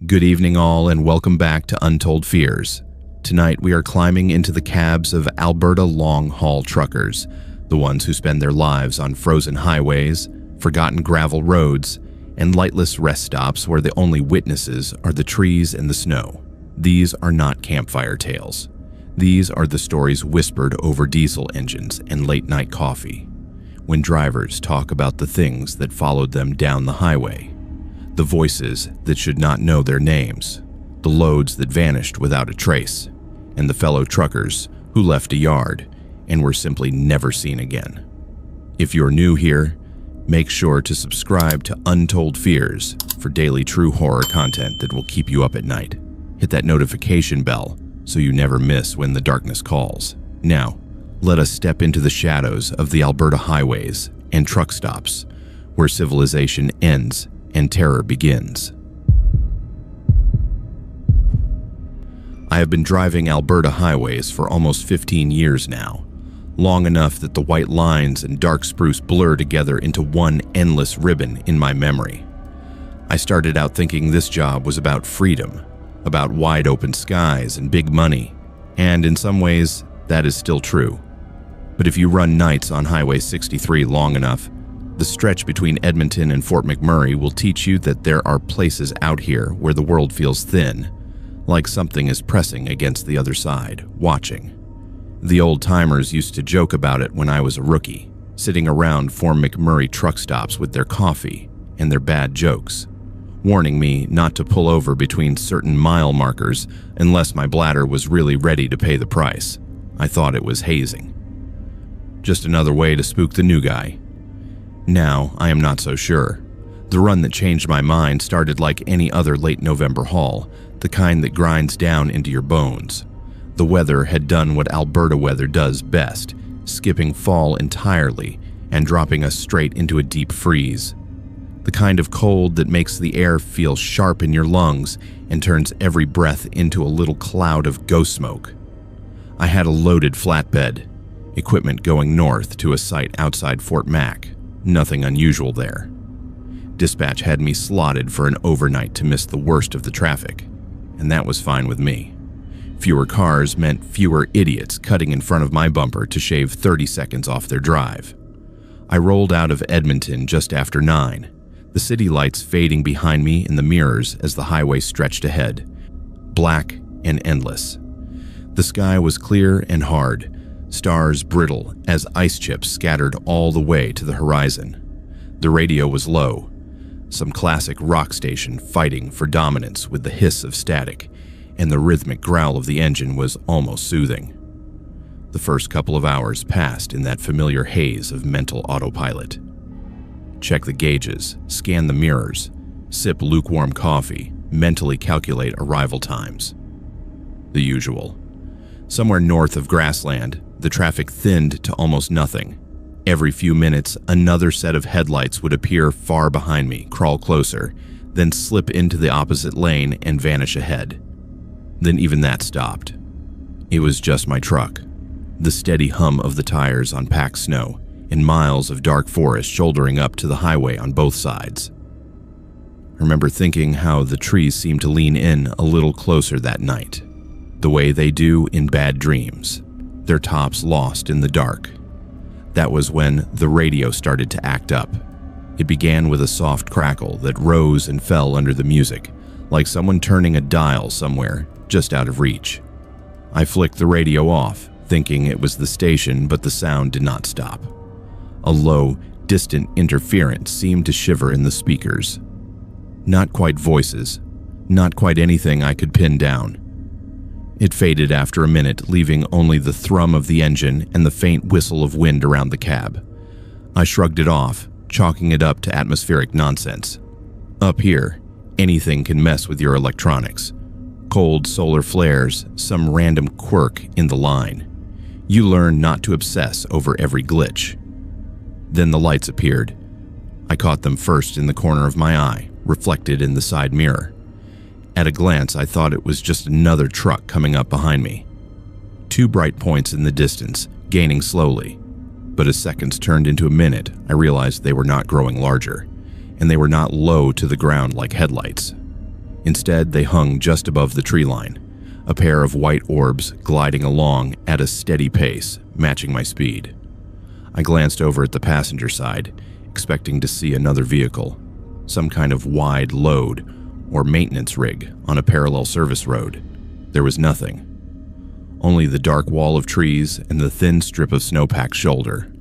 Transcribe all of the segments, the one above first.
Good evening all, and welcome back to Untold Fears. Tonight we are climbing into the cabs of Alberta long-haul truckers, the ones who spend their lives on frozen highways, forgotten gravel roads, and lightless rest stops where the only witnesses are the trees and the snow. These are not campfire tales. These are the stories whispered over diesel engines and late-night coffee, when drivers talk about the things that followed them down the highway. The voices that should not know their names, the loads that vanished without a trace, and the fellow truckers who left a yard and were simply never seen again. If you're new here, make sure to subscribe to Untold Fears for daily true horror content that will keep you up at night. Hit that notification bell so you never miss when the darkness calls. Now, let us step into the shadows of the Alberta highways and truck stops, where civilization ends and terror begins. I have been driving Alberta highways for almost 15 years now, long enough that the white lines and dark spruce blur together into one endless ribbon in my memory. I started out thinking this job was about freedom, about wide open skies and big money, and in some ways, that is still true. But if you run nights on Highway 63 long enough, the stretch between Edmonton and Fort McMurray will teach you that there are places out here where the world feels thin, like something is pressing against the other side, watching. The old-timers used to joke about it when I was a rookie, sitting around Fort McMurray truck stops with their coffee and their bad jokes, warning me not to pull over between certain mile markers unless my bladder was really ready to pay the price. I thought it was hazing. Just another way to spook the new guy. Now, I am not so sure. The run that changed my mind started like any other late November haul, the kind that grinds down into your bones. The weather had done what Alberta weather does best, skipping fall entirely and dropping us straight into a deep freeze. The kind of cold that makes the air feel sharp in your lungs and turns every breath into a little cloud of ghost smoke. I had a loaded flatbed, equipment going north to a site outside Fort Mac. Nothing unusual there. Dispatch had me slotted for an overnight to miss the worst of the traffic, and that was fine with me. Fewer cars meant fewer idiots cutting in front of my bumper to shave 30 seconds off their drive. I rolled out of Edmonton just after 9, the city lights fading behind me in the mirrors as the highway stretched ahead, black and endless. The sky was clear and hard, stars brittle as ice chips scattered all the way to the horizon. The radio was low, some classic rock station fighting for dominance with the hiss of static, and the rhythmic growl of the engine was almost soothing. The first couple of hours passed in that familiar haze of mental autopilot. Check the gauges, scan the mirrors, sip lukewarm coffee, mentally calculate arrival times. The usual. Somewhere north of Grassland, the traffic thinned to almost nothing. Every few minutes, another set of headlights would appear far behind me, crawl closer, then slip into the opposite lane and vanish ahead. Then even that stopped. It was just my truck, the steady hum of the tires on packed snow, and miles of dark forest shouldering up to the highway on both sides. I remember thinking how the trees seemed to lean in a little closer that night, the way they do in bad dreams, their tops lost in the dark. That was when the radio started to act up. It began with a soft crackle that rose and fell under the music, like someone turning a dial somewhere just out of reach. I flicked the radio off, thinking it was the station, but the sound did not stop. A low, distant interference seemed to shiver in the speakers. Not quite voices, not quite anything I could pin down. It faded after a minute, leaving only the thrum of the engine and the faint whistle of wind around the cab. I shrugged it off, chalking it up to atmospheric nonsense. Up here, anything can mess with your electronics. Cold solar flares, some random quirk in the line. You learn not to obsess over every glitch. Then the lights appeared. I caught them first in the corner of my eye, reflected in the side mirror. At a glance, I thought it was just another truck coming up behind me. 2 bright points in the distance, gaining slowly. But as seconds turned into a minute, I realized they were not growing larger, and they were not low to the ground like headlights. Instead, they hung just above the tree line, a pair of white orbs gliding along at a steady pace, matching my speed. I glanced over at the passenger side, expecting to see another vehicle, some kind of wide load or maintenance rig on a parallel service road. There was nothing. Only the dark wall of trees and the thin strip of snowpacked shoulder.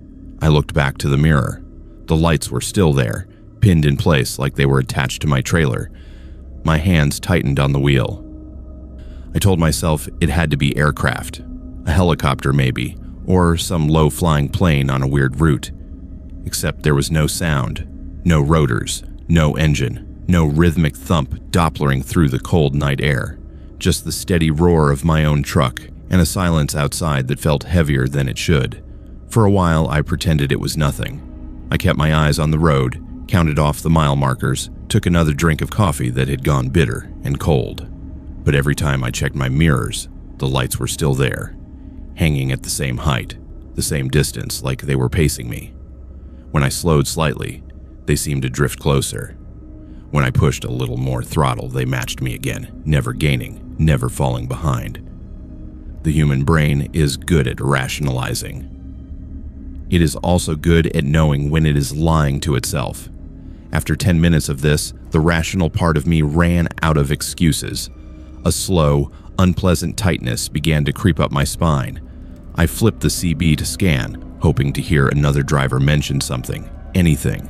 I looked back to the mirror. The lights were still there, pinned in place like they were attached to my trailer. My hands tightened on the wheel. I told myself it had to be aircraft, a helicopter maybe, or some low-flying plane on a weird route. Except there was no sound, no rotors, no engine, no rhythmic thump Dopplering through the cold night air. Just the steady roar of my own truck and a silence outside that felt heavier than it should. For a while, I pretended it was nothing. I kept my eyes on the road, counted off the mile markers, took another drink of coffee that had gone bitter and cold. But every time I checked my mirrors, the lights were still there, hanging at the same height, the same distance, like they were pacing me. When I slowed slightly, they seemed to drift closer. When I pushed a little more throttle, they matched me again, never gaining, never falling behind. The human brain is good at rationalizing. It is also good at knowing when it is lying to itself. After 10 minutes of this, the rational part of me ran out of excuses. A slow, unpleasant tightness began to creep up my spine. I flipped the CB to scan, hoping to hear another driver mention something, anything.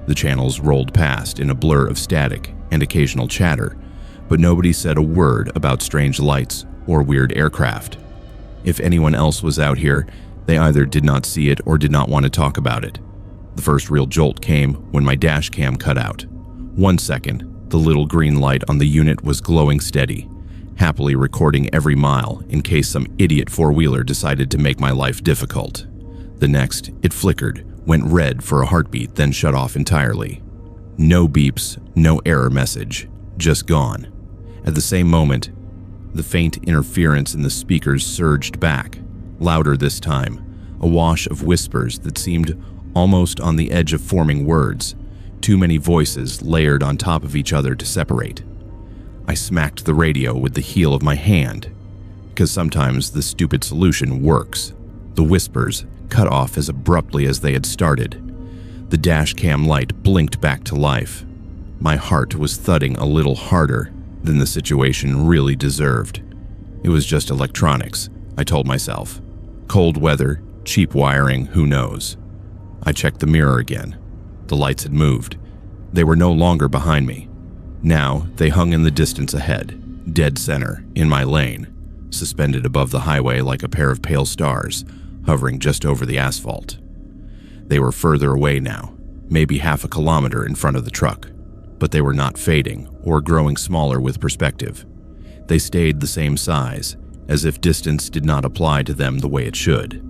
The channels rolled past in a blur of static and occasional chatter, but nobody said a word about strange lights or weird aircraft. If anyone else was out here, they either did not see it or did not want to talk about it. The first real jolt came when my dash cam cut out. 1 second, the little green light on the unit was glowing steady, happily recording every mile in case some idiot four-wheeler decided to make my life difficult. The next, it flickered, went red for a heartbeat, then shut off entirely. No beeps, no error message, just gone. At the same moment, the faint interference in the speakers surged back, louder this time, a wash of whispers that seemed almost on the edge of forming words, too many voices layered on top of each other to separate. I smacked the radio with the heel of my hand, because sometimes the stupid solution works. The whispers cut off as abruptly as they had started. The dash cam light blinked back to life. My heart was thudding a little harder than the situation really deserved. It was just electronics, I told myself. Cold weather, cheap wiring, who knows? I checked the mirror again. The lights had moved. They were no longer behind me. Now they hung in the distance ahead, dead center, in my lane, suspended above the highway like a pair of pale stars, hovering just over the asphalt. They were further away now, maybe half a kilometer in front of the truck, but they were not fading or growing smaller with perspective. They stayed the same size, as if distance did not apply to them the way it should.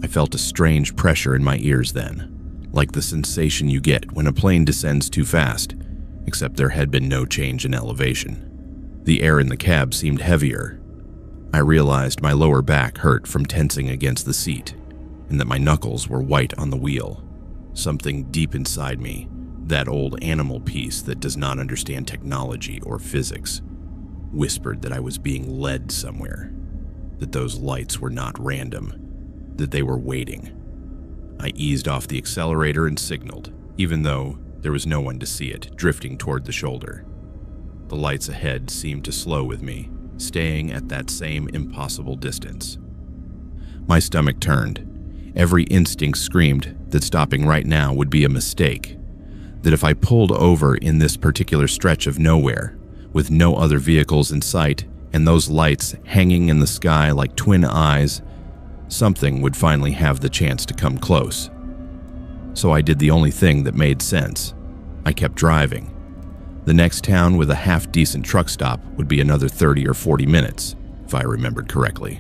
I felt a strange pressure in my ears then, like the sensation you get when a plane descends too fast, except there had been no change in elevation. The air in the cab seemed heavier. I realized my lower back hurt from tensing against the seat, and that my knuckles were white on the wheel. Something deep inside me, that old animal piece that does not understand technology or physics, whispered that I was being led somewhere, that those lights were not random, that they were waiting. I eased off the accelerator and signaled, even though there was no one to see it, drifting toward the shoulder. The lights ahead seemed to slow with me, staying at that same impossible distance. My stomach turned. Every instinct screamed that stopping right now would be a mistake, that if I pulled over in this particular stretch of nowhere, with no other vehicles in sight and those lights hanging in the sky like twin eyes, something would finally have the chance to come close. So I did the only thing that made sense. I kept driving. The next town with a half-decent truck stop would be another 30 or 40 minutes, if I remembered correctly.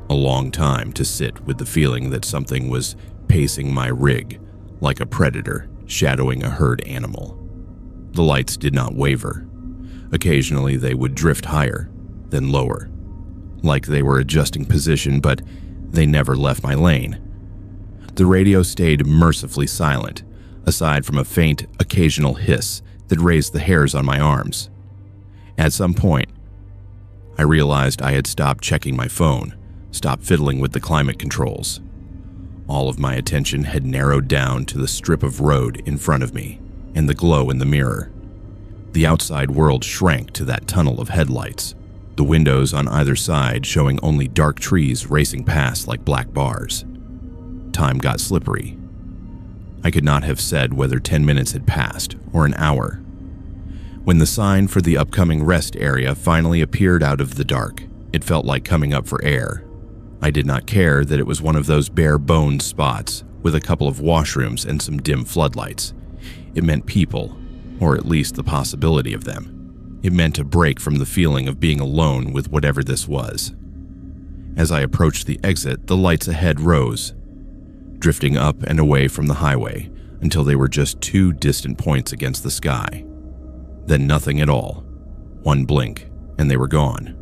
A long time to sit with the feeling that something was pacing my rig, like a predator shadowing a herd animal. The lights did not waver. Occasionally they would drift higher, then lower, like they were adjusting position, but they never left my lane. The radio stayed mercifully silent, aside from a faint, occasional hiss that raised the hairs on my arms. At some point, I realized I had stopped checking my phone, stopped fiddling with the climate controls. All of my attention had narrowed down to the strip of road in front of me and the glow in the mirror. The outside world shrank to that tunnel of headlights, the windows on either side showing only dark trees racing past like black bars. Time got slippery. I could not have said whether 10 minutes had passed or an hour. When the sign for the upcoming rest area finally appeared out of the dark, it felt like coming up for air. I did not care that it was one of those bare-bones spots with a couple of washrooms and some dim floodlights. It meant people, or at least the possibility of them. It meant a break from the feeling of being alone with whatever this was. As I approached the exit, the lights ahead rose, drifting up and away from the highway until they were just 2 distant points against the sky. Then nothing at all. One blink, and they were gone.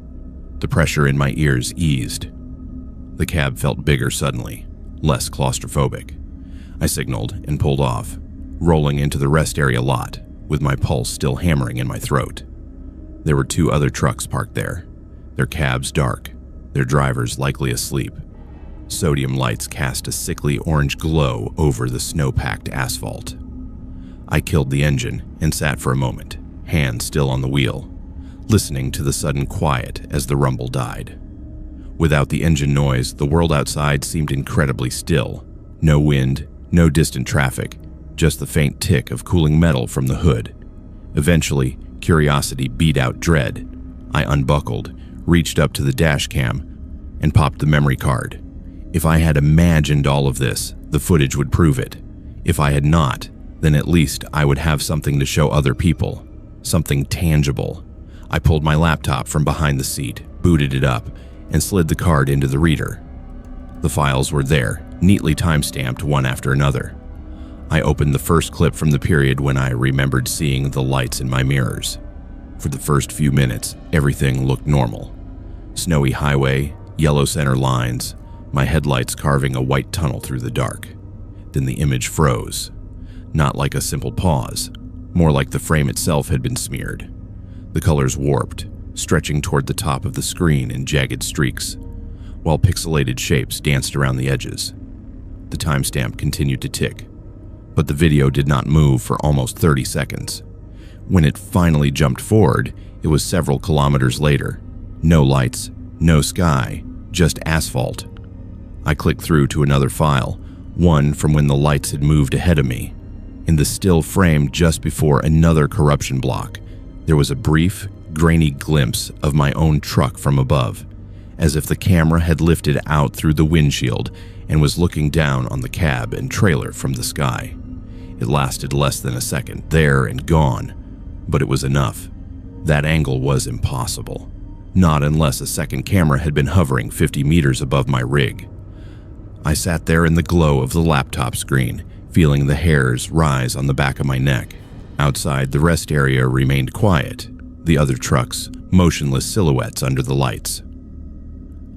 The pressure in my ears eased. The cab felt bigger suddenly, less claustrophobic. I signaled and pulled off, rolling into the rest area lot, with my pulse still hammering in my throat. There were 2 other trucks parked there, their cabs dark, their drivers likely asleep. Sodium lights cast a sickly orange glow over the snow-packed asphalt. I killed the engine and sat for a moment, hands still on the wheel, listening to the sudden quiet as the rumble died. Without the engine noise, the world outside seemed incredibly still. No wind, no distant traffic, just the faint tick of cooling metal from the hood. Eventually, curiosity beat out dread. I unbuckled, reached up to the dash cam, and popped the memory card. If I had imagined all of this, the footage would prove it. If I had not, then at least I would have something to show other people, something tangible. I pulled my laptop from behind the seat, booted it up, and slid the card into the reader. The files were there, neatly time-stamped one after another. I opened the first clip from the period when I remembered seeing the lights in my mirrors. For the first few minutes, everything looked normal. Snowy highway, yellow center lines, my headlights carving a white tunnel through the dark. Then the image froze. Not like a simple pause, more like the frame itself had been smeared. The colors warped, stretching toward the top of the screen in jagged streaks, while pixelated shapes danced around the edges. The timestamp continued to tick, but the video did not move for almost 30 seconds. When it finally jumped forward, it was several kilometers later. No lights, no sky, just asphalt. I clicked through to another file, one from when the lights had moved ahead of me. In the still frame just before another corruption block, there was a brief, grainy glimpse of my own truck from above, as if the camera had lifted out through the windshield and was looking down on the cab and trailer from the sky. It lasted less than a second, there and gone, but it was enough. That angle was impossible, not unless a second camera had been hovering 50 meters above my rig. I sat there in the glow of the laptop screen, feeling the hairs rise on the back of my neck. Outside, the rest area remained quiet, the other trucks motionless silhouettes under the lights.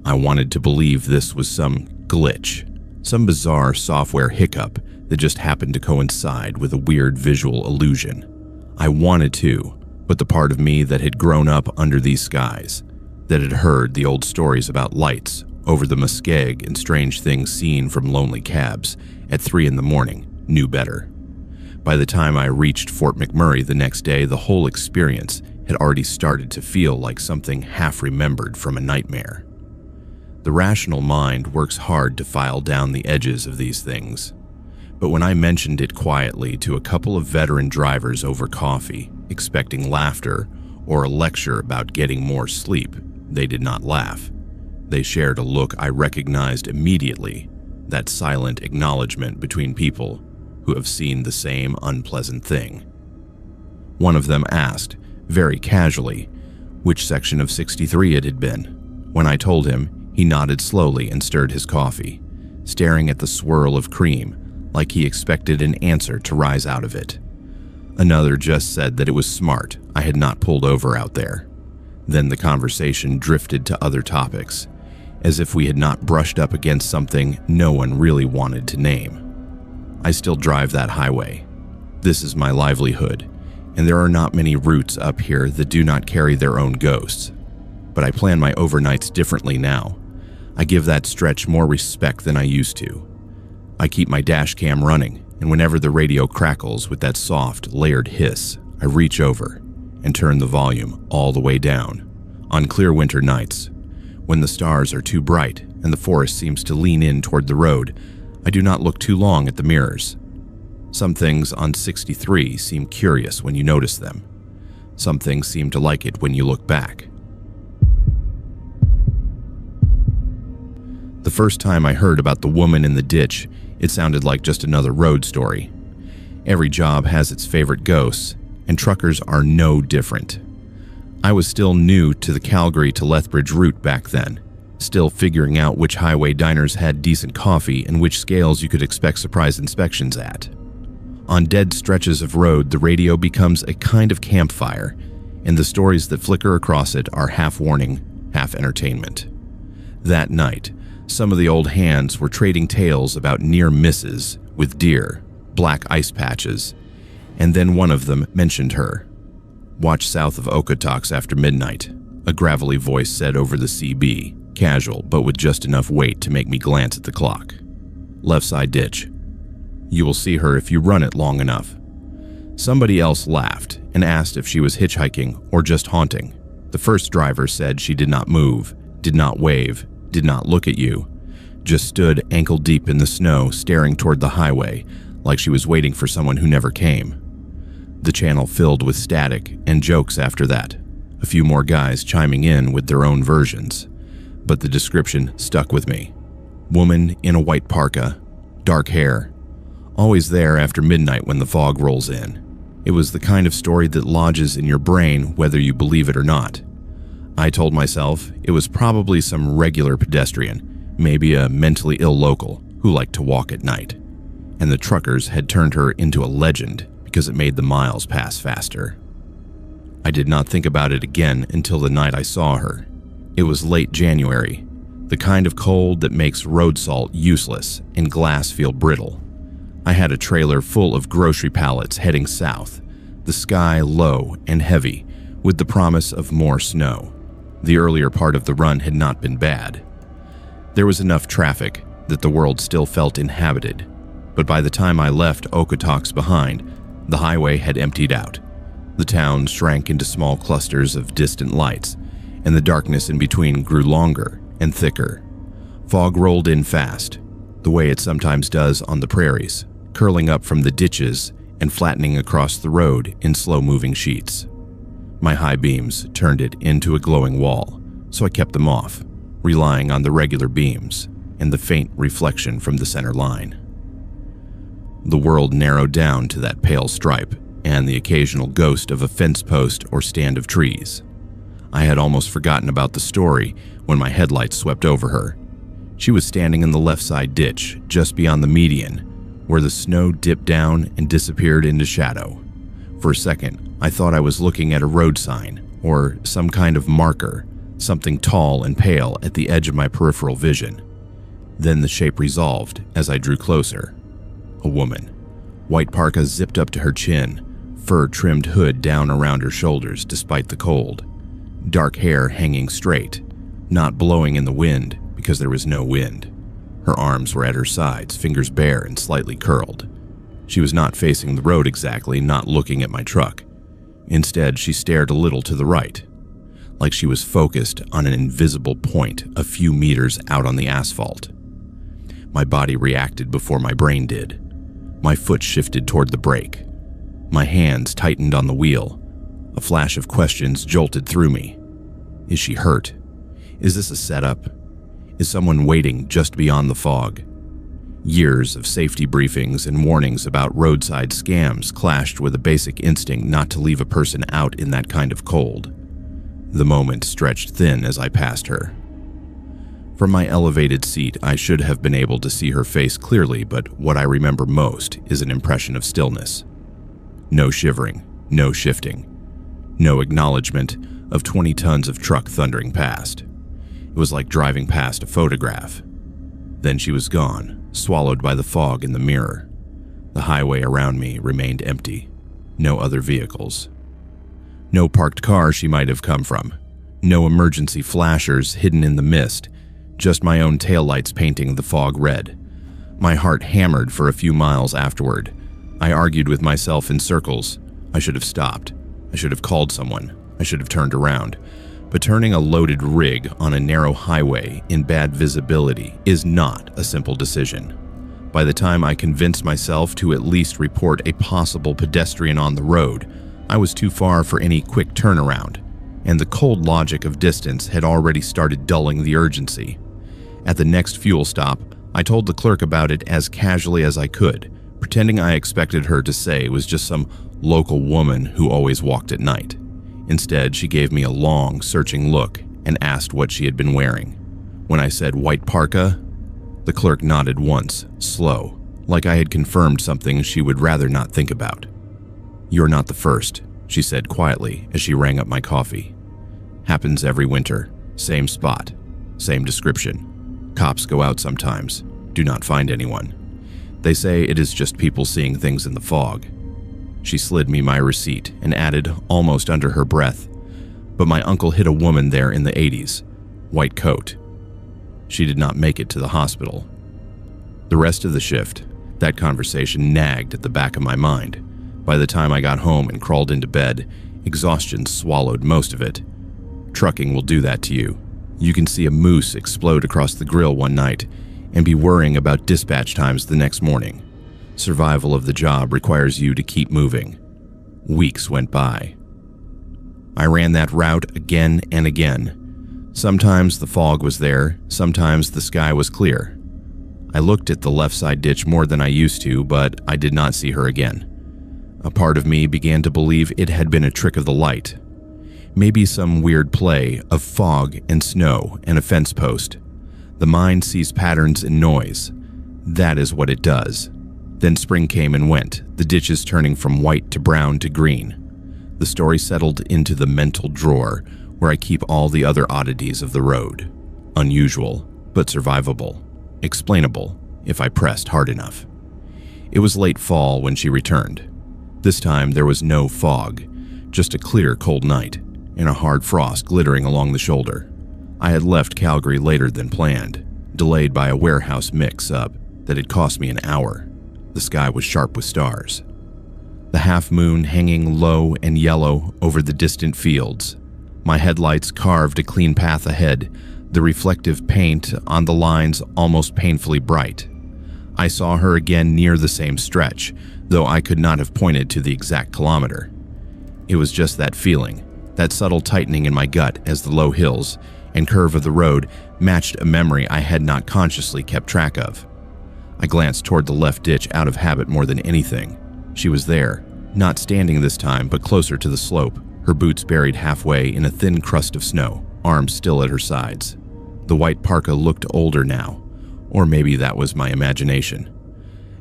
I wanted to believe this was some glitch, some bizarre software hiccup that just happened to coincide with a weird visual illusion. I wanted to, but the part of me that had grown up under these skies, that had heard the old stories about lights over the Muskeg and strange things seen from lonely cabs at 3 in the morning, knew better. By the time I reached Fort McMurray the next day, the whole experience had already started to feel like something half-remembered from a nightmare. The rational mind works hard to file down the edges of these things, but when I mentioned it quietly to a couple of veteran drivers over coffee, expecting laughter or a lecture about getting more sleep, they did not laugh. They shared a look I recognized immediately, that silent acknowledgement between people who have seen the same unpleasant thing. One of them asked, very casually, which section of 63 it had been. When I told him, he nodded slowly and stirred his coffee, staring at the swirl of cream like he expected an answer to rise out of it. Another just said that it was smart I had not pulled over out there. Then the conversation drifted to other topics, as if we had not brushed up against something no one really wanted to name. I still drive that highway. This is my livelihood, and there are not many routes up here that do not carry their own ghosts. But I plan my overnights differently now. I give that stretch more respect than I used to. I keep my dash cam running, and whenever the radio crackles with that soft, layered hiss, I reach over and turn the volume all the way down. On clear winter nights, when the stars are too bright and the forest seems to lean in toward the road, I do not look too long at the mirrors. Some things on 63 seem curious when you notice them. Some things seem to like it when you look back. The first time I heard about the woman in the ditch, it sounded like just another road story. Every job has its favorite ghosts, and truckers are no different. I was still new to the Calgary to Lethbridge route back then, still figuring out which highway diners had decent coffee and which scales you could expect surprise inspections at. On dead stretches of road, the radio becomes a kind of campfire, and the stories that flicker across it are half warning, half entertainment. That night, some of the old hands were trading tales about near misses with deer, black ice patches, and then one of them mentioned her. "Watch south of Okotoks after midnight," a gravelly voice said over the CB, casual but with just enough weight to make me glance at the clock. "Left side ditch. You will see her if you run it long enough." Somebody else laughed and asked if she was hitchhiking or just haunting. The first driver said she did not move, did not wave, did not look at you, just stood ankle deep in the snow staring toward the highway like she was waiting for someone who never came. The channel filled with static and jokes after that, a few more guys chiming in with their own versions. But the description stuck with me. Woman in a white parka, dark hair, always there after midnight when the fog rolls in. It was the kind of story that lodges in your brain whether you believe it or not. I told myself it was probably some regular pedestrian, maybe a mentally ill local who liked to walk at night. And the truckers had turned her into a legend because it made the miles pass faster. I did not think about it again until the night I saw her. It was late January, the kind of cold that makes road salt useless and glass feel brittle. I had a trailer full of grocery pallets heading south, the sky low and heavy, with the promise of more snow. The earlier part of the run had not been bad. There was enough traffic that the world still felt inhabited, but by the time I left Okotoks behind, the highway had emptied out. The town shrank into small clusters of distant lights, and the darkness in between grew longer and thicker. Fog rolled in fast, the way it sometimes does on the prairies, curling up from the ditches and flattening across the road in slow-moving sheets. My high beams turned it into a glowing wall, so I kept them off, relying on the regular beams and the faint reflection from the center line. The world narrowed down to that pale stripe and the occasional ghost of a fence post or stand of trees. I had almost forgotten about the story when my headlights swept over her. She was standing in the left side ditch, just beyond the median, where the snow dipped down and disappeared into shadow. For a second, I thought I was looking at a road sign or some kind of marker, something tall and pale at the edge of my peripheral vision. Then the shape resolved as I drew closer. A woman. White parka zipped up to her chin, fur-trimmed hood down around her shoulders despite the cold. Dark hair hanging straight, not blowing in the wind because there was no wind. Her arms were at her sides, fingers bare and slightly curled. She was not facing the road exactly, not looking at my truck. Instead, she stared a little to the right, like she was focused on an invisible point a few meters out on the asphalt. My body reacted before my brain did. My foot shifted toward the brake. My hands tightened on the wheel. A flash of questions jolted through me. Is she hurt? Is this a setup? Is someone waiting just beyond the fog? Years of safety briefings and warnings about roadside scams clashed with a basic instinct not to leave a person out in that kind of cold. The moment stretched thin as I passed her. From my elevated seat, I should have been able to see her face clearly, but what I remember most is an impression of stillness. No shivering, no shifting, no acknowledgement of 20 tons of truck thundering past. It was like driving past a photograph. Then she was gone, swallowed by the fog in the mirror. The highway around me remained empty. No other vehicles. No parked car she might have come from. No emergency flashers hidden in the mist. Just my own taillights painting the fog red. My heart hammered for a few miles afterward. I argued with myself in circles. I should have stopped. I should have called someone. I should have turned around. But turning a loaded rig on a narrow highway in bad visibility is not a simple decision. By the time I convinced myself to at least report a possible pedestrian on the road, I was too far for any quick turnaround, and the cold logic of distance had already started dulling the urgency. At the next fuel stop, I told the clerk about it as casually as I could, pretending I expected her to say it was just some local woman who always walked at night. Instead, she gave me a long, searching look and asked what she had been wearing. When I said white parka, the clerk nodded once, slow, like I had confirmed something she would rather not think about. "You're not the first," she said quietly as she rang up my coffee. "Happens every winter. Same spot. Same description. Cops go out sometimes. Do not find anyone. They say it is just people seeing things in the fog." She slid me my receipt and added, almost under her breath, "But my uncle hit a woman there in the 80s. White coat. She did not make it to the hospital." The rest of the shift, that conversation nagged at the back of my mind. By the time I got home and crawled into bed, exhaustion swallowed most of it. Trucking will do that to you. You can see a moose explode across the grill one night and be worrying about dispatch times the next morning. Survival of the job requires you to keep moving. Weeks went by. I ran that route again and again. Sometimes the fog was there, sometimes the sky was clear. I looked at the left side ditch more than I used to, but I did not see her again. A part of me began to believe it had been a trick of the light. Maybe some weird play of fog and snow and a fence post. The mind sees patterns in noise. That is what it does. Then spring came and went, the ditches turning from white to brown to green. The story settled into the mental drawer where I keep all the other oddities of the road. Unusual, but survivable. Explainable, if I pressed hard enough. It was late fall when she returned. This time there was no fog, just a clear, cold night, and a hard frost glittering along the shoulder. I had left Calgary later than planned, delayed by a warehouse mix-up that had cost me an hour. The sky was sharp with stars. The half-moon hanging low and yellow over the distant fields. My headlights carved a clean path ahead, the reflective paint on the lines almost painfully bright. I saw her again near the same stretch, though I could not have pointed to the exact kilometer. It was just that feeling, that subtle tightening in my gut as the low hills and curve of the road matched a memory I had not consciously kept track of. I glanced toward the left ditch out of habit more than anything. She was there, not standing this time, but closer to the slope, her boots buried halfway in a thin crust of snow, arms still at her sides. The white parka looked older now, or maybe that was my imagination.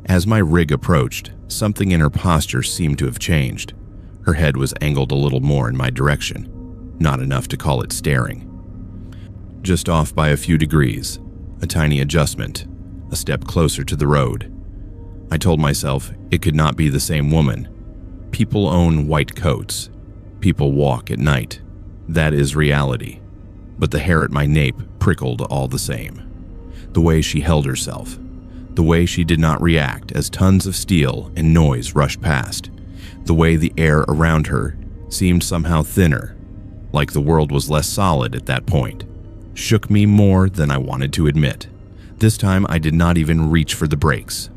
As my rig approached, something in her posture seemed to have changed. Her head was angled a little more in my direction, not enough to call it staring. Just off by a few degrees, a tiny adjustment, a step closer to the road. I told myself it could not be the same woman. People own white coats. People walk at night. That is reality. But the hair at my nape prickled all the same. The way she held herself. The way she did not react as tons of steel and noise rushed past. The way the air around her seemed somehow thinner, like the world was less solid at that point, shook me more than I wanted to admit. This time I did not even reach for the brakes.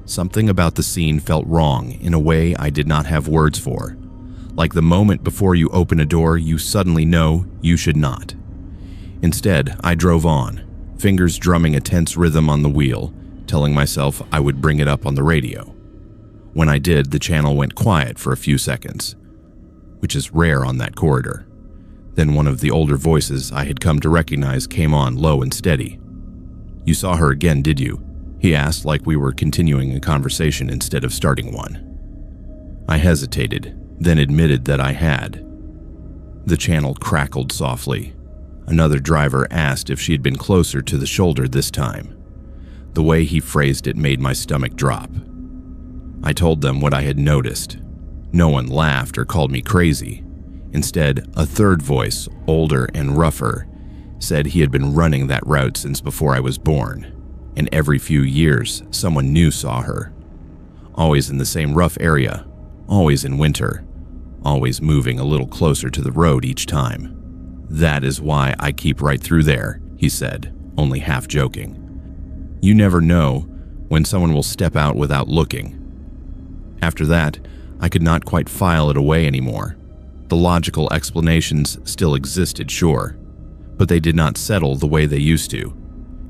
Something about the scene felt wrong in a way I did not have words for. Like the moment before you open a door, you suddenly know you should not. Instead, I drove on, fingers drumming a tense rhythm on the wheel, telling myself I would bring it up on the radio. When I did, the channel went quiet for a few seconds, which is rare on that corridor. Then one of the older voices I had come to recognize came on low and steady. "You saw her again, did you?" he asked, like we were continuing a conversation instead of starting one. I hesitated, then admitted that I had. The channel crackled softly. Another driver asked if she had been closer to the shoulder this time. The way he phrased it made my stomach drop. I told them what I had noticed. No one laughed or called me crazy. Instead, a third voice, older and rougher, said he had been running that route since before I was born, and every few years someone new saw her. Always in the same rough area, always in winter, always moving a little closer to the road each time. "That is why I keep right through there," he said, only half joking. You never know when someone will step out without looking. After that, I could not quite file it away anymore. The logical explanations still existed, sure, but they did not settle the way they used to.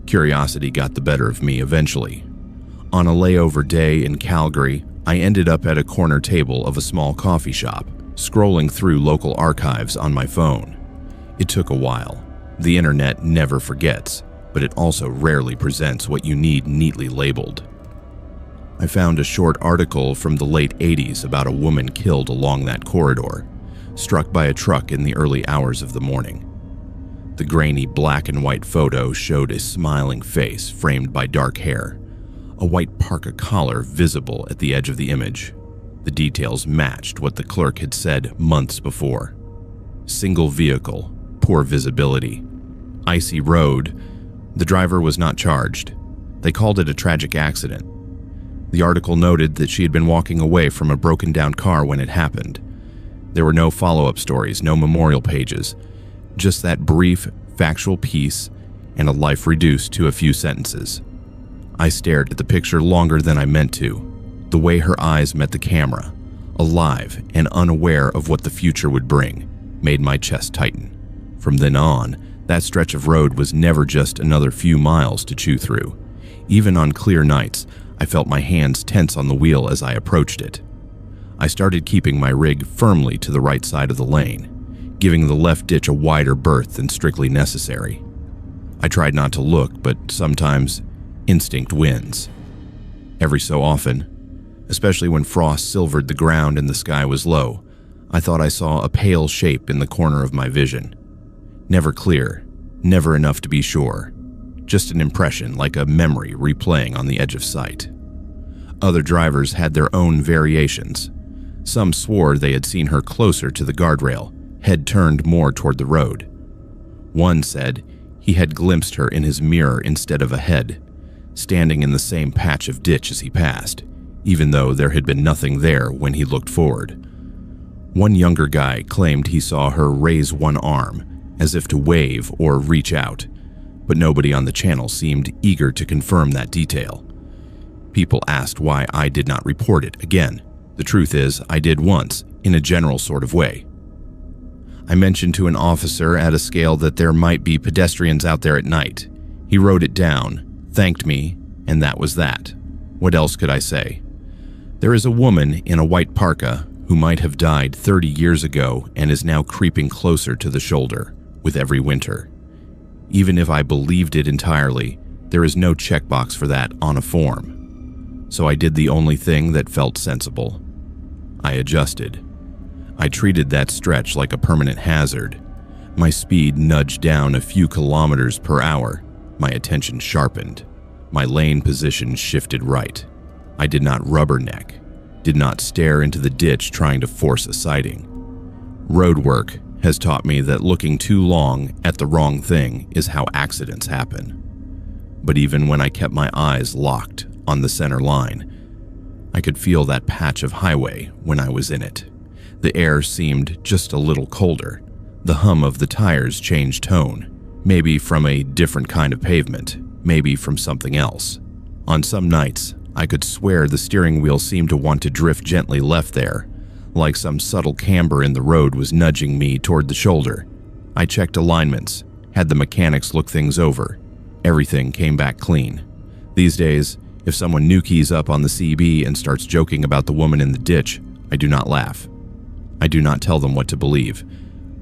Curiosity got the better of me eventually. On a layover day in Calgary, I ended up at a corner table of a small coffee shop, scrolling through local archives on my phone. It took a while. The internet never forgets, but it also rarely presents what you need neatly labeled. I found a short article from the late 80s about a woman killed along that corridor, struck by a truck in the early hours of the morning. The grainy black and white photo showed a smiling face framed by dark hair, a white parka collar visible at the edge of the image. The details matched what the clerk had said months before. Single vehicle, poor visibility, icy road. The driver was not charged. They called it a tragic accident. The article noted that she had been walking away from a broken-down car when it happened. There were no follow-up stories, no memorial pages, just that brief, factual piece and a life reduced to a few sentences. I stared at the picture longer than I meant to. The way her eyes met the camera, alive and unaware of what the future would bring, made my chest tighten. From then on, that stretch of road was never just another few miles to chew through. Even on clear nights, I felt my hands tense on the wheel as I approached it. I started keeping my rig firmly to the right side of the lane, giving the left ditch a wider berth than strictly necessary. I tried not to look, but sometimes instinct wins. Every so often, especially when frost silvered the ground and the sky was low, I thought I saw a pale shape in the corner of my vision. Never clear, never enough to be sure. Just an impression, like a memory replaying on the edge of sight. Other drivers had their own variations. Some swore they had seen her closer to the guardrail, head turned more toward the road. One said he had glimpsed her in his mirror instead of ahead, standing in the same patch of ditch as he passed, even though there had been nothing there when he looked forward. One younger guy claimed he saw her raise one arm, as if to wave or reach out, but nobody on the channel seemed eager to confirm that detail. People asked why I did not report it again. The truth is, I did once, in a general sort of way. I mentioned to an officer at a scale that there might be pedestrians out there at night. He wrote it down, thanked me, and that was that. What else could I say? There is a woman in a white parka who might have died 30 years ago and is now creeping closer to the shoulder with every winter. Even if I believed it entirely, there is no checkbox for that on a form. So I did the only thing that felt sensible. I adjusted. I treated that stretch like a permanent hazard. My speed nudged down a few kilometers per hour. My attention sharpened. My lane position shifted right. I did not rubberneck, did not stare into the ditch trying to force a sighting. Road work has taught me that looking too long at the wrong thing is how accidents happen. But even when I kept my eyes locked on the center line, I could feel that patch of highway when I was in it. The air seemed just a little colder. The hum of the tires changed tone, maybe from a different kind of pavement, maybe from something else. On some nights, I could swear the steering wheel seemed to want to drift gently left there, like some subtle camber in the road was nudging me toward the shoulder. I checked alignments, had the mechanics look things over. Everything came back clean. These days, if someone new keys up on the CB and starts joking about the woman in the ditch, I do not laugh. I do not tell them what to believe.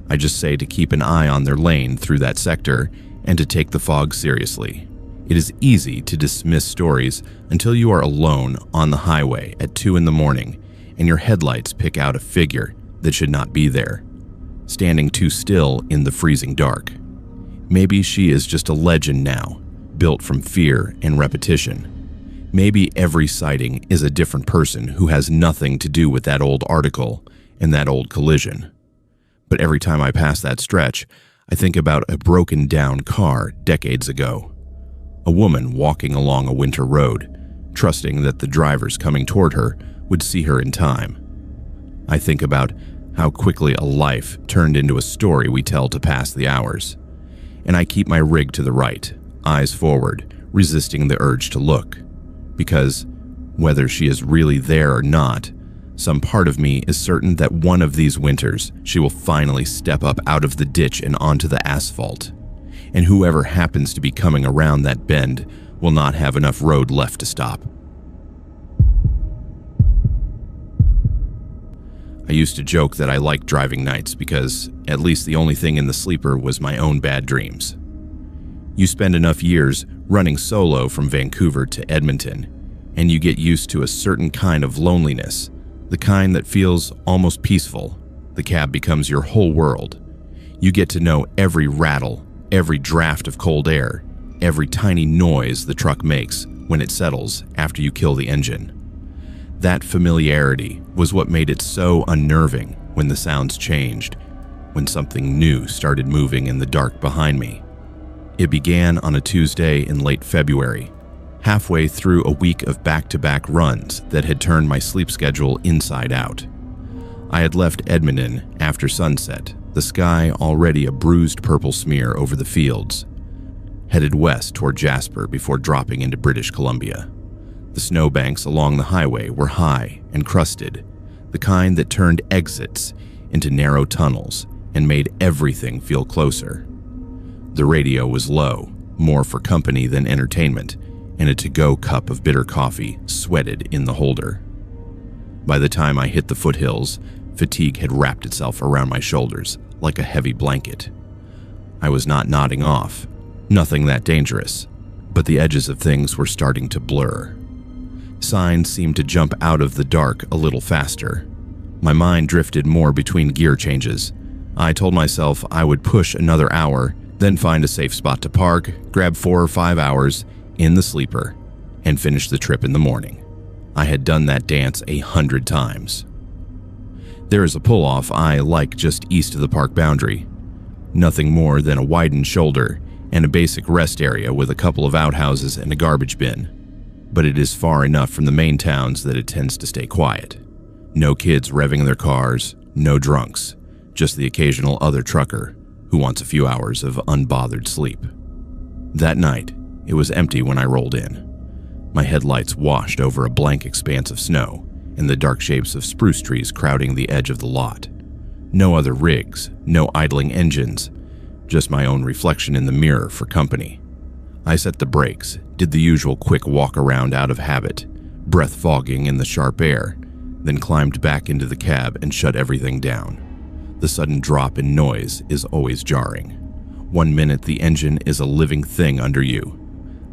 I just say to keep an eye on their lane through that sector and to take the fog seriously. It is easy to dismiss stories until you are alone on the highway at 2 in the morning and your headlights pick out a figure that should not be there, standing too still in the freezing dark. Maybe she is just a legend now, built from fear and repetition. Maybe every sighting is a different person who has nothing to do with that old article and that old collision. But every time I pass that stretch, I think about a broken down car decades ago. A woman walking along a winter road, trusting that the drivers coming toward her would see her in time. I think about how quickly a life turned into a story we tell to pass the hours. And I keep my rig to the right, eyes forward, resisting the urge to look. Because, whether she is really there or not, some part of me is certain that one of these winters she will finally step up out of the ditch and onto the asphalt. And whoever happens to be coming around that bend will not have enough road left to stop. I used to joke that I liked driving nights because at least the only thing in the sleeper was my own bad dreams. You spend enough years running solo from Vancouver to Edmonton, and you get used to a certain kind of loneliness, the kind that feels almost peaceful. The cab becomes your whole world. You get to know every rattle, every draft of cold air, every tiny noise the truck makes when it settles after you kill the engine. That familiarity was what made it so unnerving when the sounds changed, when something new started moving in the dark behind me. It began on a Tuesday in late February, halfway through a week of back-to-back runs that had turned my sleep schedule inside out. I had left Edmonton after sunset, the sky already a bruised purple smear over the fields, headed west toward Jasper before dropping into British Columbia. The snowbanks along the highway were high and crusted, the kind that turned exits into narrow tunnels and made everything feel closer. The radio was low, more for company than entertainment, and a to-go cup of bitter coffee sweated in the holder. By the time I hit the foothills, fatigue had wrapped itself around my shoulders like a heavy blanket. I was not nodding off, nothing that dangerous, but the edges of things were starting to blur. Signs seemed to jump out of the dark a little faster. My mind drifted more between gear changes. I told myself I would push another hour, then find a safe spot to park, grab 4 or 5 hours in the sleeper, and finish the trip in the morning. I had done that dance 100 times. There is a pull-off I like just east of the park boundary. Nothing more than a widened shoulder and a basic rest area with a couple of outhouses and a garbage bin. But it is far enough from the main towns that it tends to stay quiet. No kids revving their cars, no drunks, just the occasional other trucker who wants a few hours of unbothered sleep. That night, it was empty when I rolled in. My headlights washed over a blank expanse of snow and the dark shapes of spruce trees crowding the edge of the lot. No other rigs, no idling engines, just my own reflection in the mirror for company. I set the brakes, did the usual quick walk around out of habit, breath fogging in the sharp air, then climbed back into the cab and shut everything down. The sudden drop in noise is always jarring. 1 minute the engine is a living thing under you.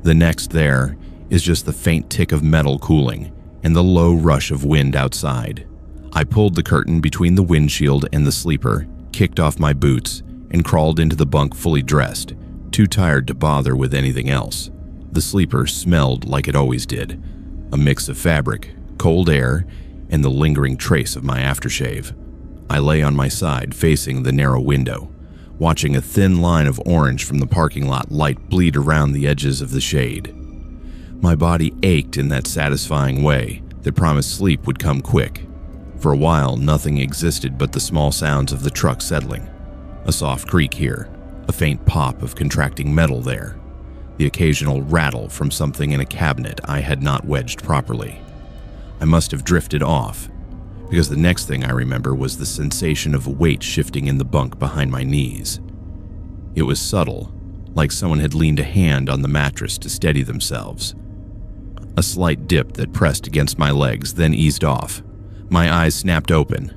The next there is just the faint tick of metal cooling and the low rush of wind outside. I pulled the curtain between the windshield and the sleeper, kicked off my boots, and crawled into the bunk fully dressed, too tired to bother with anything else. The sleeper smelled like it always did, a mix of fabric, cold air, and the lingering trace of my aftershave. I lay on my side facing the narrow window, watching a thin line of orange from the parking lot light bleed around the edges of the shade. My body ached in that satisfying way that promised sleep would come quick. For a while, nothing existed but the small sounds of the truck settling. A soft creak here, a faint pop of contracting metal there, the occasional rattle from something in a cabinet I had not wedged properly. I must have drifted off, because the next thing I remember was the sensation of weight shifting in the bunk behind my knees. It was subtle, like someone had leaned a hand on the mattress to steady themselves. A slight dip that pressed against my legs, then eased off. My eyes snapped open.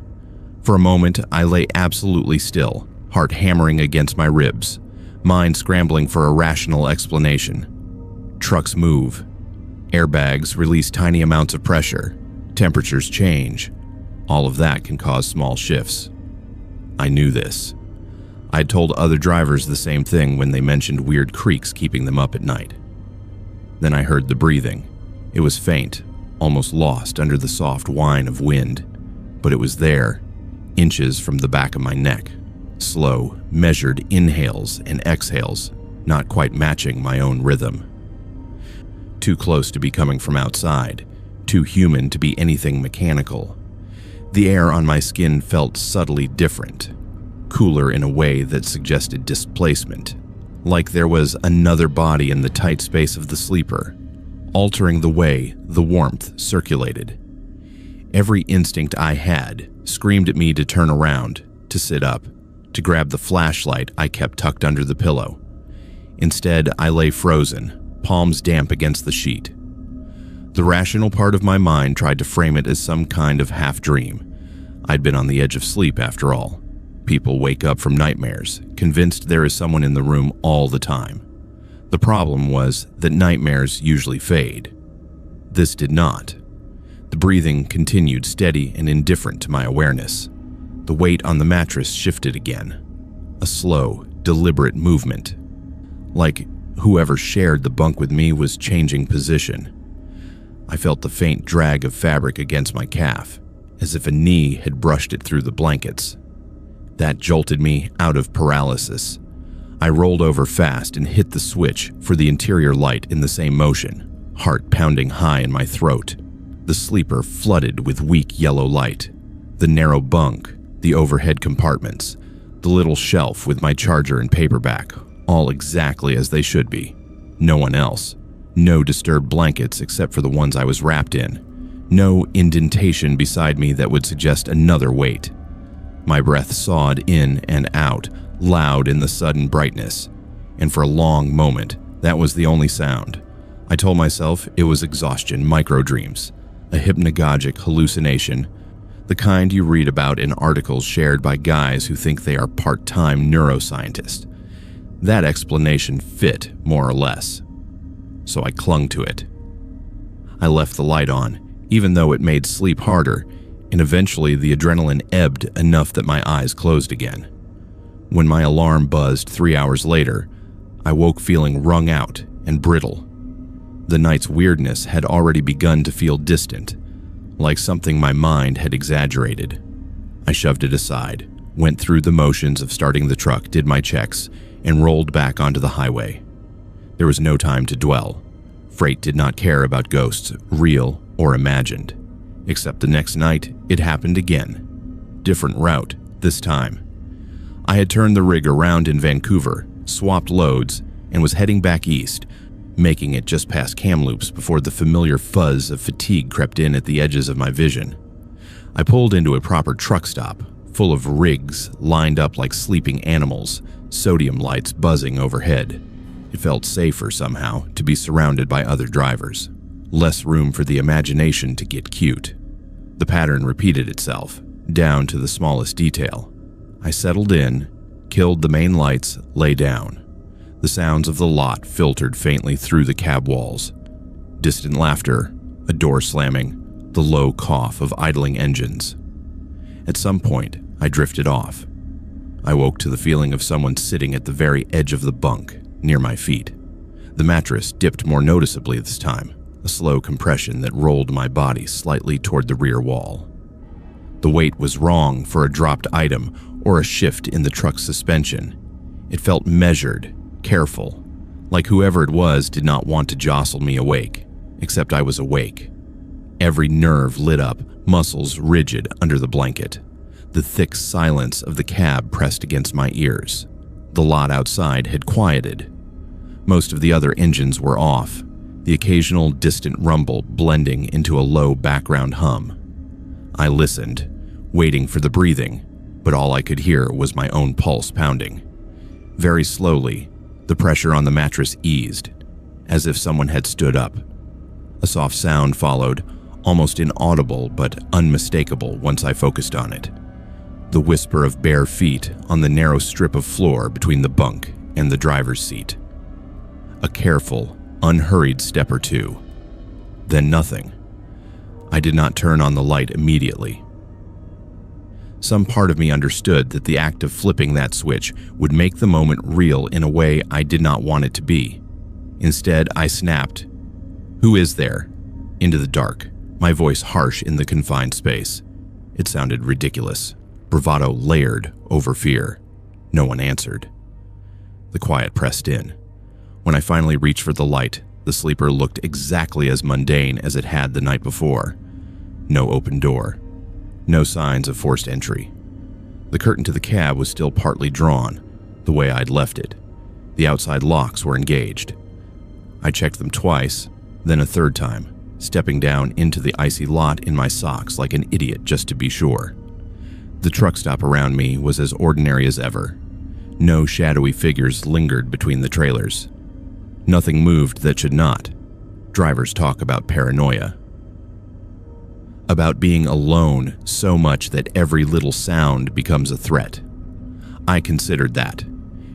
For a moment, I lay absolutely still, heart hammering against my ribs, mind scrambling for a rational explanation. Trucks move. Airbags release tiny amounts of pressure. Temperatures change. All of that can cause small shifts. I knew this. I'd told other drivers the same thing when they mentioned weird creaks keeping them up at night. Then I heard the breathing, It was faint, almost lost under the soft whine of wind, but it was there, inches from the back of my neck. Slow, measured inhales and exhales, not quite matching my own rhythm. Too close to be coming from outside, too human to be anything mechanical. The air on my skin felt subtly different, cooler in a way that suggested displacement, like there was another body in the tight space of the sleeper, altering the way the warmth circulated. Every instinct I had screamed at me to turn around, to sit up, to grab the flashlight I kept tucked under the pillow. Instead, I lay frozen, palms damp against the sheet. The rational part of my mind tried to frame it as some kind of half-dream. I'd been on the edge of sleep after all. People wake up from nightmares, convinced there is someone in the room all the time. The problem was that nightmares usually fade. This did not. The breathing continued steady and indifferent to my awareness. The weight on the mattress shifted again. A slow, deliberate movement. Like whoever shared the bunk with me was changing position. I felt the faint drag of fabric against my calf, as if a knee had brushed it through the blankets. That jolted me out of paralysis. I rolled over fast and hit the switch for the interior light in the same motion, heart pounding high in my throat. The sleeper flooded with weak yellow light. The narrow bunk, the overhead compartments, the little shelf with my charger and paperback, all exactly as they should be. No one else. No disturbed blankets except for the ones I was wrapped in. No indentation beside me that would suggest another weight. My breath sawed in and out, loud in the sudden brightness, and for a long moment, that was the only sound. I told myself it was exhaustion microdreams, a hypnagogic hallucination, the kind you read about in articles shared by guys who think they are part-time neuroscientists. That explanation fit, more or less. So I clung to it. I left the light on, even though it made sleep harder, and eventually the adrenaline ebbed enough that my eyes closed again. When my alarm buzzed 3 hours later, I woke feeling wrung out and brittle. The night's weirdness had already begun to feel distant, like something my mind had exaggerated. I shoved it aside, went through the motions of starting the truck, did my checks, and rolled back onto the highway. There was no time to dwell. Freight did not care about ghosts, real or imagined. Except the next night, it happened again. Different route, this time. I had turned the rig around in Vancouver, swapped loads, and was heading back east, making it just past Kamloops before the familiar fuzz of fatigue crept in at the edges of my vision. I pulled into a proper truck stop, full of rigs lined up like sleeping animals, sodium lights buzzing overhead. It felt safer somehow to be surrounded by other drivers. Less room for the imagination to get cute. The pattern repeated itself, down to the smallest detail. I settled in, killed the main lights, lay down. The sounds of the lot filtered faintly through the cab walls. Distant laughter, a door slamming, the low cough of idling engines. At some point, I drifted off. I woke to the feeling of someone sitting at the very edge of the bunk, near my feet. The mattress dipped more noticeably this time, a slow compression that rolled my body slightly toward the rear wall. The weight was wrong for a dropped item or a shift in the truck's suspension. It felt measured, careful, like whoever it was did not want to jostle me awake, except I was awake. Every nerve lit up, muscles rigid under the blanket. The thick silence of the cab pressed against my ears. The lot outside had quieted. Most of the other engines were off, the occasional distant rumble blending into a low background hum. I listened, waiting for the breathing, but all I could hear was my own pulse pounding. Very slowly, the pressure on the mattress eased, as if someone had stood up. A soft sound followed, almost inaudible but unmistakable once I focused on it. The whisper of bare feet on the narrow strip of floor between the bunk and the driver's seat. A careful, unhurried step or two. Then nothing. I did not turn on the light immediately. Some part of me understood that the act of flipping that switch would make the moment real in a way I did not want it to be. Instead, I snapped, "Who is there?" Into the dark, my voice harsh in the confined space. It sounded ridiculous, bravado layered over fear. No one answered. The quiet pressed in. When I finally reached for the light, the sleeper looked exactly as mundane as it had the night before. No open door. No signs of forced entry. The curtain to the cab was still partly drawn, the way I'd left it. The outside locks were engaged. I checked them twice, then a third time, stepping down into the icy lot in my socks like an idiot just to be sure. The truck stop around me was as ordinary as ever. No shadowy figures lingered between the trailers. Nothing moved that should not. Drivers talk about paranoia. About being alone so much that every little sound becomes a threat. I considered that.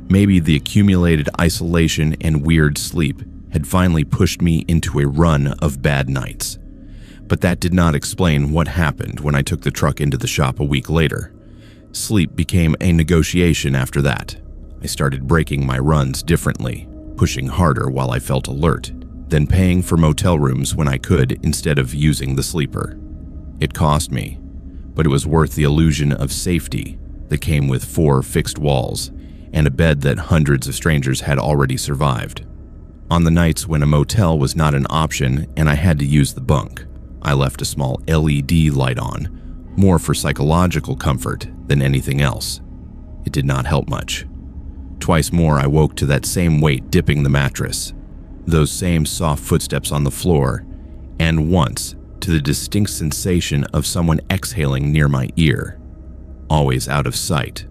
Maybe the accumulated isolation and weird sleep had finally pushed me into a run of bad nights. But that did not explain what happened when I took the truck into the shop a week later. Sleep became a negotiation after that. I started breaking my runs differently, pushing harder while I felt alert, then paying for motel rooms when I could instead of using the sleeper. It cost me, but it was worth the illusion of safety that came with 4 fixed walls and a bed that hundreds of strangers had already survived. On the nights when a motel was not an option and I had to use the bunk, I left a small LED light on, more for psychological comfort than anything else. It did not help much. Twice more I woke to that same weight dipping the mattress, those same soft footsteps on the floor, and once to the distinct sensation of someone exhaling near my ear. Always out of sight.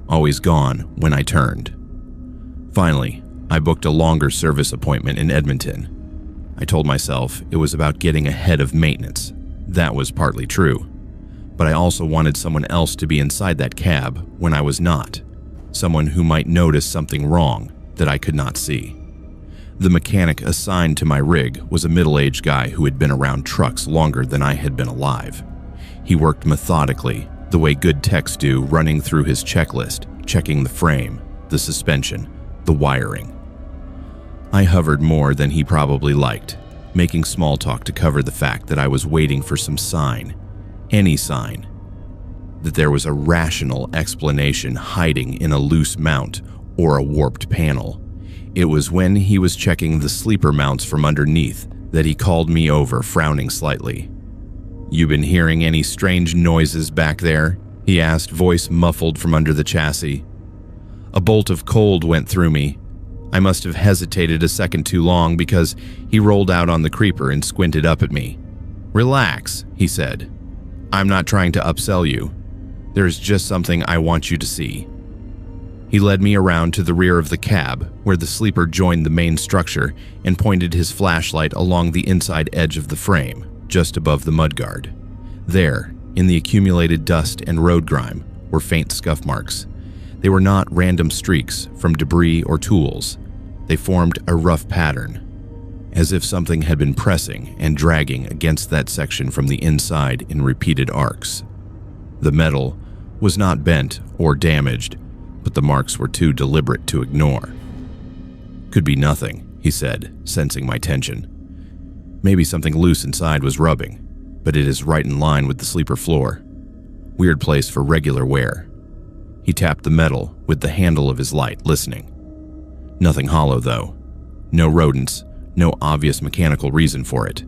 Always gone when I turned. Finally, I booked a longer service appointment in Edmonton. I told myself it was about getting ahead of maintenance. That was partly true. But I also wanted someone else to be inside that cab when I was not. Someone who might notice something wrong that I could not see. The mechanic assigned to my rig was a middle-aged guy who had been around trucks longer than I had been alive. He worked methodically, the way good techs do, running through his checklist, checking the frame, the suspension, the wiring. I hovered more than he probably liked, making small talk to cover the fact that I was waiting for some sign, any sign, that there was a rational explanation hiding in a loose mount or a warped panel. It was when he was checking the sleeper mounts from underneath that he called me over, frowning slightly. "You been hearing any strange noises back there?" he asked, voice muffled from under the chassis. A bolt of cold went through me. I must have hesitated a second too long because he rolled out on the creeper and squinted up at me. "Relax," he said. "I'm not trying to upsell you. There's just something I want you to see." He led me around to the rear of the cab, where the sleeper joined the main structure, and pointed his flashlight along the inside edge of the frame, just above the mudguard. There, in the accumulated dust and road grime, were faint scuff marks. They were not random streaks from debris or tools. They formed a rough pattern, as if something had been pressing and dragging against that section from the inside in repeated arcs. The metal was not bent or damaged, but the marks were too deliberate to ignore. "Could be nothing," he said, sensing my tension. "Maybe something loose inside was rubbing, but it is right in line with the sleeper floor. Weird place for regular wear." He tapped the metal with the handle of his light, listening. "Nothing hollow, though. No rodents, no obvious mechanical reason for it.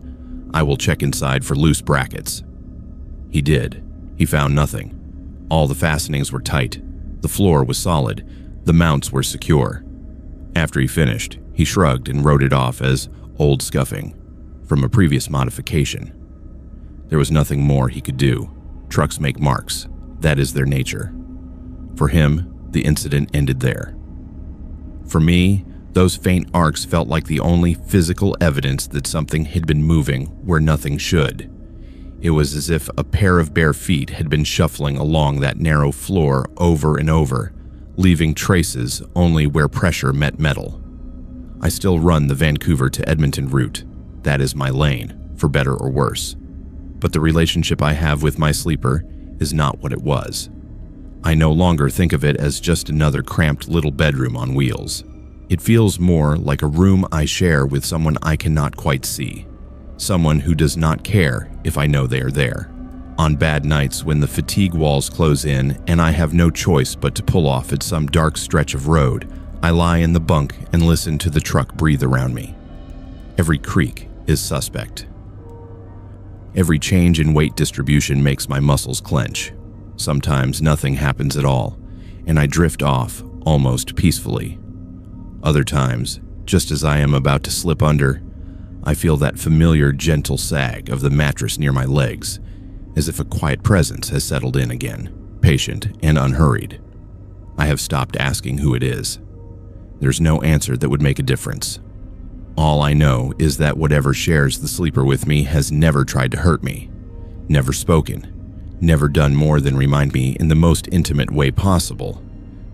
I will check inside for loose brackets." He did. He found nothing. All the fastenings were tight. The floor was solid. The mounts were secure. After he finished, he shrugged and wrote it off as old scuffing from a previous modification. There was nothing more he could do. Trucks make marks. That is their nature. For him, the incident ended there. For me, those faint arcs felt like the only physical evidence that something had been moving where nothing should. It was as if a pair of bare feet had been shuffling along that narrow floor over and over, leaving traces only where pressure met metal. I still run the Vancouver to Edmonton route. That is my lane, for better or worse. But the relationship I have with my sleeper is not what it was. I no longer think of it as just another cramped little bedroom on wheels. It feels more like a room I share with someone I cannot quite see. Someone who does not care if I know they are there. On bad nights when the fatigue walls close in and I have no choice but to pull off at some dark stretch of road, I lie in the bunk and listen to the truck breathe around me. Every creak is suspect. Every change in weight distribution makes my muscles clench. Sometimes nothing happens at all, and I drift off almost peacefully. Other times, just as I am about to slip under, I feel that familiar gentle sag of the mattress near my legs, as if a quiet presence has settled in again, patient and unhurried. I have stopped asking who it is. There's no answer that would make a difference. All I know is that whatever shares the sleeper with me has never tried to hurt me, never spoken, never done more than remind me in the most intimate way possible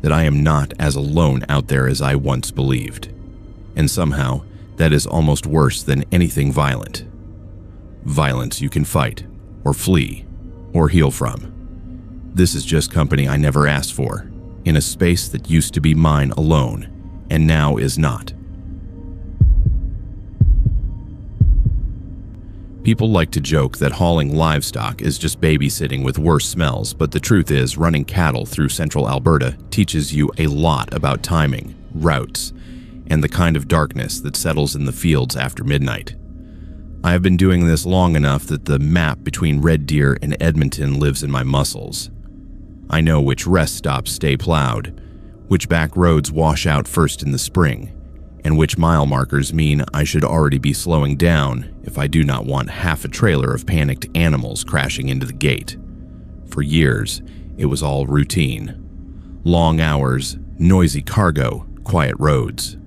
that I am not as alone out there as I once believed. And somehow, that is almost worse than anything violent. Violence you can fight, or flee, or heal from. This is just company I never asked for, in a space that used to be mine alone, and now is not. People like to joke that hauling livestock is just babysitting with worse smells, but the truth is running cattle through central Alberta teaches you a lot about timing, routes, and the kind of darkness that settles in the fields after midnight. I have been doing this long enough that the map between Red Deer and Edmonton lives in my muscles. I know which rest stops stay plowed, which back roads wash out first in the spring, and which mile markers mean I should already be slowing down if I do not want half a trailer of panicked animals crashing into the gate. For years, it was all routine. Long hours, noisy cargo, quiet roads.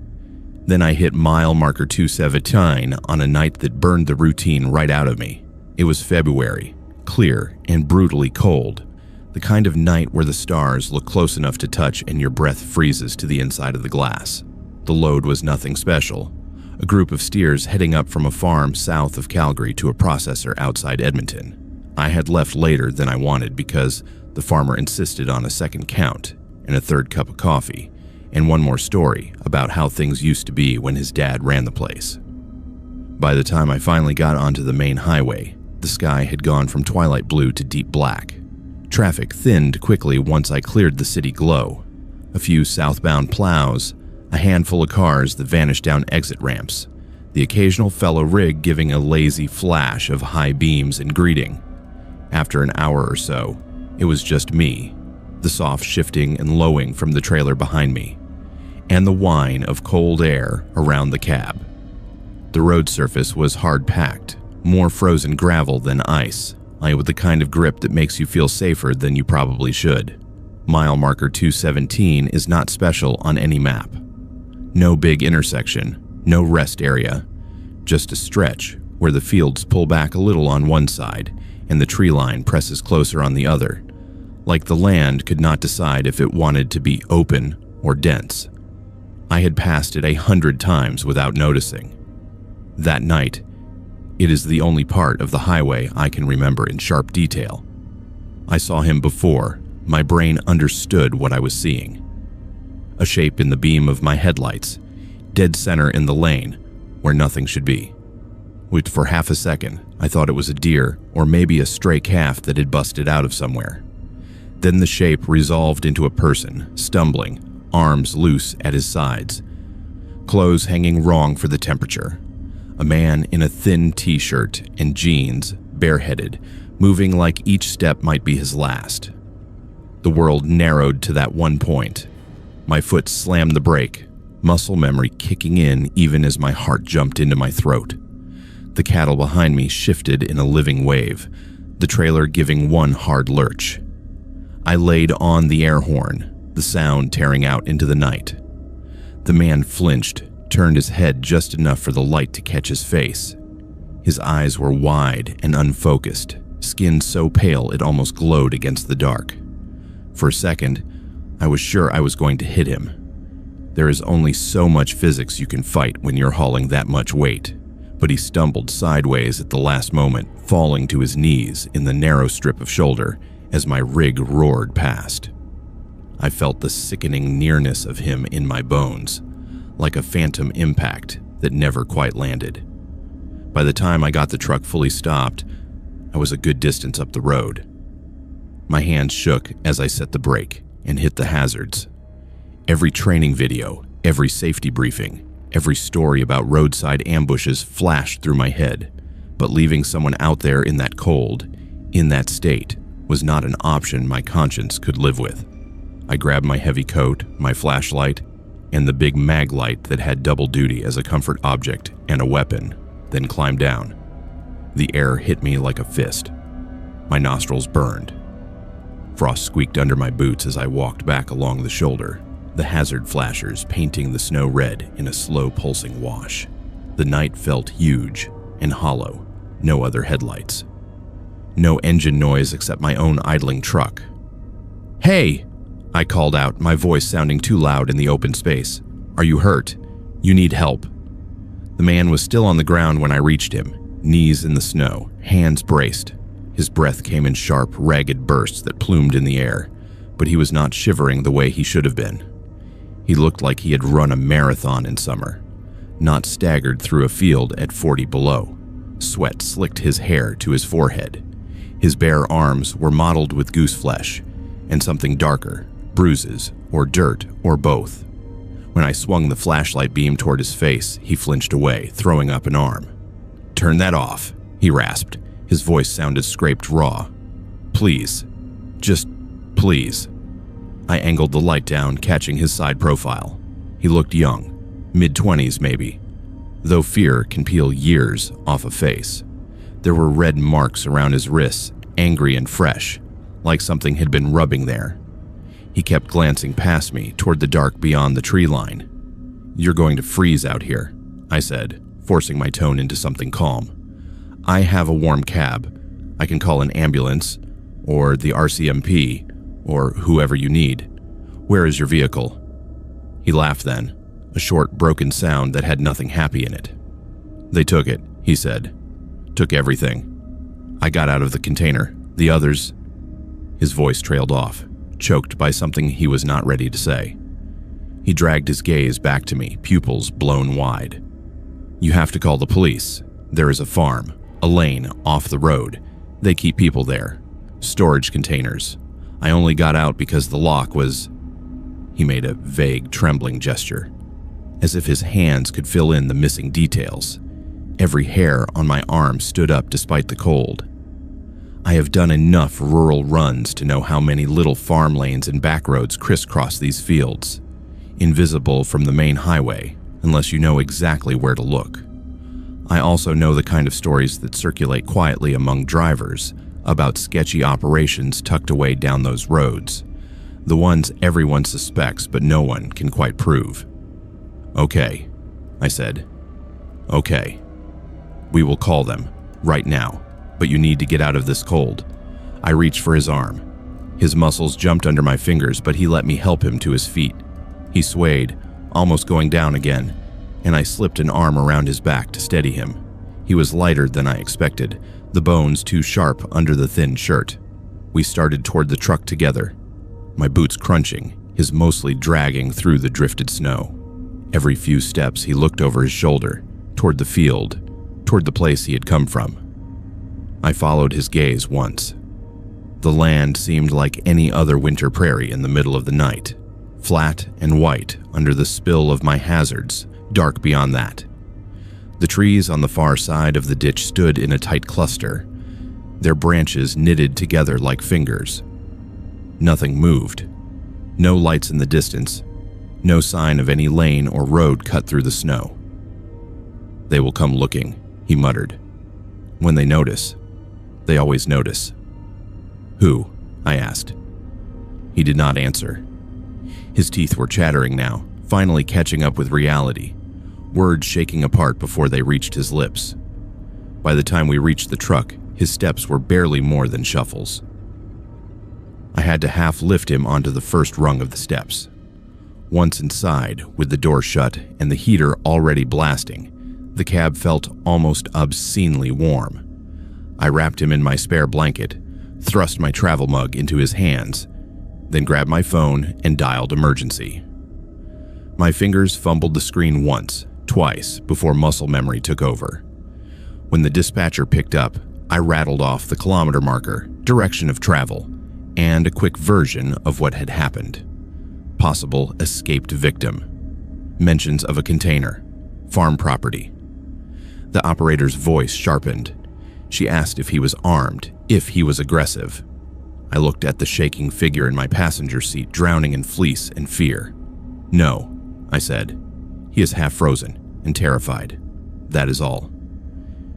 Then I hit mile marker 217 on a night that burned the routine right out of me. It was February, clear and brutally cold, the kind of night where the stars look close enough to touch and your breath freezes to the inside of the glass. The load was nothing special. A group of steers heading up from a farm south of Calgary to a processor outside Edmonton. I had left later than I wanted because the farmer insisted on a second count and a third cup of coffee, and one more story about how things used to be when his dad ran the place. By the time I finally got onto the main highway, the sky had gone from twilight blue to deep black. Traffic thinned quickly once I cleared the city glow. A few southbound plows, a handful of cars that vanished down exit ramps, the occasional fellow rig giving a lazy flash of high beams and greeting. After an hour or so, it was just me, the soft shifting and lowing from the trailer behind me, and the whine of cold air around the cab. The road surface was hard-packed, more frozen gravel than ice, with the kind of grip that makes you feel safer than you probably should. Mile marker 217 is not special on any map. No big intersection, no rest area, just a stretch where the fields pull back a little on one side and the tree line presses closer on the other, like the land could not decide if it wanted to be open or dense. I had passed it 100 times without noticing. That night, it is the only part of the highway I can remember in sharp detail. I saw him before my brain understood what I was seeing. A shape in the beam of my headlights, dead center in the lane where nothing should be. For half a second, I thought it was a deer or maybe a stray calf that had busted out of somewhere. Then the shape resolved into a person, stumbling, arms loose at his sides, clothes hanging wrong for the temperature. A man in a thin t-shirt and jeans, bareheaded, moving like each step might be his last. The world narrowed to that one point. My foot slammed the brake, muscle memory kicking in even as my heart jumped into my throat. The cattle behind me shifted in a living wave, the trailer giving one hard lurch. I laid on the air horn, the sound tearing out into the night. The man flinched, turned his head just enough for the light to catch his face. His eyes were wide and unfocused, skin so pale it almost glowed against the dark. For a second, I was sure I was going to hit him. There is only so much physics you can fight when you're hauling that much weight, but he stumbled sideways at the last moment, falling to his knees in the narrow strip of shoulder as my rig roared past. I felt the sickening nearness of him in my bones, like a phantom impact that never quite landed. By the time I got the truck fully stopped, I was a good distance up the road. My hands shook as I set the brake and hit the hazards. Every training video, every safety briefing, every story about roadside ambushes flashed through my head, but leaving someone out there in that cold, in that state, was not an option my conscience could live with. I grabbed my heavy coat, my flashlight, and the big mag light that had double duty as a comfort object and a weapon, then climbed down. The air hit me like a fist. My nostrils burned. Frost squeaked under my boots as I walked back along the shoulder, the hazard flashers painting the snow red in a slow pulsing wash. The night felt huge and hollow, no other headlights. No engine noise except my own idling truck. "Hey!" I called out, my voice sounding too loud in the open space. "Are you hurt? You need help." The man was still on the ground when I reached him, knees in the snow, hands braced. His breath came in sharp, ragged bursts that plumed in the air, but he was not shivering the way he should have been. He looked like he had run a marathon in summer, not staggered through a field at 40 below. Sweat slicked his hair to his forehead. His bare arms were mottled with goose flesh and something darker, bruises or dirt or both. When I swung the flashlight beam toward his face, he flinched away, throwing up an arm. "Turn that off," he rasped. His voice sounded scraped raw. "Please. Just please." I angled the light down, catching his side profile. He looked young, mid-20s maybe, though fear can peel years off a face. There were red marks around his wrists, angry and fresh, like something had been rubbing there. He kept glancing past me toward the dark beyond the tree line. "You're going to freeze out here," I said, forcing my tone into something calm. "I have a warm cab. I can call an ambulance, or the RCMP, or whoever you need. Where is your vehicle?" He laughed then, a short, broken sound that had nothing happy in it. "They took it," he said. "Took everything. I got out of the container. The others..." His voice trailed off, choked by something he was not ready to say. He dragged his gaze back to me, pupils blown wide. "You have to call the police. There is a farm, a lane off the road. They keep people there. Storage containers. I only got out because the lock was..." He made a vague, trembling gesture, as if his hands could fill in the missing details. Every hair on my arm stood up despite the cold. I have done enough rural runs to know how many little farm lanes and back roads crisscross these fields, invisible from the main highway unless you know exactly where to look. I also know the kind of stories that circulate quietly among drivers about sketchy operations tucked away down those roads, the ones everyone suspects but no one can quite prove. "Okay," I said. "Okay. We will call them, right now, but you need to get out of this cold." I reached for his arm. His muscles jumped under my fingers, but he let me help him to his feet. He swayed, almost going down again, and I slipped an arm around his back to steady him. He was lighter than I expected, the bones too sharp under the thin shirt. We started toward the truck together, my boots crunching, his mostly dragging through the drifted snow. Every few steps he looked over his shoulder, toward the field, toward the place he had come from. I followed his gaze once. The land seemed like any other winter prairie in the middle of the night, flat and white under the spill of my hazards, dark beyond that. The trees on the far side of the ditch stood in a tight cluster, their branches knitted together like fingers. Nothing moved. No lights in the distance, no sign of any lane or road cut through the snow. "They will come looking," he muttered. "When they notice. They always notice." "Who?" I asked. He did not answer. His teeth were chattering now, finally catching up with reality, words shaking apart before they reached his lips. By the time we reached the truck, his steps were barely more than shuffles. I had to half lift him onto the first rung of the steps. Once inside, with the door shut and the heater already blasting, the cab felt almost obscenely warm. I wrapped him in my spare blanket, thrust my travel mug into his hands, then grabbed my phone and dialed emergency. My fingers fumbled the screen once, twice, before muscle memory took over. When the dispatcher picked up, I rattled off the kilometer marker, direction of travel, and a quick version of what had happened. Possible escaped victim. Mentions of a container. Farm property. The operator's voice sharpened. She asked if he was armed, if he was aggressive. I looked at the shaking figure in my passenger seat, drowning in fleece and fear. "No," I said. "He is half frozen and terrified. That is all."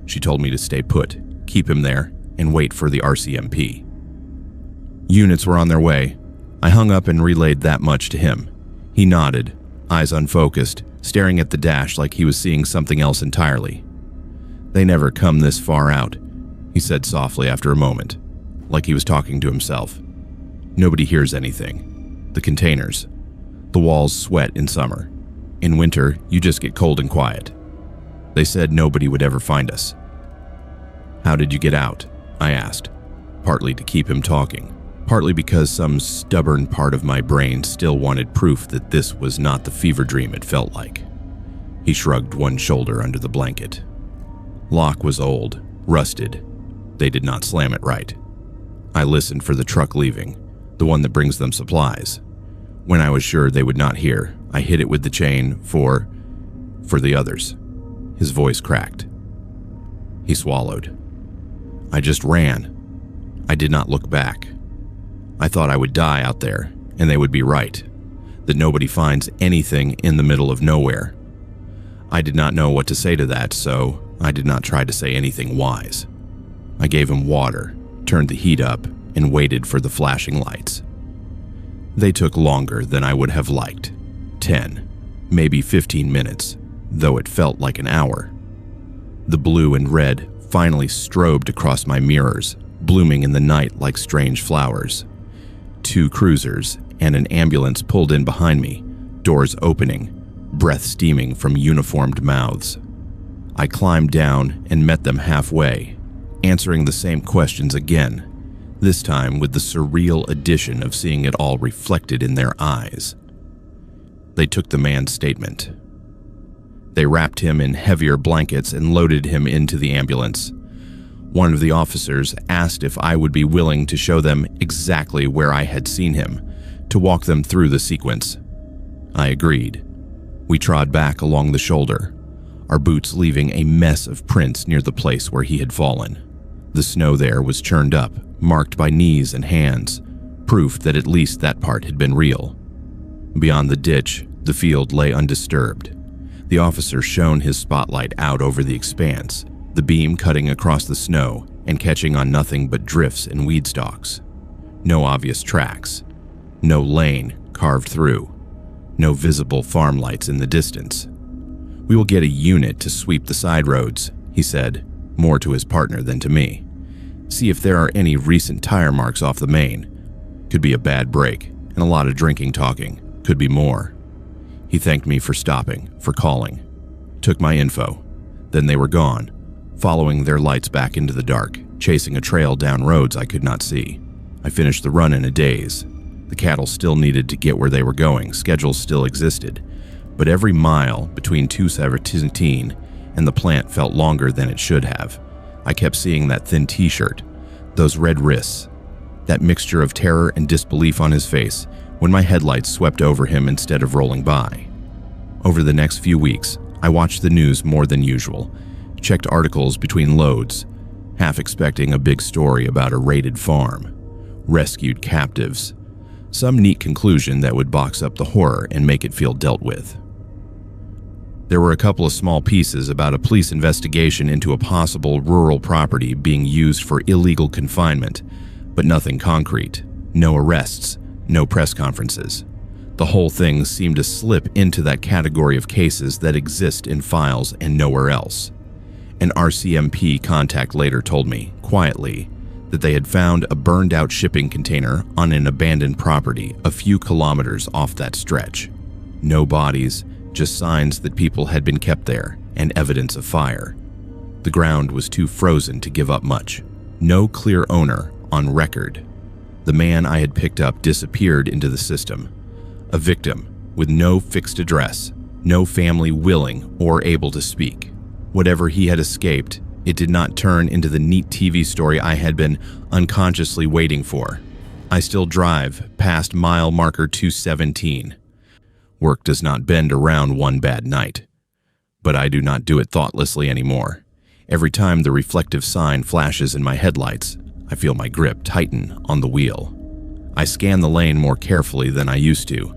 She told me to stay put, keep him there, and wait for the RCMP. Units were on their way. I hung up and relayed that much to him. He nodded, eyes unfocused, staring at the dash like he was seeing something else entirely. "They never come this far out," he said softly after a moment, like he was talking to himself. "Nobody hears anything. The containers. The walls sweat in summer. In winter, you just get cold and quiet. They said nobody would ever find us." "How did you get out?" I asked, partly to keep him talking, partly because some stubborn part of my brain still wanted proof that this was not the fever dream it felt like. He shrugged one shoulder under the blanket. "Lock was old, rusted. They did not slam it right. I listened for the truck leaving, the one that brings them supplies. When I was sure they would not hear, I hit it with the chain for the others." His voice cracked. He swallowed. "I just ran. I did not look back. I thought I would die out there, and they would be right, that nobody finds anything in the middle of nowhere. I did not know what to say to that, so I did not try to say anything wise. I gave him water, turned the heat up, and waited for the flashing lights. They took longer than I would have liked. 10, maybe 15 minutes, though it felt like an hour. The blue and red finally strobed across my mirrors, blooming in the night like strange flowers. 2 cruisers and an ambulance pulled in behind me, doors opening, breath steaming from uniformed mouths. I climbed down and met them halfway, answering the same questions again, this time with the surreal addition of seeing it all reflected in their eyes. They took the man's statement. They wrapped him in heavier blankets and loaded him into the ambulance. One of the officers asked if I would be willing to show them exactly where I had seen him, to walk them through the sequence. I agreed. We trod back along the shoulder, our boots leaving a mess of prints near the place where he had fallen. The snow there was churned up, marked by knees and hands, proof that at least that part had been real. Beyond the ditch, the field lay undisturbed. The officer shone his spotlight out over the expanse, the beam cutting across the snow and catching on nothing but drifts and weed stalks. No obvious tracks. No lane carved through. No visible farm lights in the distance. "We will get a unit to sweep the side roads," he said, more to his partner than to me. "See if there are any recent tire marks off the main. Could be a bad break, and a lot of drinking talking. Could be more." He thanked me for stopping, for calling. Took my info. Then they were gone, following their lights back into the dark, chasing a trail down roads I could not see. I finished the run in a daze. The cattle still needed to get where they were going, schedules still existed, but every mile between 217 and the plant felt longer than it should have. I kept seeing that thin t-shirt, those red wrists, that mixture of terror and disbelief on his face when my headlights swept over him instead of rolling by. Over the next few weeks, I watched the news more than usual, checked articles between loads, half expecting a big story about a raided farm, rescued captives, some neat conclusion that would box up the horror and make it feel dealt with. There were a couple of small pieces about a police investigation into a possible rural property being used for illegal confinement, but nothing concrete, no arrests, no press conferences. The whole thing seemed to slip into that category of cases that exist in files and nowhere else. An RCMP contact later told me, quietly, that they had found a burned-out shipping container on an abandoned property a few kilometers off that stretch. No bodies, just signs that people had been kept there and evidence of fire. The ground was too frozen to give up much. No clear owner on record. The man I had picked up disappeared into the system. A victim with no fixed address, no family willing or able to speak. Whatever he had escaped, It did not turn into the neat TV story I had been unconsciously waiting for. I still drive past mile marker 217. Work does not bend around one bad night. But I do not do it thoughtlessly anymore. Every time the reflective sign flashes in my headlights, I feel my grip tighten on the wheel. I scan the lane more carefully than I used to,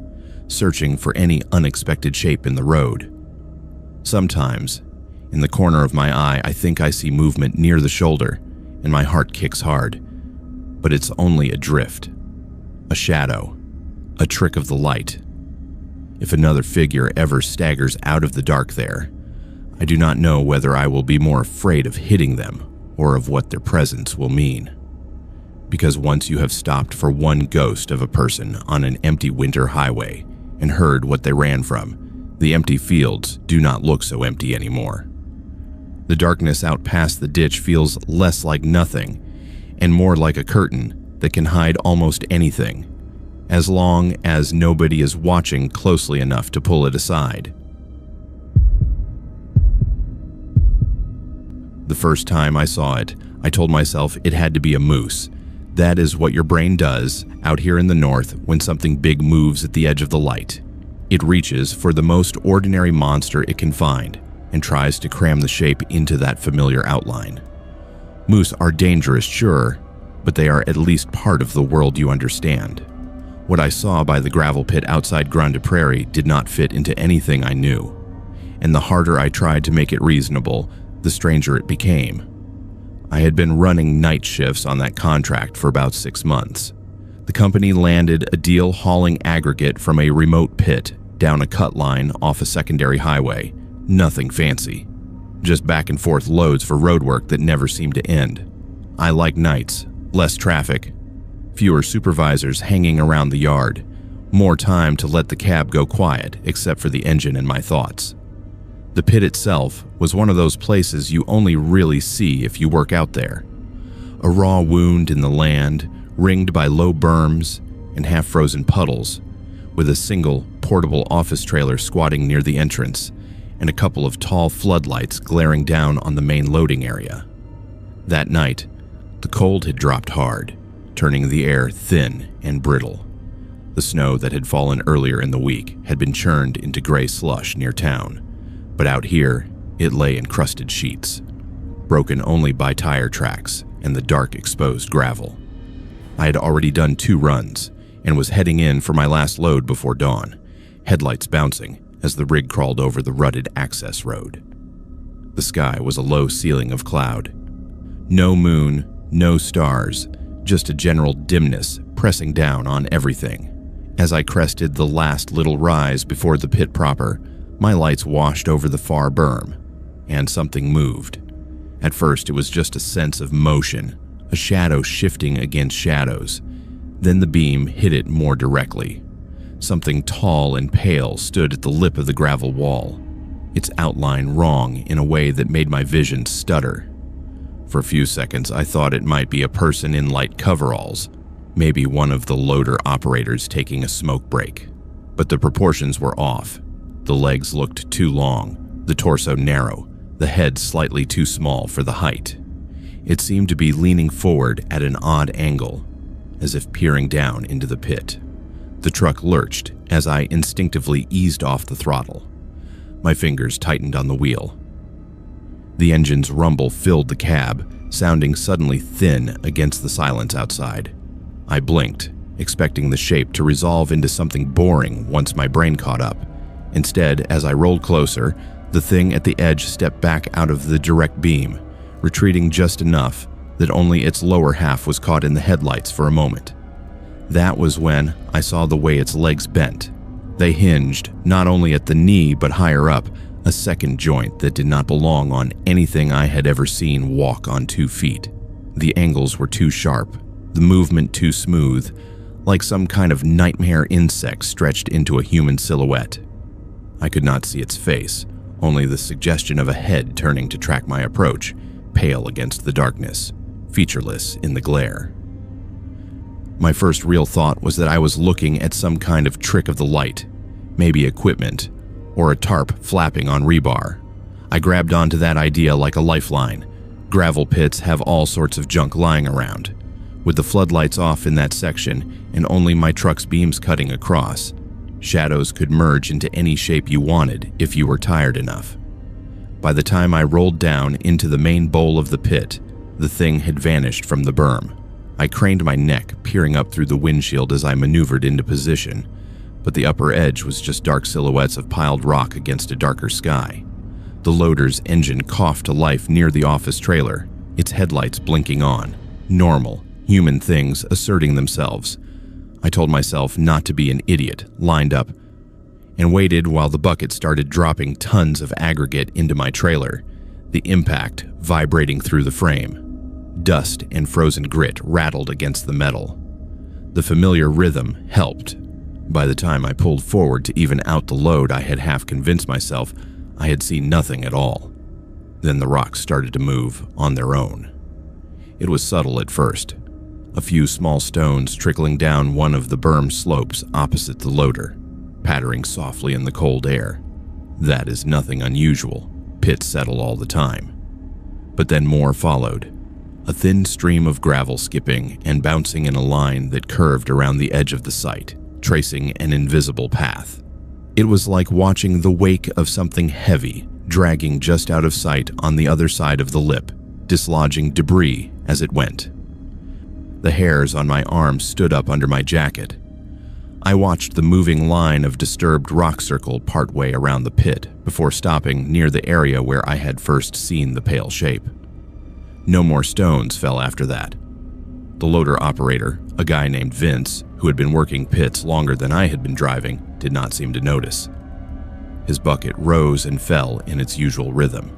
searching for any unexpected shape in the road. Sometimes, in the corner of my eye, I think I see movement near the shoulder, and my heart kicks hard. But it's only a drift, a shadow, a trick of the light. If another figure ever staggers out of the dark there, I do not know whether I will be more afraid of hitting them or of what their presence will mean. Because once you have stopped for one ghost of a person on an empty winter highway and heard what they ran from, the empty fields do not look so empty anymore. The darkness out past the ditch feels less like nothing and more like a curtain that can hide almost anything, as long as nobody is watching closely enough to pull it aside. The first time I saw it, I told myself it had to be a moose. That is what your brain does out here in the north when something big moves at the edge of the light. It reaches for the most ordinary monster it can find and tries to cram the shape into that familiar outline. Moose are dangerous, sure, but they are at least part of the world you understand. What I saw by the gravel pit outside Grande Prairie did not fit into anything I knew, and the harder I tried to make it reasonable, the stranger it became. I had been running night shifts on that contract for about 6 months. The company landed a deal hauling aggregate from a remote pit down a cut line off a secondary highway. Nothing fancy. Just back and forth loads for road work that never seemed to end. I like nights, less traffic, fewer supervisors hanging around the yard, more time to let the cab go quiet except for the engine and my thoughts. The pit itself was one of those places you only really see if you work out there. A raw wound in the land, ringed by low berms and half-frozen puddles, with a single portable office trailer squatting near the entrance and a couple of tall floodlights glaring down on the main loading area. That night, the cold had dropped hard, turning the air thin and brittle. The snow that had fallen earlier in the week had been churned into gray slush near town, but out here, it lay in crusted sheets, broken only by tire tracks and the dark exposed gravel. I had already done 2 runs and was heading in for my last load before dawn, headlights bouncing as the rig crawled over the rutted access road. The sky was a low ceiling of cloud. No moon, no stars, just a general dimness pressing down on everything. As I crested the last little rise before the pit proper, my lights washed over the far berm, and something moved. At first, it was just a sense of motion, a shadow shifting against shadows. Then the beam hit it more directly. Something tall and pale stood at the lip of the gravel wall, its outline wrong in a way that made my vision stutter. For a few seconds, I thought it might be a person in light coveralls, maybe one of the loader operators taking a smoke break. But the proportions were off. The legs looked too long, the torso narrow, the head slightly too small for the height. It seemed to be leaning forward at an odd angle, as if peering down into the pit. The truck lurched as I instinctively eased off the throttle. My fingers tightened on the wheel. The engine's rumble filled the cab, sounding suddenly thin against the silence outside. I blinked, expecting the shape to resolve into something boring once my brain caught up. Instead, as I rolled closer, the thing at the edge stepped back out of the direct beam, retreating just enough that only its lower half was caught in the headlights for a moment. That was when I saw the way its legs bent. They hinged not only at the knee but higher up, a second joint that did not belong on anything I had ever seen walk on 2 feet. The angles were too sharp, the movement too smooth, like some kind of nightmare insect stretched into a human silhouette. I could not see its face, only the suggestion of a head turning to track my approach, pale against the darkness, featureless in the glare. My first real thought was that I was looking at some kind of trick of the light, maybe equipment, or a tarp flapping on rebar. I grabbed onto that idea like a lifeline, Gravel pits have all sorts of junk lying around. With the floodlights off in that section and only my truck's beams cutting across, shadows could merge into any shape you wanted if you were tired enough. By the time I rolled down into the main bowl of the pit, the thing had vanished from the berm. I craned my neck, peering up through the windshield as I maneuvered into position, but the upper edge was just dark silhouettes of piled rock against a darker sky. The loader's engine coughed to life near the office trailer, its headlights blinking on. Normal, human things asserting themselves. I told myself not to be an idiot, lined up, and waited while the bucket started dropping tons of aggregate into my trailer, the impact vibrating through the frame. Dust and frozen grit rattled against the metal. The familiar rhythm helped. By the time I pulled forward to even out the load, I had half convinced myself I had seen nothing at all. Then the rocks started to move on their own. It was subtle at first. A few small stones trickling down one of the berm slopes opposite the loader, pattering softly in the cold air. That is nothing unusual. Pits settle all the time. But then more followed. A thin stream of gravel skipping and bouncing in a line that curved around the edge of the site, tracing an invisible path. It was like watching the wake of something heavy dragging just out of sight on the other side of the lip, dislodging debris as it went. The hairs on my arms stood up under my jacket. I watched the moving line of disturbed rock circle partway around the pit before stopping near the area where I had first seen the pale shape. No more stones fell after that. The loader operator, a guy named Vince, who had been working pits longer than I had been driving, did not seem to notice. His bucket rose and fell in its usual rhythm.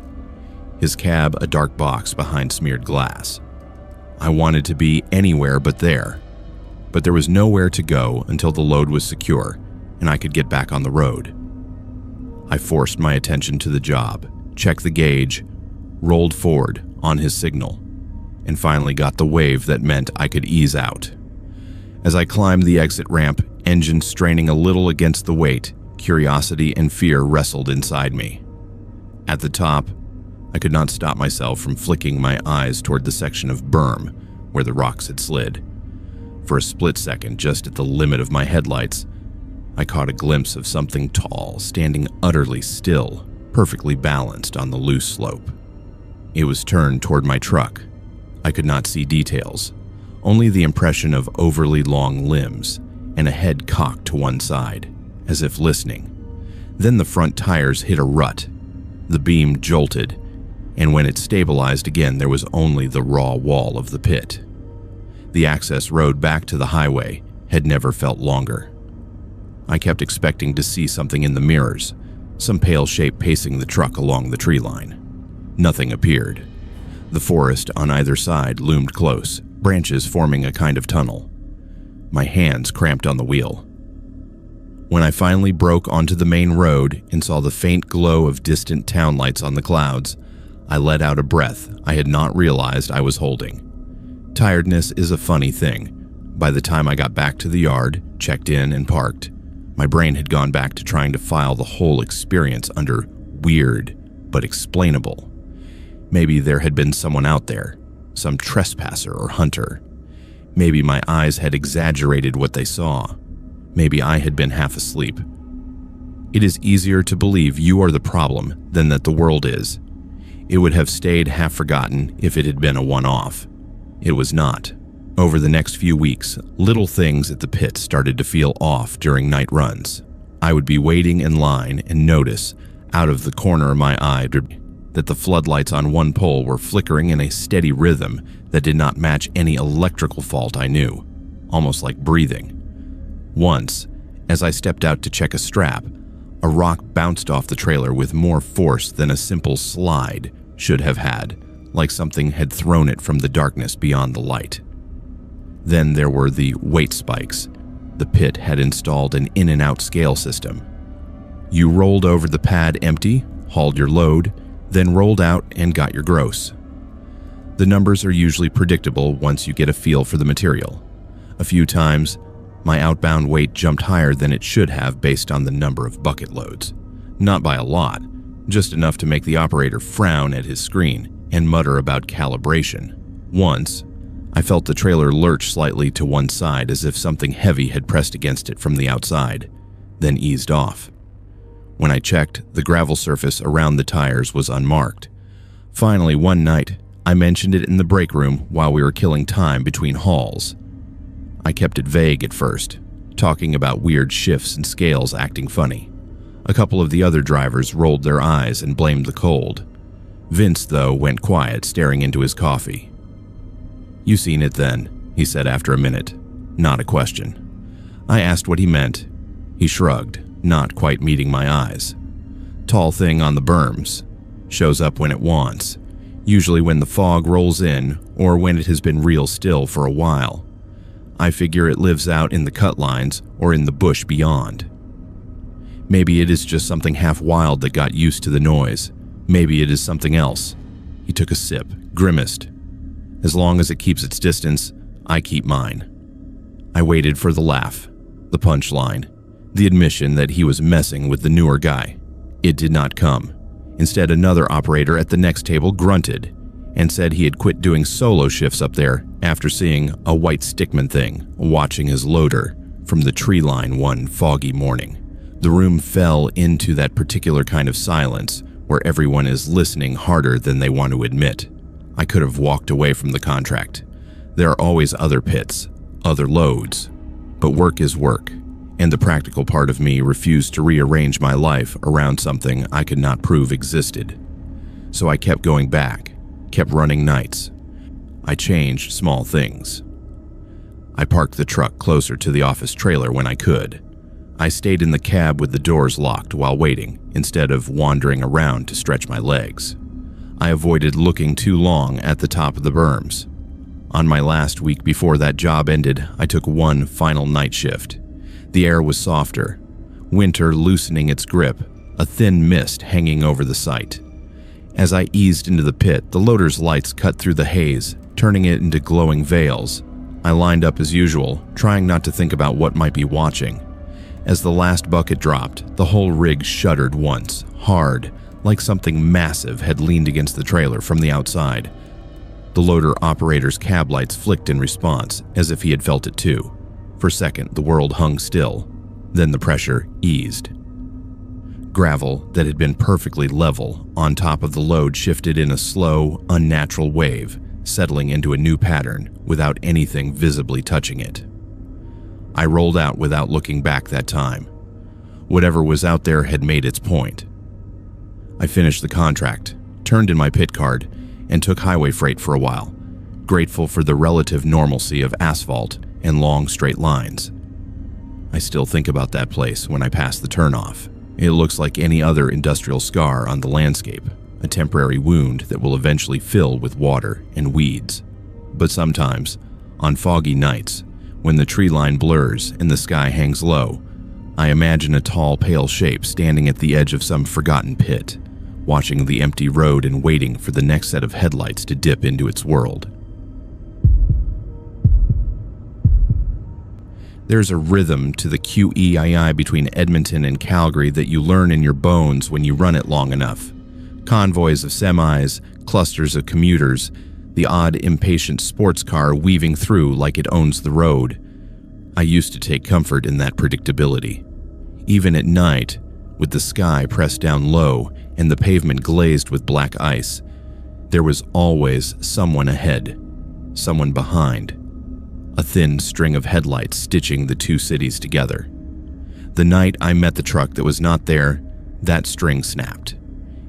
His cab a dark box behind smeared glass. I wanted to be anywhere but there. But there was nowhere to go until the load was secure and I could get back on the road. I forced my attention to the job, checked the gauge, rolled forward on his signal, and finally got the wave that meant I could ease out. As I climbed the exit ramp, engine straining a little against the weight, curiosity and fear wrestled inside me. At the top, I could not stop myself from flicking my eyes toward the section of berm where the rocks had slid. For a split second, just at the limit of my headlights, I caught a glimpse of something tall, standing utterly still, perfectly balanced on the loose slope. It was turned toward my truck. I could not see details, only the impression of overly long limbs and a head cocked to one side, as if listening. Then the front tires hit a rut. The beam jolted, and when it stabilized again, there was only the raw wall of the pit. The access road back to the highway had never felt longer. I kept expecting to see something in the mirrors, some pale shape pacing the truck along the tree line. Nothing appeared. The forest on either side loomed close, branches forming a kind of tunnel. My hands cramped on the wheel. When I finally broke onto the main road and saw the faint glow of distant town lights on the clouds, I let out a breath I had not realized I was holding. Tiredness is a funny thing. By the time I got back to the yard, checked in and parked, my brain had gone back to trying to file the whole experience under weird but explainable. Maybe there had been someone out there, some trespasser or hunter. Maybe my eyes had exaggerated what they saw. Maybe I had been half asleep. It is easier to believe you are the problem than that the world is. It would have stayed half forgotten if it had been a one-off. It was not. Over the next few weeks, little things at the pit started to feel off during night runs. I would be waiting in line and notice, out of the corner of my eye, that the floodlights on one pole were flickering in a steady rhythm that did not match any electrical fault I knew, almost like breathing. Once, as I stepped out to check a strap, a rock bounced off the trailer with more force than a simple slide should have had, like something had thrown it from the darkness beyond the light. Then there were the weight spikes. The pit had installed an in and out scale system. You rolled over the pad empty, hauled your load, then rolled out and got your gross. The numbers are usually predictable once you get a feel for the material. A few times, my outbound weight jumped higher than it should have based on the number of bucket loads. Not by a lot, just enough to make the operator frown at his screen and mutter about calibration. Once, I felt the trailer lurch slightly to one side as if something heavy had pressed against it from the outside, then eased off. When I checked, the gravel surface around the tires was unmarked. Finally, one night, I mentioned it in the break room while we were killing time between hauls. I kept it vague at first, talking about weird shifts and scales acting funny. A couple of the other drivers rolled their eyes and blamed the cold. Vince, though, went quiet, staring into his coffee. "You seen it then," he said after a minute. Not a question. I asked what he meant. He shrugged, not quite meeting my eyes. "Tall thing on the berms. Shows up when it wants. Usually when the fog rolls in or when it has been real still for a while. I figure it lives out in the cut lines or in the bush beyond. Maybe it is just something half wild that got used to the noise. Maybe it is something else." He took a sip, grimaced. "As long as it keeps its distance, I keep mine." I waited for the laugh, the punchline, the admission that he was messing with the newer guy. It did not come. Instead, another operator at the next table grunted and said he had quit doing solo shifts up there after seeing a white stickman thing watching his loader from the tree line one foggy morning. The room fell into that particular kind of silence where everyone is listening harder than they want to admit. I could have walked away from the contract. There are always other pits, other loads. But work is work, and the practical part of me refused to rearrange my life around something I could not prove existed. So I kept going back, kept running nights. I changed small things. I parked the truck closer to the office trailer when I could. I stayed in the cab with the doors locked while waiting, instead of wandering around to stretch my legs. I avoided looking too long at the top of the berms. On my last week before that job ended, I took one final night shift. The air was softer, winter loosening its grip, a thin mist hanging over the site. As I eased into the pit, the loader's lights cut through the haze, turning it into glowing veils. I lined up as usual, trying not to think about what might be watching. As the last bucket dropped, the whole rig shuddered once, hard, like something massive had leaned against the trailer from the outside. The loader operator's cab lights flicked in response, as if he had felt it too. For a second, the world hung still. Then the pressure eased. Gravel that had been perfectly level on top of the load shifted in a slow, unnatural wave, settling into a new pattern without anything visibly touching it. I rolled out without looking back that time. Whatever was out there had made its point. I finished the contract, turned in my pit card, and took highway freight for a while, grateful for the relative normalcy of asphalt and long straight lines. I still think about that place when I pass the turnoff. It looks like any other industrial scar on the landscape, a temporary wound that will eventually fill with water and weeds. But sometimes, on foggy nights, when the tree line blurs and the sky hangs low, I imagine a tall, pale shape standing at the edge of some forgotten pit, watching the empty road and waiting for the next set of headlights to dip into its world. There's a rhythm to the QEII between Edmonton and Calgary that you learn in your bones when you run it long enough. Convoys of semis, clusters of commuters, the odd impatient sports car weaving through like it owns the road. I used to take comfort in that predictability. Even at night, with the sky pressed down low and the pavement glazed with black ice, there was always someone ahead, someone behind. A thin string of headlights stitching the two cities together. The night I met the truck that was not there, that string snapped.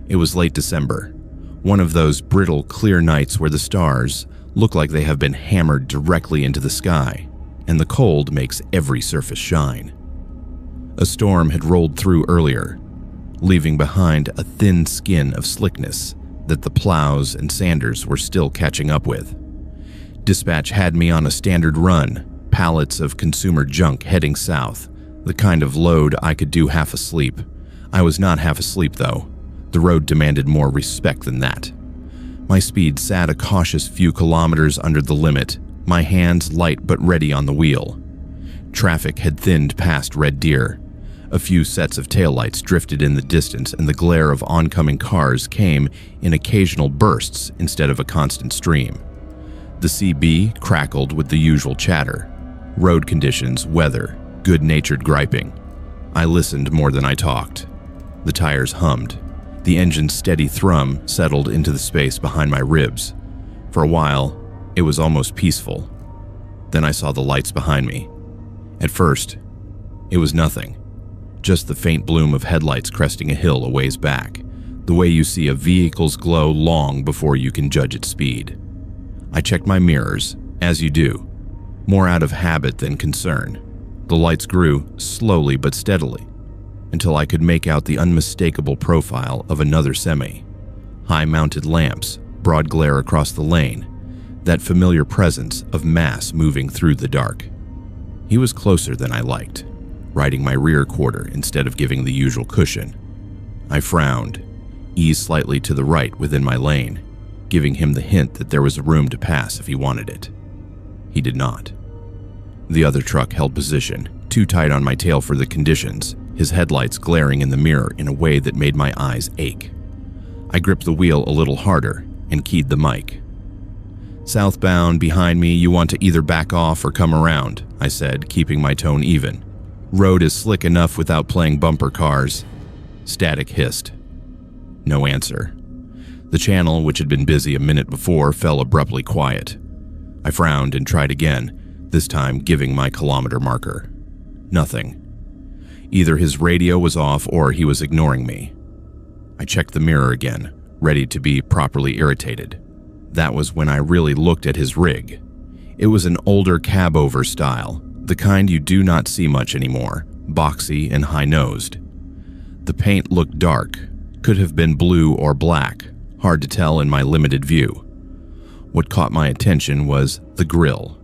It was late December, one of those brittle, clear nights where the stars look like they have been hammered directly into the sky, and the cold makes every surface shine. A storm had rolled through earlier, leaving behind a thin skin of slickness that the plows and sanders were still catching up with. Dispatch had me on a standard run, pallets of consumer junk heading south, the kind of load I could do half asleep. I was not half asleep, though. The road demanded more respect than that. My speed sat a cautious few kilometers under the limit, my hands light but ready on the wheel. Traffic had thinned past Red Deer. A few sets of taillights drifted in the distance, and the glare of oncoming cars came in occasional bursts instead of a constant stream. The CB crackled with the usual chatter. Road conditions, weather, good-natured griping. I listened more than I talked. The tires hummed. The engine's steady thrum settled into the space behind my ribs. For a while, it was almost peaceful. Then I saw the lights behind me. At first, it was nothing. Just the faint bloom of headlights cresting a hill a ways back, the way you see a vehicle's glow long before you can judge its speed. I checked my mirrors, as you do, more out of habit than concern. The lights grew slowly but steadily, until I could make out the unmistakable profile of another semi. High-mounted lamps, broad glare across the lane, that familiar presence of mass moving through the dark. He was closer than I liked, riding my rear quarter instead of giving the usual cushion. I frowned, eased slightly to the right within my lane, giving him the hint that there was room to pass if he wanted it. He did not. The other truck held position, too tight on my tail for the conditions, his headlights glaring in the mirror in a way that made my eyes ache. I gripped the wheel a little harder and keyed the mic. "Southbound, behind me, you want to either back off or come around," I said, keeping my tone even. "Road is slick enough without playing bumper cars." Static hissed. No answer. The channel, which had been busy a minute before, fell abruptly quiet. I frowned and tried again, this time giving my kilometer marker. Nothing. Either his radio was off or he was ignoring me. I checked the mirror again, ready to be properly irritated. That was when I really looked at his rig. It was an older cab-over style, the kind you do not see much anymore, boxy and high-nosed. The paint looked dark, could have been blue or black, hard to tell in my limited view. What caught my attention was the grille.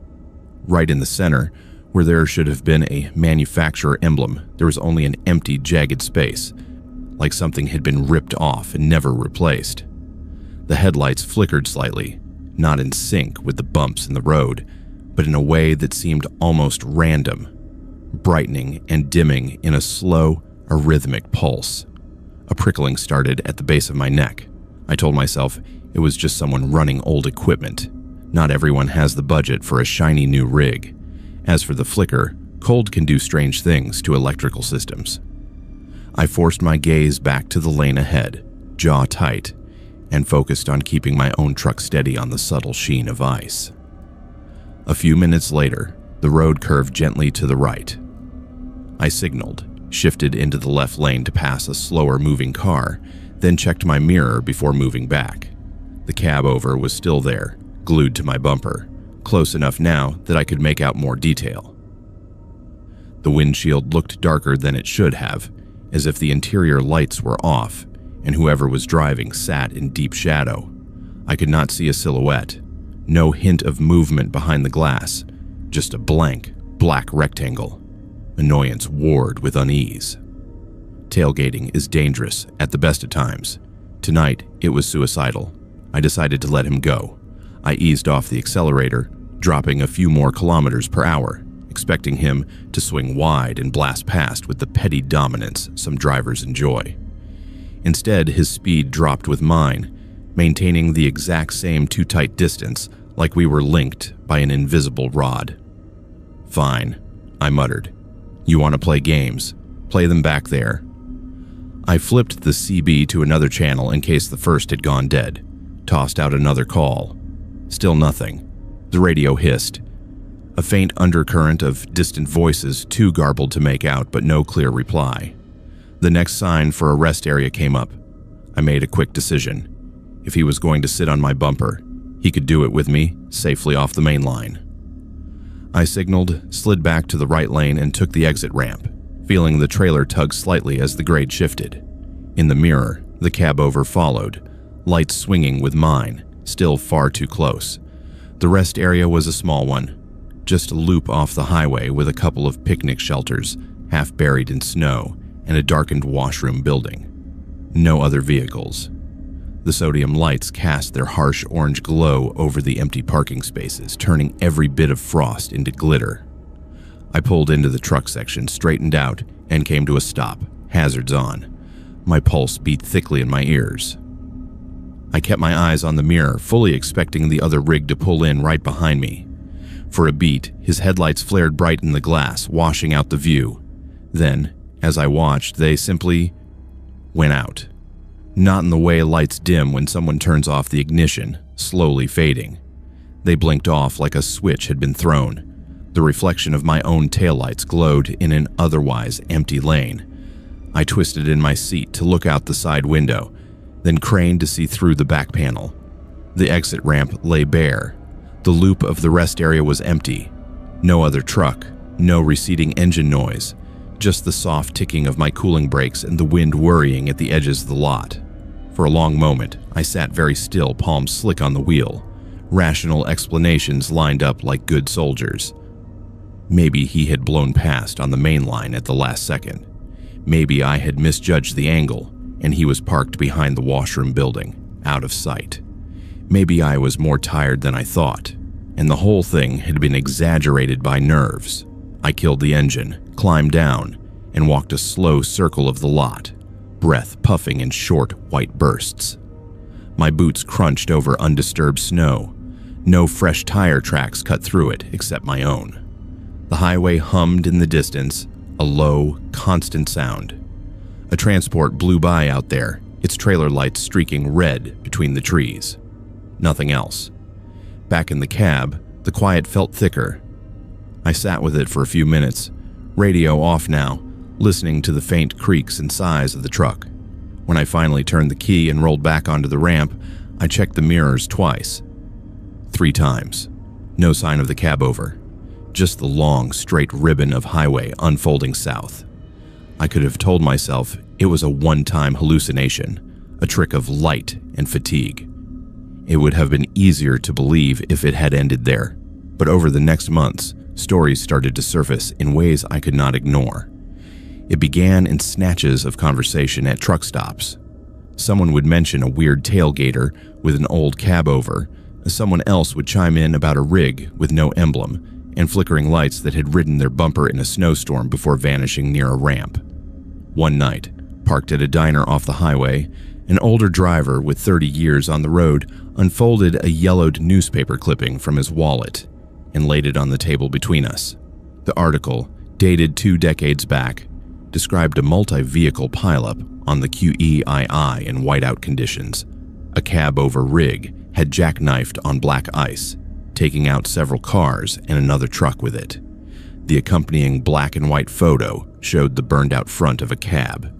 Right in the center, where there should have been a manufacturer emblem, there was only an empty, jagged space, like something had been ripped off and never replaced. The headlights flickered slightly, not in sync with the bumps in the road, but in a way that seemed almost random, brightening and dimming in a slow, arrhythmic pulse. A prickling started at the base of my neck. I told myself it was just someone running old equipment. Not everyone has the budget for a shiny new rig. As for the flicker, cold can do strange things to electrical systems. I forced my gaze back to the lane ahead, jaw tight, and focused on keeping my own truck steady on the subtle sheen of ice. A few minutes later, the road curved gently to the right. I signaled, shifted into the left lane to pass a slower-moving car, then checked my mirror before moving back. The cab-over was still there, glued to my bumper, close enough now that I could make out more detail. The windshield looked darker than it should have, as if the interior lights were off, and whoever was driving sat in deep shadow. I could not see a silhouette, no hint of movement behind the glass, just a blank, black rectangle. Annoyance warred with unease. Tailgating is dangerous at the best of times. Tonight, it was suicidal. I decided to let him go. I eased off the accelerator, dropping a few more kilometers per hour, expecting him to swing wide and blast past with the petty dominance some drivers enjoy. Instead, his speed dropped with mine, maintaining the exact same too tight distance, like we were linked by an invisible rod. "Fine," I muttered. "You want to play games? Play them back there." I flipped the CB to another channel in case the first had gone dead, tossed out another call. Still nothing. The radio hissed. A faint undercurrent of distant voices, too garbled to make out, but no clear reply. The next sign for a rest area came up. I made a quick decision. If he was going to sit on my bumper, he could do it with me, safely off the main line. I signaled, slid back to the right lane, and took the exit ramp, feeling the trailer tug slightly as the grade shifted. In the mirror, the cab-over followed, lights swinging with mine, still far too close. The rest area was a small one, just a loop off the highway with a couple of picnic shelters, half buried in snow, and a darkened washroom building. No other vehicles. The sodium lights cast their harsh orange glow over the empty parking spaces, turning every bit of frost into glitter. I pulled into the truck section, straightened out, and came to a stop, hazards on. My pulse beat thickly in my ears. I kept my eyes on the mirror, fully expecting the other rig to pull in right behind me. For a beat, his headlights flared bright in the glass, washing out the view. Then, as I watched, they simply went out. Not in the way lights dim when someone turns off the ignition, slowly fading. They blinked off like a switch had been thrown. The reflection of my own taillights glowed in an otherwise empty lane. I twisted in my seat to look out the side window, then craned to see through the back panel. The exit ramp lay bare. The loop of the rest area was empty. No other truck, no receding engine noise, just the soft ticking of my cooling brakes and the wind worrying at the edges of the lot. For a long moment, I sat very still, palms slick on the wheel. Rational explanations lined up like good soldiers. Maybe he had blown past on the main line at the last second. Maybe I had misjudged the angle, and he was parked behind the washroom building, out of sight. Maybe I was more tired than I thought, and the whole thing had been exaggerated by nerves. I killed the engine, climbed down, and walked a slow circle of the lot, breath puffing in short, white bursts. My boots crunched over undisturbed snow. No fresh tire tracks cut through it except my own. The highway hummed in the distance, a low, constant sound. A transport blew by out there, its trailer lights streaking red between the trees. Nothing else. Back in the cab, the quiet felt thicker. I sat with it for a few minutes, radio off now, listening to the faint creaks and sighs of the truck. When I finally turned the key and rolled back onto the ramp, I checked the mirrors twice. 3 times. No sign of the cab over. Just the long, straight ribbon of highway unfolding south. I could have told myself it was a one-time hallucination, a trick of light and fatigue. It would have been easier to believe if it had ended there, but over the next months, stories started to surface in ways I could not ignore. It began in snatches of conversation at truck stops. Someone would mention a weird tailgater with an old cab over. Someone else would chime in about a rig with no emblem and flickering lights that had ridden their bumper in a snowstorm before vanishing near a ramp. One night, parked at a diner off the highway, an older driver with 30 years on the road unfolded a yellowed newspaper clipping from his wallet and laid it on the table between us. The article, dated 2 decades back, described a multi-vehicle pileup on the QEII in whiteout conditions. A cab-over rig had jackknifed on black ice, taking out several cars and another truck with it. The accompanying black and white photo showed the burned-out front of a cab.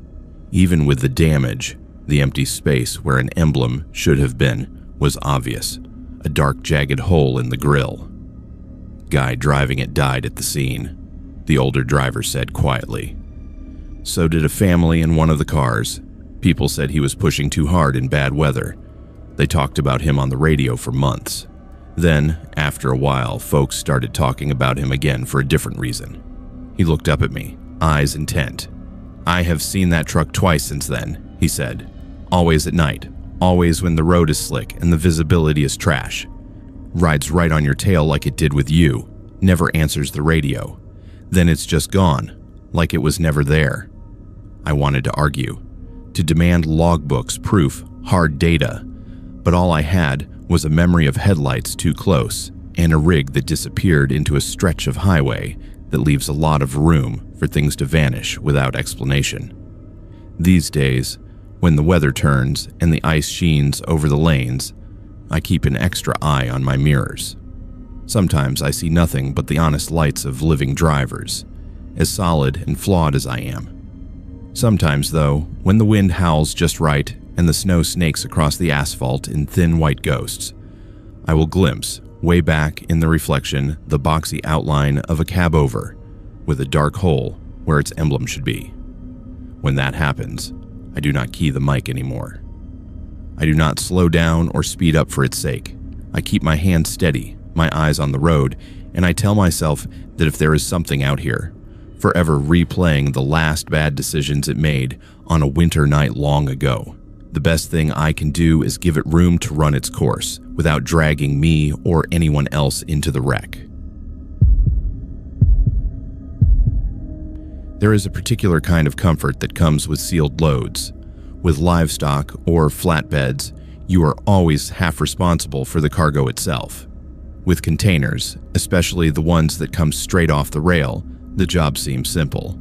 Even with the damage, the empty space where an emblem should have been was obvious, a dark, jagged hole in the grille. Guy driving it died at the scene, the older driver said quietly. So did a family in one of the cars. People said he was pushing too hard in bad weather. They talked about him on the radio for months. Then, after a while, folks started talking about him again for a different reason. He looked up at me, eyes intent. "I have seen that truck twice since then," he said. "Always at night, always when the road is slick and the visibility is trash. Rides right on your tail like it did with you, never answers the radio. Then it's just gone, like it was never there." I wanted to argue, to demand logbooks, proof, hard data, but all I had was a memory of headlights too close and a rig that disappeared into a stretch of highway that leaves a lot of room for things to vanish without explanation. These days, when the weather turns and the ice sheens over the lanes, I keep an extra eye on my mirrors. Sometimes I see nothing but the honest lights of living drivers, as solid and flawed as I am. Sometimes, though, when the wind howls just right and the snow snakes across the asphalt in thin white ghosts, I will glimpse, way back in the reflection, the boxy outline of a cab over, with a dark hole where its emblem should be. When that happens, I do not key the mic anymore. I do not slow down or speed up for its sake. I keep my hands steady, my eyes on the road, and I tell myself that if there is something out here, forever replaying the last bad decisions it made on a winter night long ago, the best thing I can do is give it room to run its course without dragging me or anyone else into the wreck. There is a particular kind of comfort that comes with sealed loads. With livestock or flatbeds, you are always half responsible for the cargo itself. With containers, especially the ones that come straight off the rail, the job seems simple.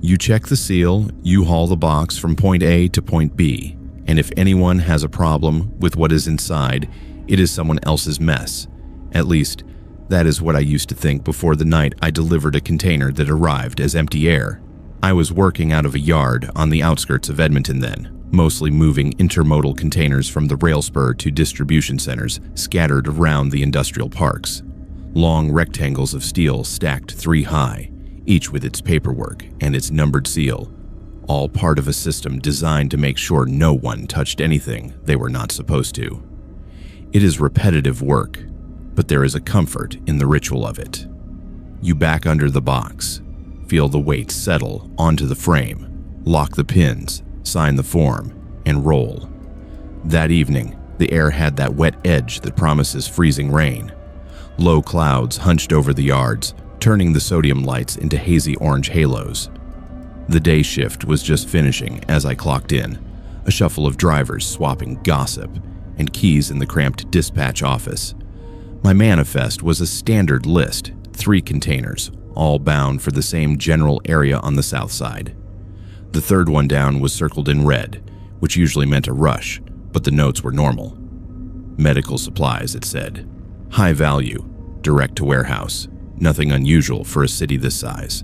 You check the seal, you haul the box from point A to point B, and if anyone has a problem with what is inside, it is someone else's mess. At least, that is what I used to think before the night I delivered a container that arrived as empty air. I was working out of a yard on the outskirts of Edmonton then, mostly moving intermodal containers from the rail spur to distribution centers scattered around the industrial parks. Long rectangles of steel stacked 3 high, each with its paperwork and its numbered seal, all part of a system designed to make sure no one touched anything they were not supposed to. It is repetitive work, but there is a comfort in the ritual of it. You back under the box, feel the weight settle onto the frame, lock the pins, sign the form, and roll. That evening, the air had that wet edge that promises freezing rain. Low clouds hunched over the yards, turning the sodium lights into hazy orange halos. The day shift was just finishing as I clocked in, a shuffle of drivers swapping gossip and keys in the cramped dispatch office. My manifest was a standard list, 3 containers, all bound for the same general area on the south side. The third one down was circled in red, which usually meant a rush, but the notes were normal. Medical supplies, it said. High value, direct to warehouse, nothing unusual for a city this size.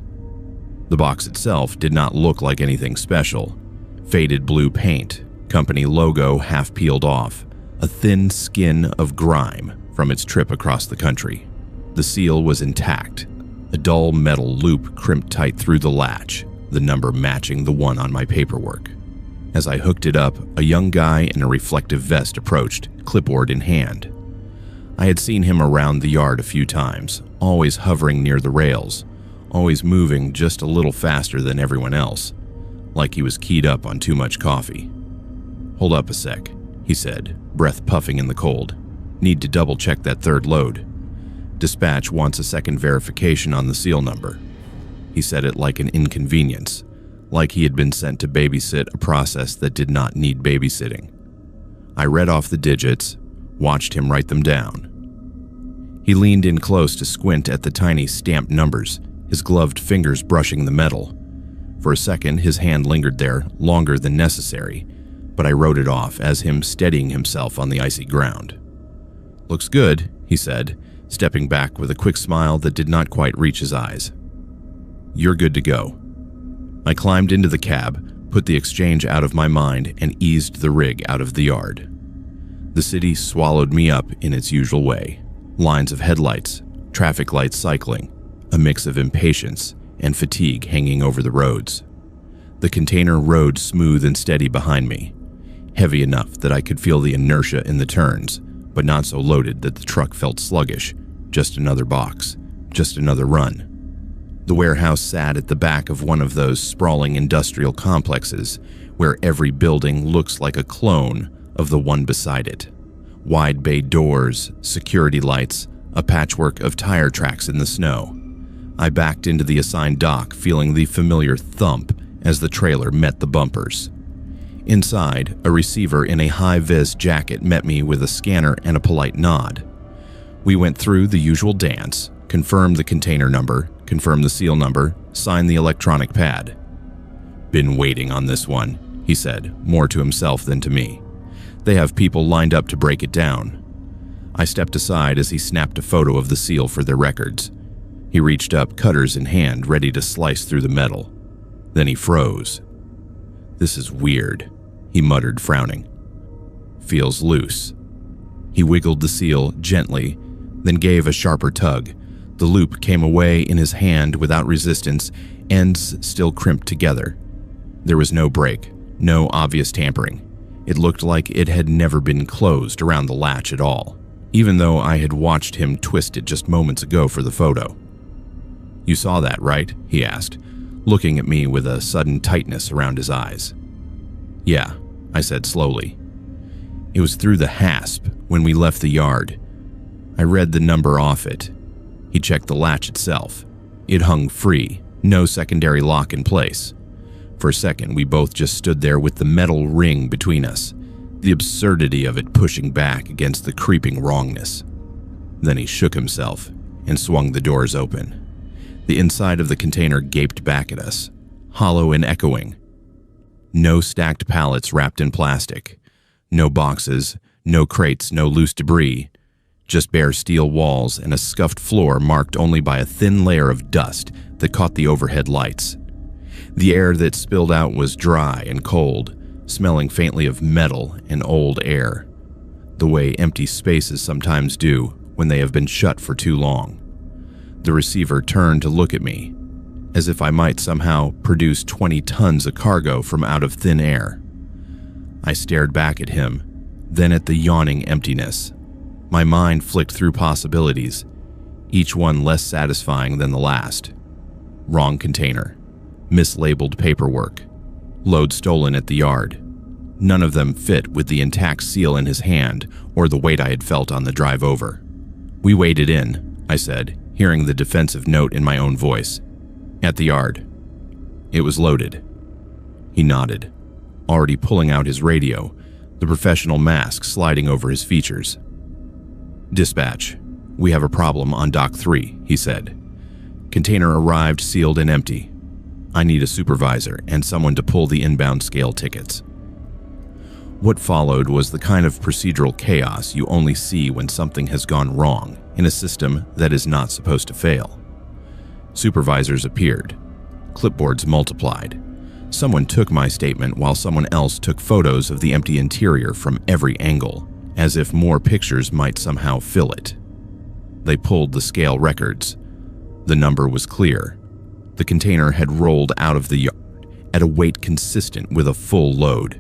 The box itself did not look like anything special. Faded blue paint, company logo half peeled off, a thin skin of grime from its trip across the country. The seal was intact, a dull metal loop crimped tight through the latch, the number matching the one on my paperwork. As I hooked it up, a young guy in a reflective vest approached, clipboard in hand. I had seen him around the yard a few times, always hovering near the rails, always moving just a little faster than everyone else, like he was keyed up on too much coffee. "Hold up a sec," he said, breath puffing in the cold. "Need to double-check that third load. Dispatch wants a second verification on the seal number." He said it like an inconvenience, like he had been sent to babysit a process that did not need babysitting. I read off the digits, watched him write them down. He leaned in close to squint at the tiny stamped numbers, his gloved fingers brushing the metal. For a second, his hand lingered there, longer than necessary, but I wrote it off as him steadying himself on the icy ground. "Looks good," he said, stepping back with a quick smile that did not quite reach his eyes. "You're good to go." I climbed into the cab, put the exchange out of my mind, and eased the rig out of the yard. The city swallowed me up in its usual way. Lines of headlights, traffic lights cycling, a mix of impatience and fatigue hanging over the roads. The container rode smooth and steady behind me, heavy enough that I could feel the inertia in the turns, but not so loaded that the truck felt sluggish. Just another box, just another run. The warehouse sat at the back of one of those sprawling industrial complexes where every building looks like a clone of the one beside it. Wide bay doors, security lights, a patchwork of tire tracks in the snow. I backed into the assigned dock, feeling the familiar thump as the trailer met the bumpers. Inside, a receiver in a high-vis jacket met me with a scanner and a polite nod. We went through the usual dance, confirmed the container number, confirmed the seal number, signed the electronic pad. "Been waiting on this one," he said, more to himself than to me. "They have people lined up to break it down." I stepped aside as he snapped a photo of the seal for their records. He reached up, cutters in hand, ready to slice through the metal. Then he froze. "This is weird," he muttered, frowning. "Feels loose." He wiggled the seal gently, then gave a sharper tug. The loop came away in his hand without resistance, ends still crimped together. There was no break, no obvious tampering. It looked like it had never been closed around the latch at all, even though I had watched him twist it just moments ago for the photo. "You saw that, right?" he asked, looking at me with a sudden tightness around his eyes. "Yeah," I said slowly. "It was through the hasp when we left the yard. I read the number off it." He checked the latch itself. It hung free, No secondary lock in place. For a second, we both just stood there with the metal ring between us, the absurdity of it pushing back against the creeping wrongness. Then he shook himself and swung the doors open. The inside of the container gaped back at us, hollow and echoing. No stacked pallets wrapped in plastic. No boxes, no crates, no loose debris. Just bare steel walls and a scuffed floor marked only by a thin layer of dust that caught the overhead lights. The air that spilled out was dry and cold, smelling faintly of metal and old air, the way empty spaces sometimes do when they have been shut for too long. The receiver turned to look at me, as if I might somehow produce 20 tons of cargo from out of thin air. I stared back at him, then at the yawning emptiness. My mind flicked through possibilities, each one less satisfying than the last. Wrong container, mislabeled paperwork, load stolen at the yard. None of them fit with the intact seal in his hand or the weight I had felt on the drive over. "We waited in," I said, hearing the defensive note in my own voice. "At the yard. It was loaded." He nodded, already pulling out his radio, the professional mask sliding over his features. "Dispatch, we have a problem on Dock 3, he said. "Container arrived sealed and empty. I need a supervisor and someone to pull the inbound scale tickets." What followed was the kind of procedural chaos you only see when something has gone wrong in a system that is not supposed to fail. Supervisors appeared. Clipboards multiplied. Someone took my statement while someone else took photos of the empty interior from every angle, as if more pictures might somehow fill it. They pulled the scale records. The number was clear. The container had rolled out of the yard at a weight consistent with a full load.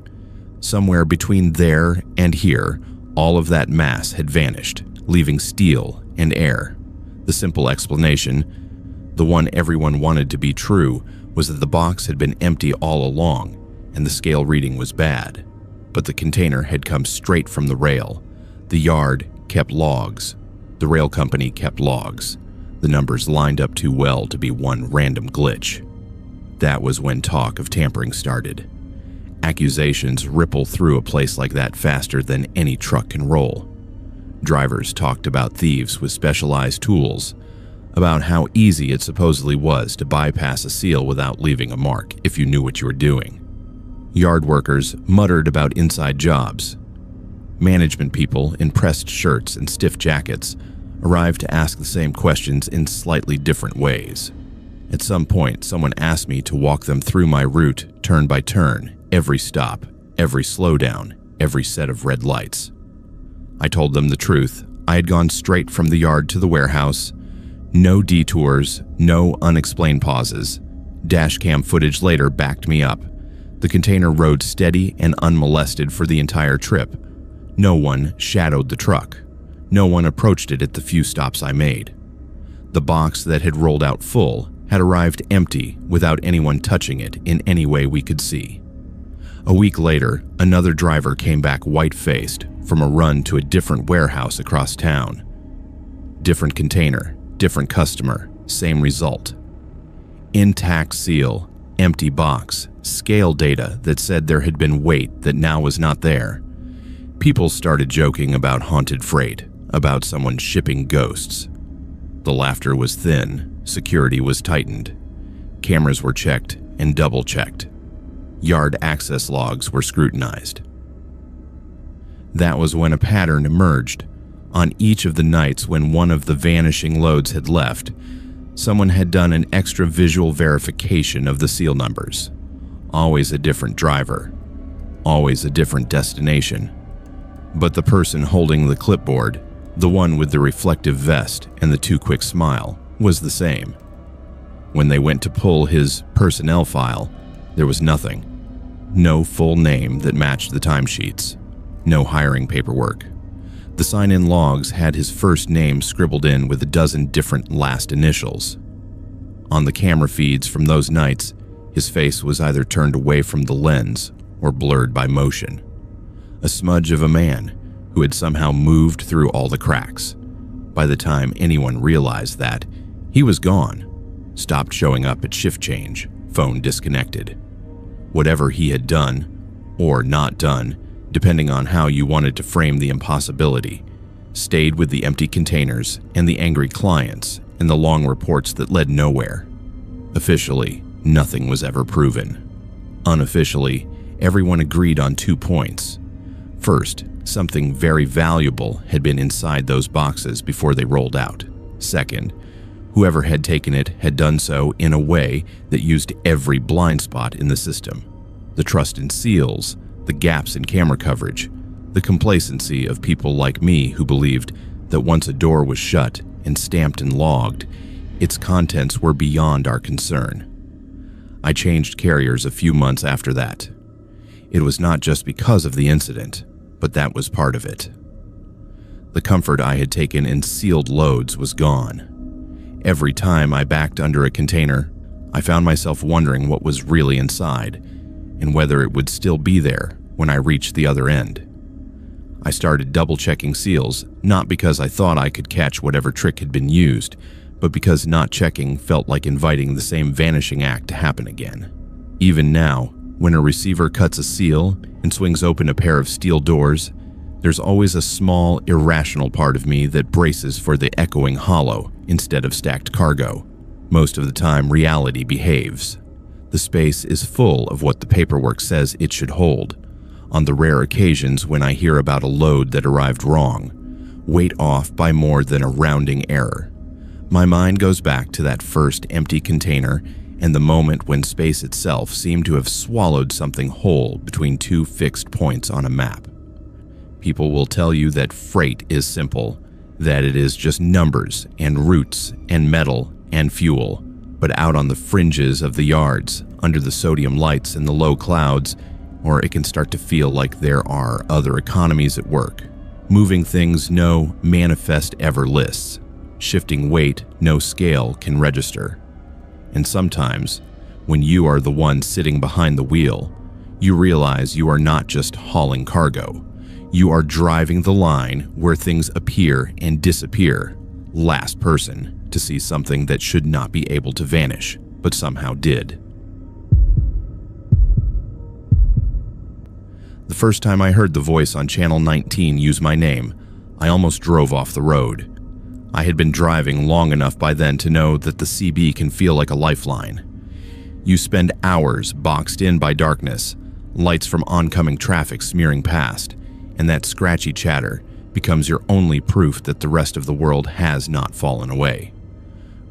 Somewhere between there and here, all of that mass had vanished, leaving steel and air. The simple explanation, the one everyone wanted to be true, was that the box had been empty all along and the scale reading was bad. But the container had come straight from the rail. The yard kept logs. The rail company kept logs. The numbers lined up too well to be one random glitch. That was when talk of tampering started. Accusations ripple through a place like that faster than any truck can roll. Drivers talked about thieves with specialized tools, about how easy it supposedly was to bypass a seal without leaving a mark if you knew what you were doing. Yard workers muttered about inside jobs. Management people in pressed shirts and stiff jackets arrived to ask the same questions in slightly different ways. At some point, someone asked me to walk them through my route, turn by turn, every stop, every slowdown, every set of red lights. I told them the truth. I had gone straight from the yard to the warehouse. No detours, no unexplained pauses. Dashcam footage later backed me up. The container rode steady and unmolested for the entire trip. No one shadowed the truck. No one approached it at the few stops I made. The box that had rolled out full had arrived empty without anyone touching it in any way we could see. A week later, another driver came back white-faced from a run to a different warehouse across town. Different container, different customer, same result. Intact seal, empty box, scale data that said there had been weight that now was not there. People started joking about haunted freight, about someone shipping ghosts. The laughter was thin, security was tightened. Cameras were checked and double-checked. Yard access logs were scrutinized. That was when a pattern emerged. On each of the nights when one of the vanishing loads had left, someone had done an extra visual verification of the seal numbers. Always a different driver. Always a different destination. But the person holding the clipboard, the one with the reflective vest and the too quick smile, was the same. When they went to pull his personnel file, there was nothing. No full name that matched the timesheets. No hiring paperwork. The sign-in logs had his first name scribbled in with a dozen different last initials. On the camera feeds from those nights, his face was either turned away from the lens or blurred by motion. A smudge of a man who had somehow moved through all the cracks. By the time anyone realized that, he was gone. Stopped showing up at shift change, phone disconnected. Whatever he had done, or not done, depending on how you wanted to frame the impossibility, stayed with the empty containers and the angry clients and the long reports that led nowhere. Officially, nothing was ever proven. Unofficially, everyone agreed on 2 points. First, something very valuable had been inside those boxes before they rolled out. Second, whoever had taken it had done so in a way that used every blind spot in the system. The trust in seals, the gaps in camera coverage, the complacency of people like me who believed that once a door was shut and stamped and logged, its contents were beyond our concern. I changed carriers a few months after that. It was not just because of the incident, but that was part of it. The comfort I had taken in sealed loads was gone. Every time I backed under a container, I found myself wondering what was really inside and whether it would still be there when I reached the other end. I started double-checking seals, not because I thought I could catch whatever trick had been used, but because not checking felt like inviting the same vanishing act to happen again. Even now, when a receiver cuts a seal and swings open a pair of steel doors, there's always a small, irrational part of me that braces for the echoing hollow instead of stacked cargo. Most of the time, reality behaves. The space is full of what the paperwork says it should hold. On the rare occasions when I hear about a load that arrived wrong, weight off by more than a rounding error, my mind goes back to that first empty container and the moment when space itself seemed to have swallowed something whole between 2 fixed points on a map. People will tell you that freight is simple, that it is just numbers and routes and metal and fuel, but out on the fringes of the yards, under the sodium lights and the low clouds, or it can start to feel like there are other economies at work. Moving things no manifest ever lists. Shifting weight no scale can register. And sometimes, when you are the one sitting behind the wheel, you realize you are not just hauling cargo. You are driving the line where things appear and disappear, last person to see something that should not be able to vanish, but somehow did. The first time I heard the voice on Channel 19 use my name, I almost drove off the road. I had been driving long enough by then to know that the CB can feel like a lifeline. You spend hours boxed in by darkness, lights from oncoming traffic smearing past, and that scratchy chatter becomes your only proof that the rest of the world has not fallen away.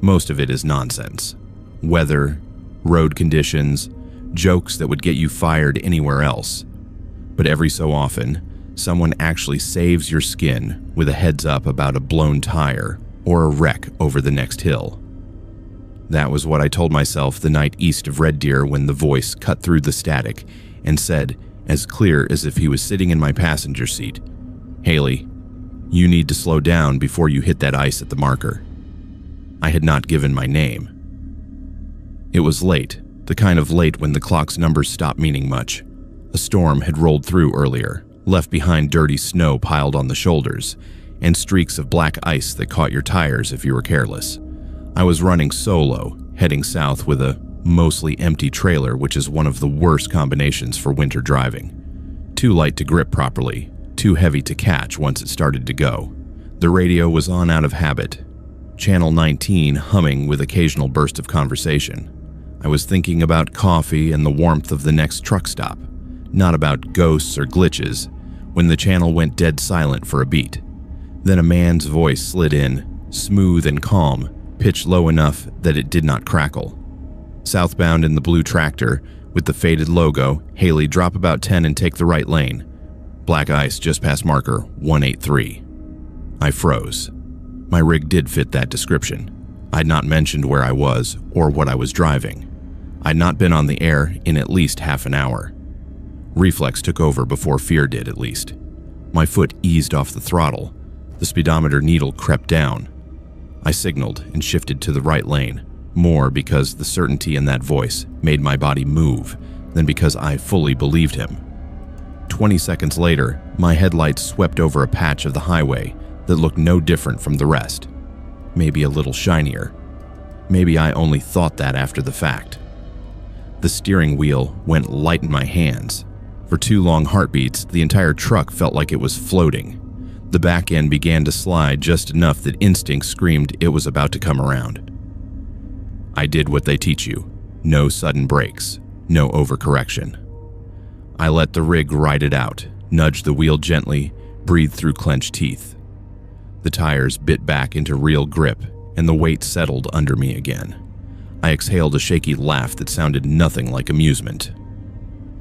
Most of it is nonsense. Weather, road conditions, jokes that would get you fired anywhere else. But every so often, someone actually saves your skin with a heads up about a blown tire or a wreck over the next hill. That was what I told myself the night east of Red Deer when the voice cut through the static and said, as clear as if he was sitting in my passenger seat, "Haley, you need to slow down before you hit that ice at the marker." I had not given my name. It was late, the kind of late when the clock's numbers stop meaning much. A storm had rolled through earlier, left behind dirty snow piled on the shoulders, and streaks of black ice that caught your tires if you were careless. I was running solo, heading south with a mostly empty trailer, which is one of the worst combinations for winter driving. Too light to grip properly, too heavy to catch once it started to go. The radio was on out of habit, Channel 19 humming with occasional burst of conversation. I was thinking about coffee and the warmth of the next truck stop, not about ghosts or glitches, when the channel went dead silent for a beat. Then a man's voice slid in, smooth and calm, pitched low enough that it did not crackle. Southbound in the blue tractor, with the faded logo, "Haley, drop about 10 and take the right lane. Black ice just past marker 183. I froze. My rig did fit that description. I'd not mentioned where I was or what I was driving. I'd not been on the air in at least half an hour. Reflex took over before fear did, at least. My foot eased off the throttle. The speedometer needle crept down. I signaled and shifted to the right lane, more because the certainty in that voice made my body move than because I fully believed him. 20 seconds later, my headlights swept over a patch of the highway that looked no different from the rest, maybe a little shinier. Maybe I only thought that after the fact. The steering wheel went light in my hands. For 2 long heartbeats, the entire truck felt like it was floating. The back end began to slide just enough that instinct screamed it was about to come around. I did what they teach you. No sudden brakes, no overcorrection. I let the rig ride it out, nudged the wheel gently, breathed through clenched teeth. The tires bit back into real grip, and the weight settled under me again. I exhaled a shaky laugh that sounded nothing like amusement.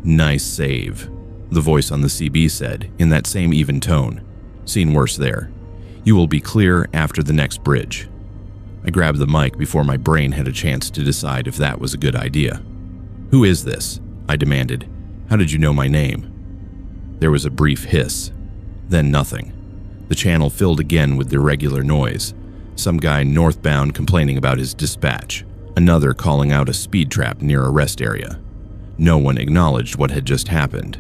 "Nice save," the voice on the CB said, in that same even tone. "Seen worse there. You will be clear after the next bridge." I grabbed the mic before my brain had a chance to decide if that was a good idea. "Who is this?" I demanded. "How did you know my name?" There was a brief hiss, then nothing. The channel filled again with irregular noise. Some guy northbound complaining about his dispatch, another calling out a speed trap near a rest area. No one acknowledged what had just happened.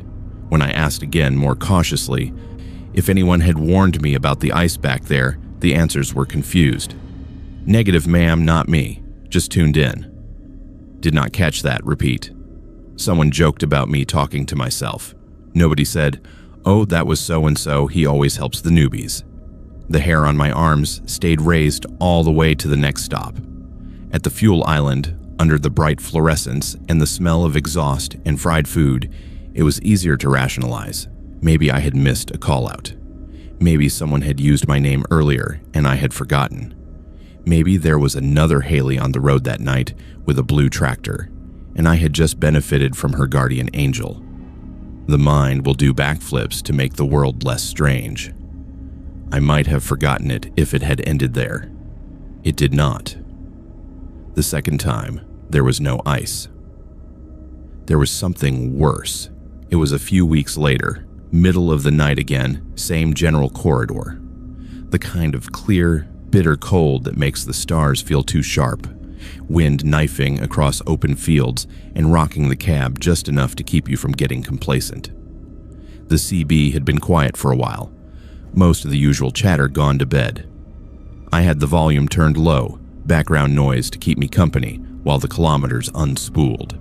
When I asked again, more cautiously, if anyone had warned me about the ice back there, the answers were confused. "Negative, ma'am, not me. Just tuned in." Did not catch that, repeat. Someone joked about me talking to myself. Nobody said, "Oh, that was so-and-so, he always helps the newbies." The hair on my arms stayed raised all the way to the next stop. At the fuel island, under the bright fluorescence and the smell of exhaust and fried food, it was easier to rationalize. Maybe I had missed a call-out. Maybe someone had used my name earlier and I had forgotten. Maybe there was another Haley on the road that night with a blue tractor, and I had just benefited from her guardian angel. The mind will do backflips to make the world less strange. I might have forgotten it if it had ended there. It did not. The second time, there was no ice. There was something worse. It was a few weeks later, middle of the night again, same general corridor. The kind of clear, bitter cold that makes the stars feel too sharp. Wind knifing across open fields and rocking the cab just enough to keep you from getting complacent. The CB had been quiet for a while, most of the usual chatter gone to bed. I had the volume turned low, background noise to keep me company while the kilometers unspooled.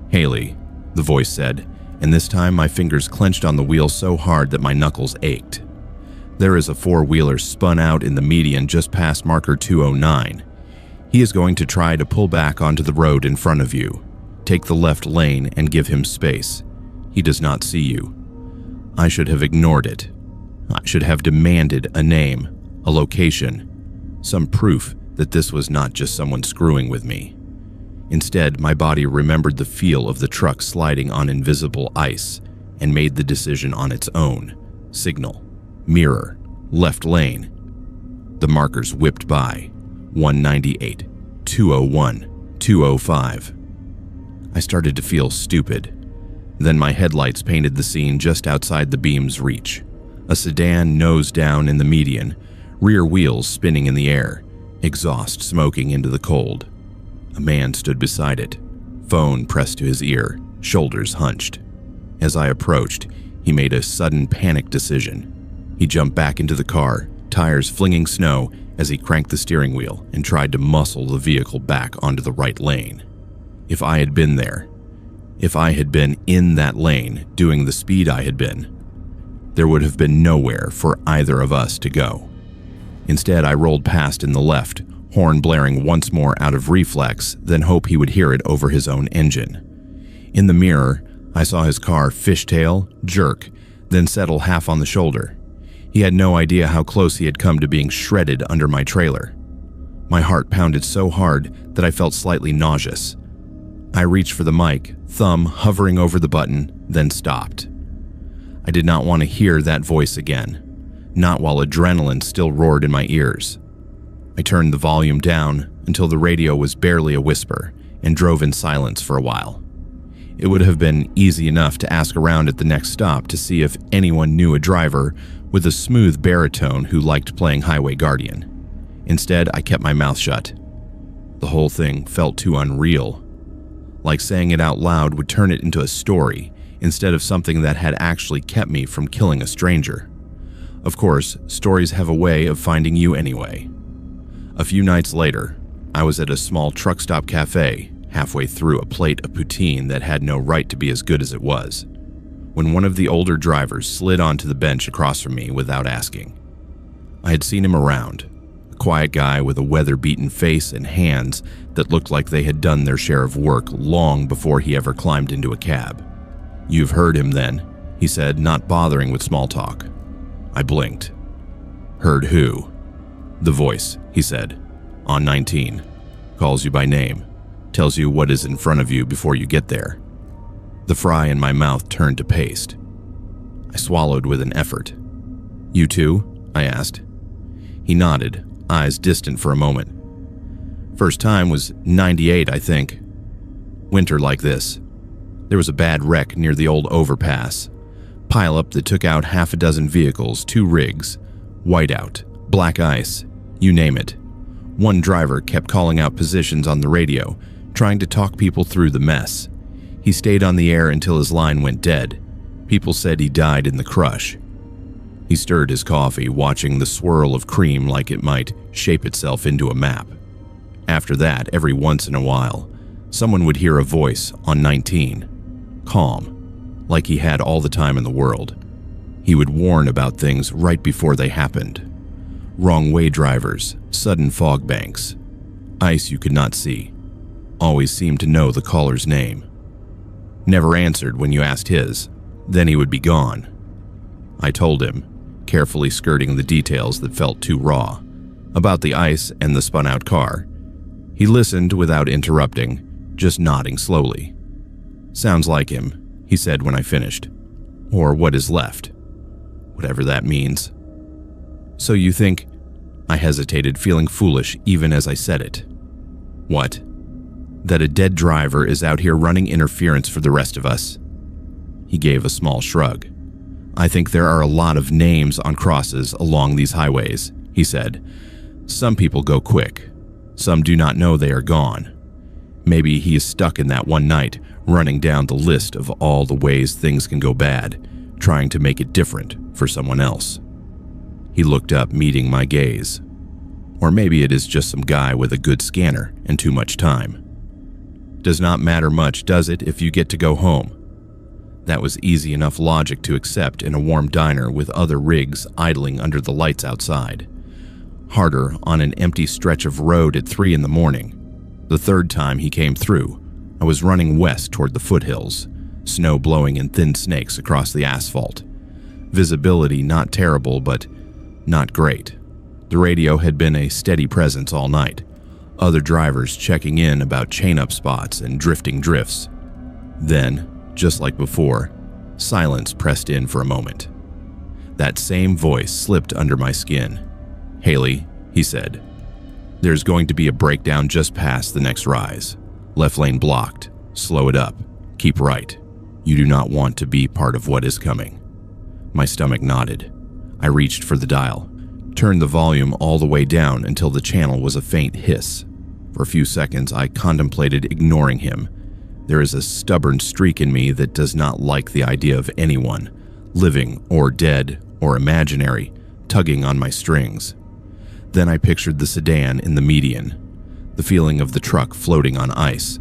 "Haley," the voice said, and this time my fingers clenched on the wheel so hard that my knuckles ached. "There is a four-wheeler spun out in the median just past marker 209. He is going to try to pull back onto the road in front of you. Take the left lane and give him space. He does not see you." I should have ignored it. I should have demanded a name, a location, some proof that this was not just someone screwing with me. Instead, my body remembered the feel of the truck sliding on invisible ice and made the decision on its own. Signal, mirror, left lane. The markers whipped by. 198, 201, 205. I started to feel stupid. Then my headlights painted the scene just outside the beam's reach. A sedan nose down in the median, rear wheels spinning in the air, exhaust smoking into the cold. A man stood beside it, phone pressed to his ear, shoulders hunched. As I approached, he made a sudden panic decision. He jumped back into the car, tires flinging snow as he cranked the steering wheel and tried to muscle the vehicle back onto the right lane. If I had been there, if I had been in that lane doing the speed I had been, there would have been nowhere for either of us to go. Instead, I rolled past in the left, horn blaring once more out of reflex, then hope he would hear it over his own engine. In the mirror, I saw his car fishtail, jerk, then settle half on the shoulder. He had no idea how close he had come to being shredded under my trailer. My heart pounded so hard that I felt slightly nauseous. I reached for the mic, thumb hovering over the button, then stopped. I did not want to hear that voice again, not while adrenaline still roared in my ears. I turned the volume down until the radio was barely a whisper and drove in silence for a while. It would have been easy enough to ask around at the next stop to see if anyone knew a driver with a smooth baritone who liked playing Highway Guardian. Instead, I kept my mouth shut. The whole thing felt too unreal. Like saying it out loud would turn it into a story instead of something that had actually kept me from killing a stranger. Of course, stories have a way of finding you anyway. A few nights later, I was at a small truck stop cafe, halfway through a plate of poutine that had no right to be as good as it was, when one of the older drivers slid onto the bench across from me without asking. I had seen him around, a quiet guy with a weather-beaten face and hands that looked like they had done their share of work long before he ever climbed into a cab. "You've heard him then," he said, not bothering with small talk. I blinked. "Heard who?" "The voice," he said. "On 19. Calls you by name. Tells you what is in front of you before you get there." The fry in my mouth turned to paste. I swallowed with an effort. "You too?" I asked. He nodded, eyes distant for a moment. "First time was 98, I think. Winter like this. There was a bad wreck near the old overpass. Pile-up that took out half a dozen vehicles, 2 rigs. Whiteout, black ice, you name it. One driver kept calling out positions on the radio, trying to talk people through the mess. He stayed on the air until his line went dead. People said he died in the crush." He stirred his coffee, watching the swirl of cream like it might shape itself into a map. After that, every once in a while, someone would hear a voice on 19, calm, like he had all the time in the world. He would warn about things right before they happened. Wrong-way drivers, sudden fog banks, ice you could not see. Always seemed to know the caller's name. Never answered when you asked his, then he would be gone. I told him, carefully skirting the details that felt too raw, about the ice and the spun-out car. He listened without interrupting, just nodding slowly. "Sounds like him," he said when I finished. "Or what is left. Whatever that means." "So you think—" I hesitated, feeling foolish even as I said it. "What?" "That a dead driver is out here running interference for the rest of us?" He gave a small shrug. "I think there are a lot of names on crosses along these highways," he said. "Some people go quick. Some do not know they are gone. Maybe he is stuck in that one night, running down the list of all the ways things can go bad, trying to make it different for someone else." He looked up, meeting my gaze. Or maybe it is just some guy with a good scanner and too much time. "Does not matter much, does it, if you get to go home?" That was easy enough logic to accept in a warm diner with other rigs idling under the lights outside. Harder on an empty stretch of road at 3 in the morning. The third time he came through, I was running west toward the foothills, snow blowing in thin snakes across the asphalt. Visibility not terrible, but not great. The radio had been a steady presence all night. Other drivers checking in about chain-up spots and drifting drifts. Then, just like before, silence pressed in for a moment. That same voice slipped under my skin. "Haley," he said, "there's going to be a breakdown just past the next rise. Left lane blocked. Slow it up. Keep right. You do not want to be part of what is coming." My stomach nodded. I reached for the dial, turned the volume all the way down until the channel was a faint hiss. For a few seconds, I contemplated ignoring him. There is a stubborn streak in me that does not like the idea of anyone, living or dead or imaginary, tugging on my strings. Then I pictured the sedan in the median, the feeling of the truck floating on ice,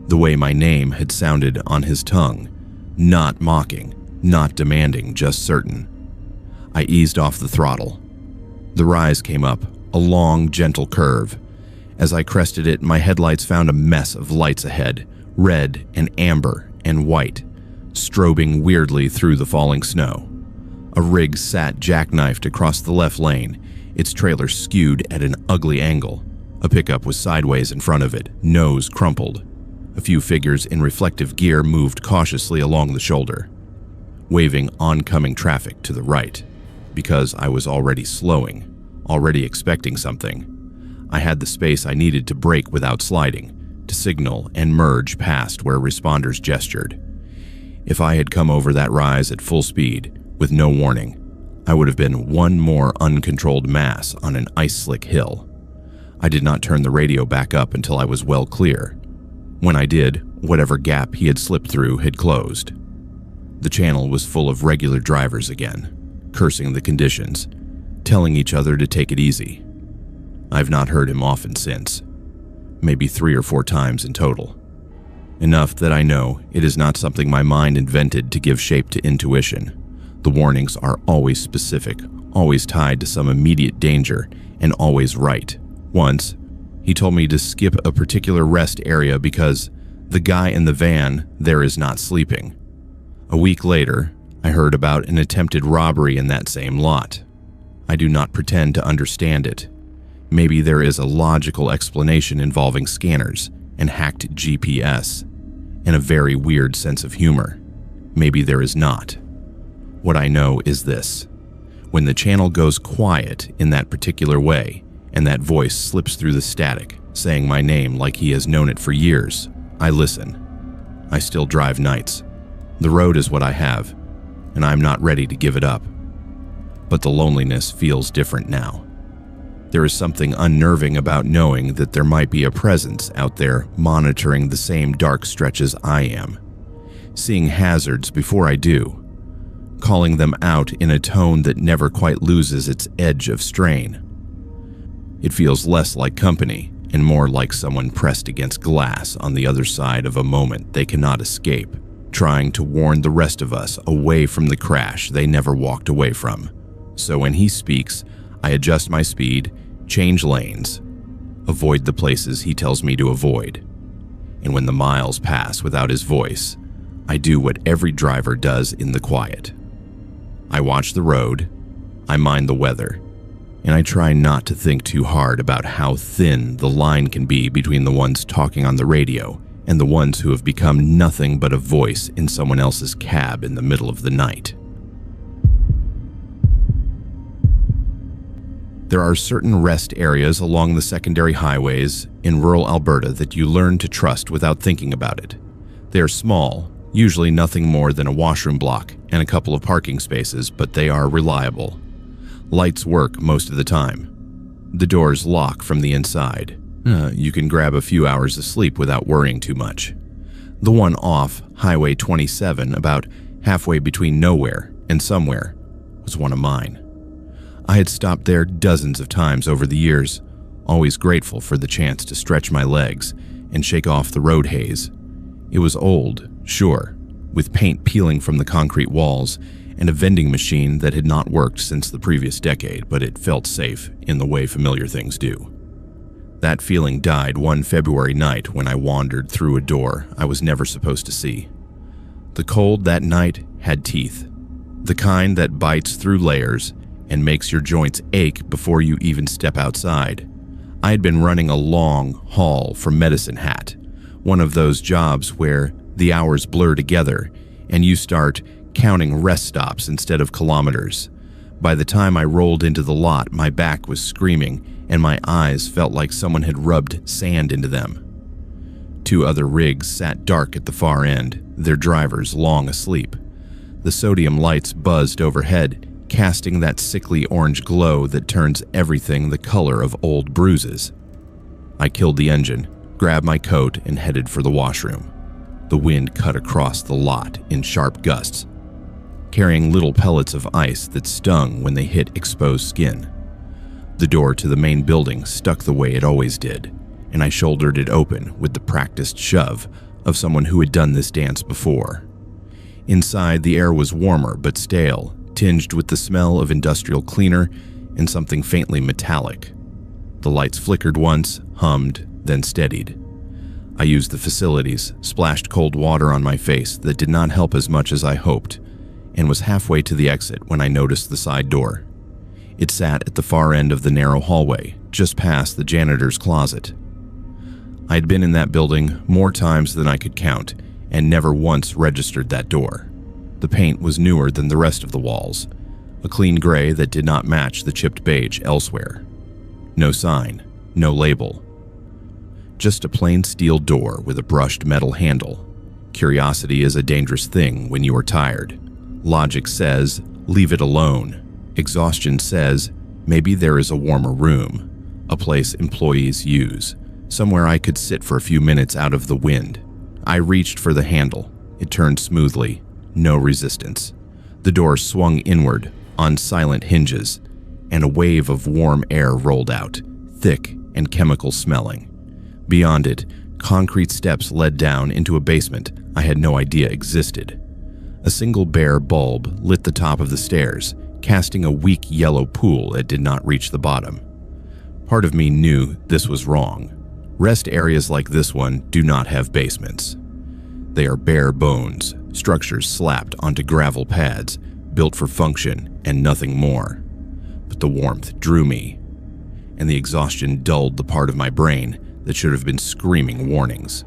the way my name had sounded on his tongue, not mocking, not demanding, just certain. I eased off the throttle. The rise came up, a long, gentle curve. As I crested it, my headlights found a mess of lights ahead, red and amber and white, strobing weirdly through the falling snow. A rig sat jackknifed across the left lane, its trailer skewed at an ugly angle. A pickup was sideways in front of it, nose crumpled. A few figures in reflective gear moved cautiously along the shoulder, waving oncoming traffic to the right. Because I was already slowing, already expecting something, I had the space I needed to brake without sliding, to signal and merge past where responders gestured. If I had come over that rise at full speed, with no warning, I would have been one more uncontrolled mass on an ice-slick hill. I did not turn the radio back up until I was well clear. When I did, whatever gap he had slipped through had closed. The channel was full of regular drivers again, cursing the conditions, telling each other to take it easy. I've not heard him often since. maybe 3 or 4 times in total. Enough that I know it is not something my mind invented to give shape to intuition. The warnings are always specific, always tied to some immediate danger, and always right. Once, he told me to skip a particular rest area because the guy in the van there is not sleeping. A week later, I heard about an attempted robbery in that same lot. I do not pretend to understand it. Maybe there is a logical explanation involving scanners and hacked GPS, and a very weird sense of humor. Maybe there is not. What I know is this. When the channel goes quiet in that particular way, and that voice slips through the static, saying my name like he has known it for years, I listen. I still drive nights. The road is what I have, and I'm not ready to give it up. But the loneliness feels different now. There is something unnerving about knowing that there might be a presence out there monitoring the same dark stretches I am, seeing hazards before I do, calling them out in a tone that never quite loses its edge of strain. It feels less like company and more like someone pressed against glass on the other side of a moment they cannot escape, trying to warn the rest of us away from the crash they never walked away from. So when he speaks, I adjust my speed, change lanes, avoid the places he tells me to avoid. And when the miles pass without his voice, I do what every driver does in the quiet. I watch the road, I mind the weather, and I try not to think too hard about how thin the line can be between the ones talking on the radio and the ones who have become nothing but a voice in someone else's cab in the middle of the night. There are certain rest areas along the secondary highways in rural Alberta that you learn to trust without thinking about it. They are small, usually nothing more than a washroom block and a couple of parking spaces, but they are reliable. Lights work most of the time. The doors lock from the inside. You can grab a few hours of sleep without worrying too much. The one off Highway 27, about halfway between nowhere and somewhere, was one of mine. I had stopped there dozens of times over the years, always grateful for the chance to stretch my legs and shake off the road haze. It was old, sure, with paint peeling from the concrete walls and a vending machine that had not worked since the previous decade, but it felt safe in the way familiar things do. That feeling died one February night when I wandered through a door I was never supposed to see. The cold that night had teeth, the kind that bites through layers and makes your joints ache before you even step outside. I had been running a long haul for Medicine Hat, one of those jobs where the hours blur together and you start counting rest stops instead of kilometers. By the time I rolled into the lot, my back was screaming and my eyes felt like someone had rubbed sand into them. 2 other rigs sat dark at the far end, their drivers long asleep. The sodium lights buzzed overhead, casting that sickly orange glow that turns everything the color of old bruises. I killed the engine, grabbed my coat, and headed for the washroom. The wind cut across the lot in sharp gusts, carrying little pellets of ice that stung when they hit exposed skin. The door to the main building stuck the way it always did, and I shouldered it open with the practiced shove of someone who had done this dance before. Inside, the air was warmer but stale, tinged with the smell of industrial cleaner and something faintly metallic. The lights flickered once, hummed, then steadied. I used the facilities, splashed cold water on my face that did not help as much as I hoped, and was halfway to the exit when I noticed the side door. It sat at the far end of the narrow hallway, just past the janitor's closet. I had been in that building more times than I could count, and never once registered that door. The paint was newer than the rest of the walls, a clean gray that did not match the chipped beige elsewhere. No sign, no label. Just a plain steel door with a brushed metal handle. Curiosity is a dangerous thing when you are tired. Logic says, leave it alone. Exhaustion says, maybe there is a warmer room, a place employees use, somewhere I could sit for a few minutes out of the wind. I reached for the handle. It turned smoothly. No resistance. The door swung inward on silent hinges, and a wave of warm air rolled out, thick and chemical smelling. Beyond it, concrete steps led down into a basement I had no idea existed. A single bare bulb lit the top of the stairs, casting a weak yellow pool that did not reach the bottom. Part of me knew this was wrong. Rest areas like this one do not have basements. They are bare bones, structures slapped onto gravel pads, built for function and nothing more. But the warmth drew me, and the exhaustion dulled the part of my brain that should have been screaming warnings.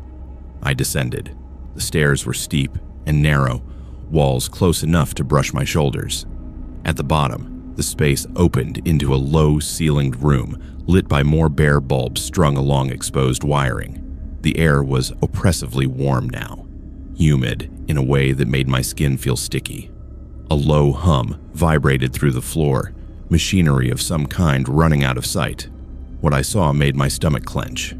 I descended. The stairs were steep and narrow, walls close enough to brush my shoulders. At the bottom, the space opened into a low-ceilinged room lit by more bare bulbs strung along exposed wiring. The air was oppressively warm now, humid in a way that made my skin feel sticky. A low hum vibrated through the floor, machinery of some kind running out of sight. What I saw made my stomach clench.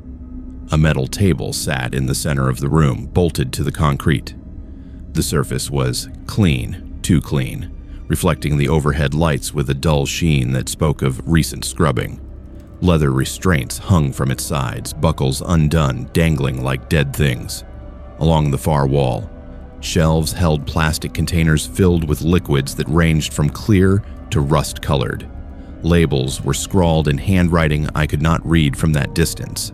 A metal table sat in the center of the room, bolted to the concrete. The surface was clean, too clean, reflecting the overhead lights with a dull sheen that spoke of recent scrubbing. Leather restraints hung from its sides, buckles undone, dangling like dead things. Along the far wall, shelves held plastic containers filled with liquids that ranged from clear to rust-colored. Labels were scrawled in handwriting I could not read from that distance.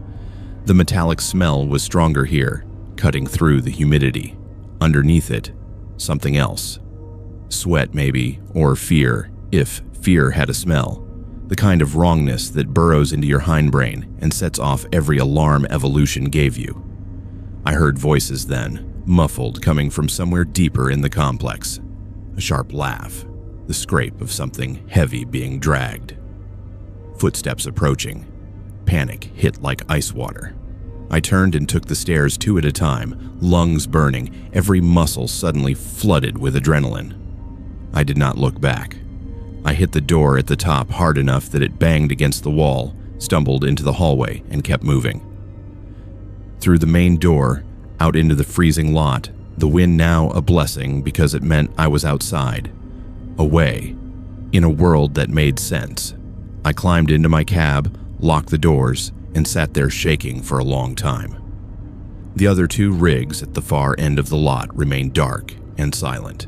The metallic smell was stronger here, cutting through the humidity. Underneath it, something else. Sweat maybe, or fear, if fear had a smell. The kind of wrongness that burrows into your hindbrain and sets off every alarm evolution gave you. I heard voices then, muffled, coming from somewhere deeper in the complex. A sharp laugh, the scrape of something heavy being dragged. Footsteps approaching. Panic hit like ice water. I turned and took the stairs 2 at a time, lungs burning, every muscle suddenly flooded with adrenaline. I did not look back. I hit the door at the top hard enough that it banged against the wall, stumbled into the hallway, and kept moving. Through the main door, out into the freezing lot, the wind now a blessing because it meant I was outside. Away, in a world that made sense. I climbed into my cab, locked the doors, and sat there shaking for a long time. The other 2 rigs at the far end of the lot remained dark and silent.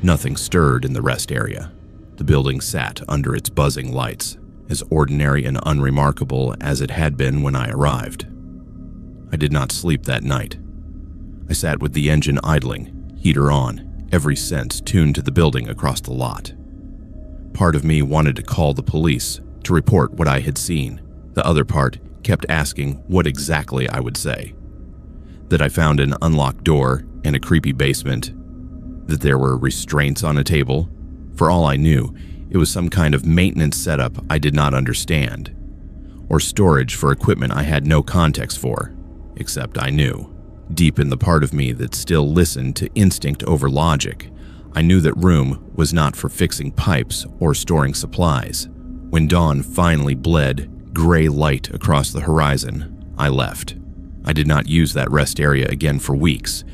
Nothing stirred in the rest area. The building sat under its buzzing lights, as ordinary and unremarkable as it had been when I arrived. I did not sleep that night. I sat with the engine idling, heater on, every sense tuned to the building across the lot. Part of me wanted to call the police to report what I had seen. The other part kept asking what exactly I would say. That I found an unlocked door and a creepy basement. That there were restraints on a table. For all I knew, it was some kind of maintenance setup I did not understand. Or storage for equipment I had no context for, except I knew. Deep in the part of me that still listened to instinct over logic, I knew that room was not for fixing pipes or storing supplies. When dawn finally bled gray light across the horizon, I left. I did not use that rest area again for weeks,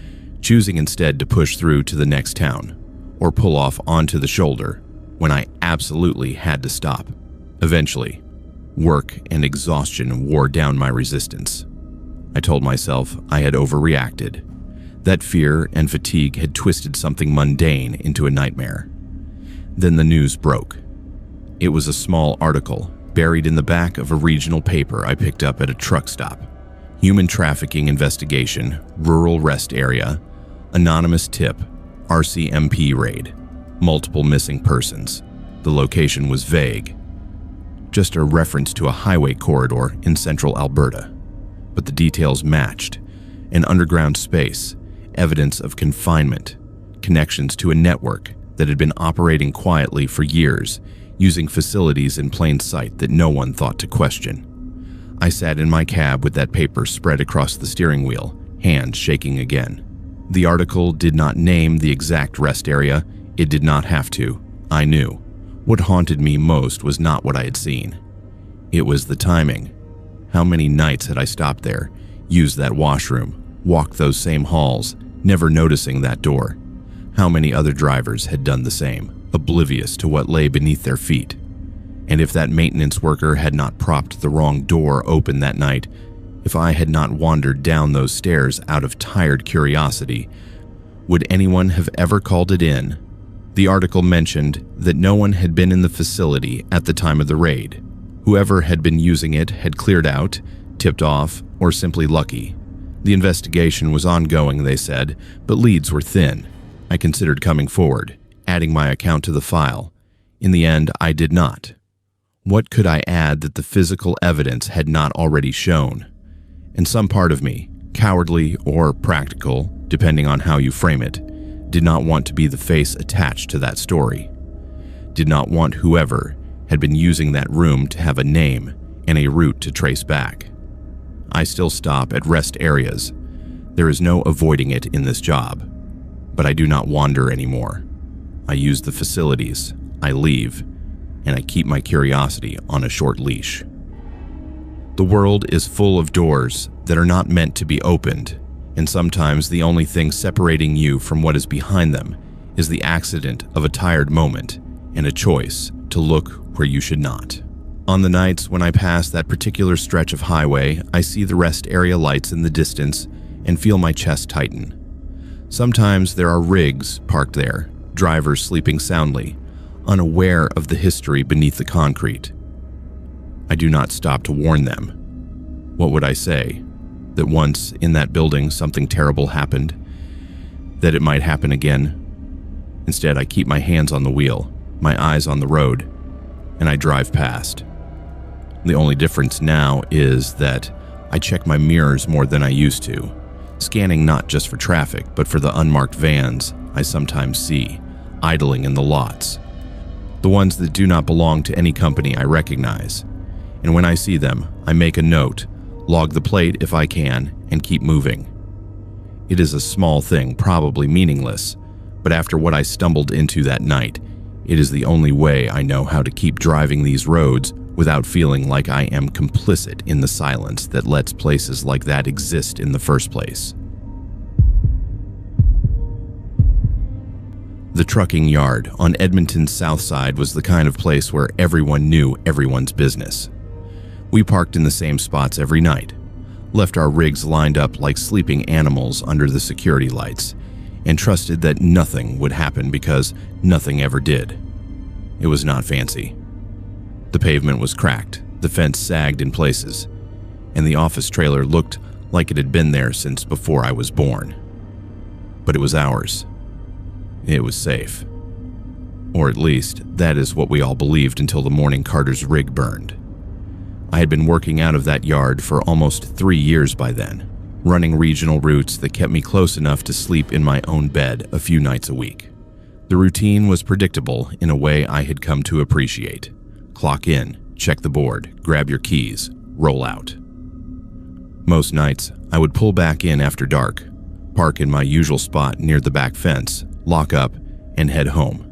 choosing instead to push through to the next town, or pull off onto the shoulder when I absolutely had to stop. Eventually, work and exhaustion wore down my resistance. I told myself I had overreacted, that fear and fatigue had twisted something mundane into a nightmare. Then the news broke. It was a small article buried in the back of a regional paper I picked up at a truck stop. Human trafficking investigation, rural rest area, anonymous tip, RCMP raid, multiple missing persons. The location was vague, just a reference to a highway corridor in central Alberta. But the details matched: an underground space, evidence of confinement, connections to a network that had been operating quietly for years, using facilities in plain sight that no one thought to question. I sat in my cab with that paper spread across the steering wheel, hands shaking again. The article did not name the exact rest area. It did not have to. I knew. What haunted me most was not what I had seen. It was the timing. How many nights had I stopped there, used that washroom, walked those same halls, never noticing that door? How many other drivers had done the same, oblivious to what lay beneath their feet? And if that maintenance worker had not propped the wrong door open that night, If I had not wandered down those stairs out of tired curiosity, would anyone have ever called it in? The article mentioned that no one had been in the facility at the time of the raid. Whoever had been using it had cleared out, tipped off, or simply lucky. The investigation was ongoing, they said, but leads were thin. I considered coming forward, adding my account to the file. In the end, I did not. What could I add that the physical evidence had not already shown? And some part of me, cowardly or practical, depending on how you frame it, did not want to be the face attached to that story. Did not want whoever had been using that room to have a name and a route to trace back. I still stop at rest areas. There is no avoiding it in this job. But I do not wander anymore. I use the facilities, I leave, and I keep my curiosity on a short leash. The world is full of doors that are not meant to be opened, and sometimes the only thing separating you from what is behind them is the accident of a tired moment and a choice to look where you should not. On the nights when I pass that particular stretch of highway, I see the rest area lights in the distance and feel my chest tighten. Sometimes there are rigs parked there, drivers sleeping soundly, unaware of the history beneath the concrete. I do not stop to warn them. What would I say? That once in that building something terrible happened? That it might happen again? Instead, I keep my hands on the wheel, my eyes on the road, and I drive past. The only difference now is that I check my mirrors more than I used to, scanning not just for traffic, but for the unmarked vans I sometimes see, idling in the lots. The ones that do not belong to any company I recognize. And when I see them, I make a note, log the plate if I can, and keep moving. It is a small thing, probably meaningless, but after what I stumbled into that night, it is the only way I know how to keep driving these roads without feeling like I am complicit in the silence that lets places like that exist in the first place. The trucking yard on Edmonton's south side was the kind of place where everyone knew everyone's business. We parked in the same spots every night, left our rigs lined up like sleeping animals under the security lights, and trusted that nothing would happen because nothing ever did. It was not fancy. The pavement was cracked, the fence sagged in places, and the office trailer looked like it had been there since before I was born. But it was ours. It was safe. Or at least, that is what we all believed until the morning Carter's rig burned. I had been working out of that yard for almost 3 years by then, running regional routes that kept me close enough to sleep in my own bed a few nights a week. The routine was predictable in a way I had come to appreciate. Clock in, check the board, grab your keys, roll out. Most nights, I would pull back in after dark, park in my usual spot near the back fence, lock up, and head home.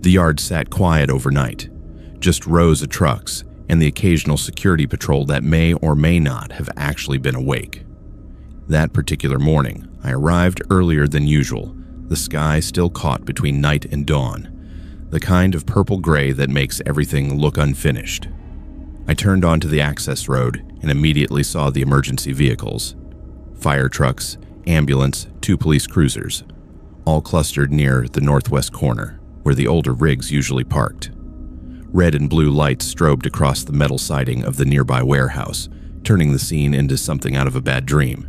The yard sat quiet overnight, just rows of trucks and the occasional security patrol that may or may not have actually been awake. That particular morning, I arrived earlier than usual, the sky still caught between night and dawn, the kind of purple-gray that makes everything look unfinished. I turned onto the access road and immediately saw the emergency vehicles. Fire trucks, ambulance, 2 police cruisers, all clustered near the northwest corner, where the older rigs usually parked. Red and blue lights strobed across the metal siding of the nearby warehouse, turning the scene into something out of a bad dream.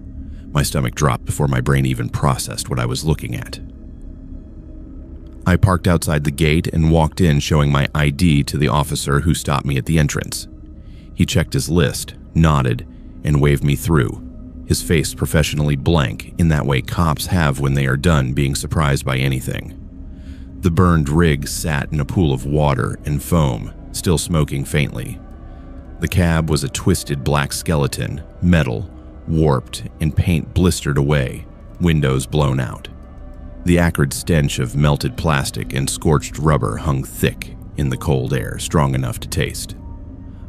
My stomach dropped before my brain even processed what I was looking at. I parked outside the gate and walked in, showing my ID to the officer who stopped me at the entrance. He checked his list, nodded, and waved me through, his face professionally blank in that way cops have when they are done being surprised by anything. The burned rig sat in a pool of water and foam, still smoking faintly. The cab was a twisted black skeleton, metal, warped, and paint blistered away, windows blown out. The acrid stench of melted plastic and scorched rubber hung thick in the cold air, strong enough to taste.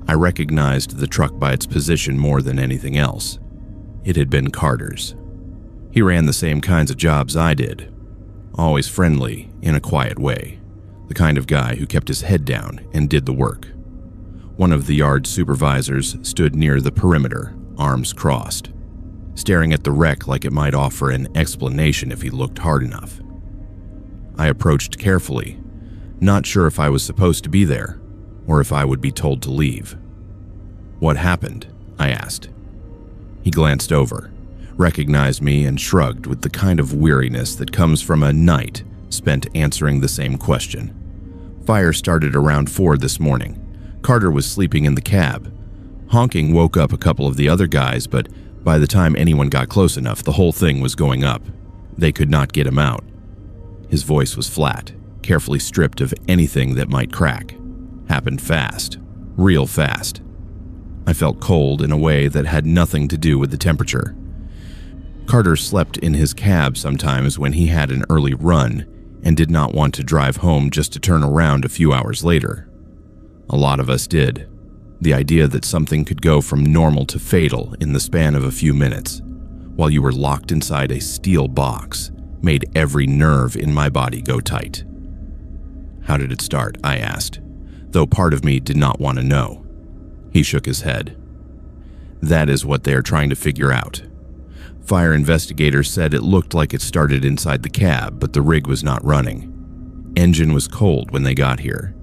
I recognized the truck by its position more than anything else. It had been Carter's. He ran the same kinds of jobs I did, always friendly in a quiet way, the kind of guy who kept his head down and did the work. One of the yard supervisors stood near the perimeter, arms crossed, staring at the wreck like it might offer an explanation if he looked hard enough. I approached carefully, not sure if I was supposed to be there or if I would be told to leave. "What happened?" I asked. He glanced over, recognized me, and shrugged with the kind of weariness that comes from a night spent answering the same question. "Fire started around 4 this morning. Carter was sleeping in the cab. Honking woke up a couple of the other guys, but by the time anyone got close enough, the whole thing was going up. They could not get him out." His voice was flat, carefully stripped of anything that might crack. "Happened fast. Real fast." I felt cold in a way that had nothing to do with the temperature. Carter slept in his cab sometimes when he had an early run and did not want to drive home just to turn around a few hours later. A lot of us did. The idea that something could go from normal to fatal in the span of a few minutes, while you were locked inside a steel box, made every nerve in my body go tight. "How did it start?" I asked, though part of me did not want to know. He shook his head. "That is what they are trying to figure out. Fire investigators said it looked like it started inside the cab, but the rig was not running. Engine was cold when they got here.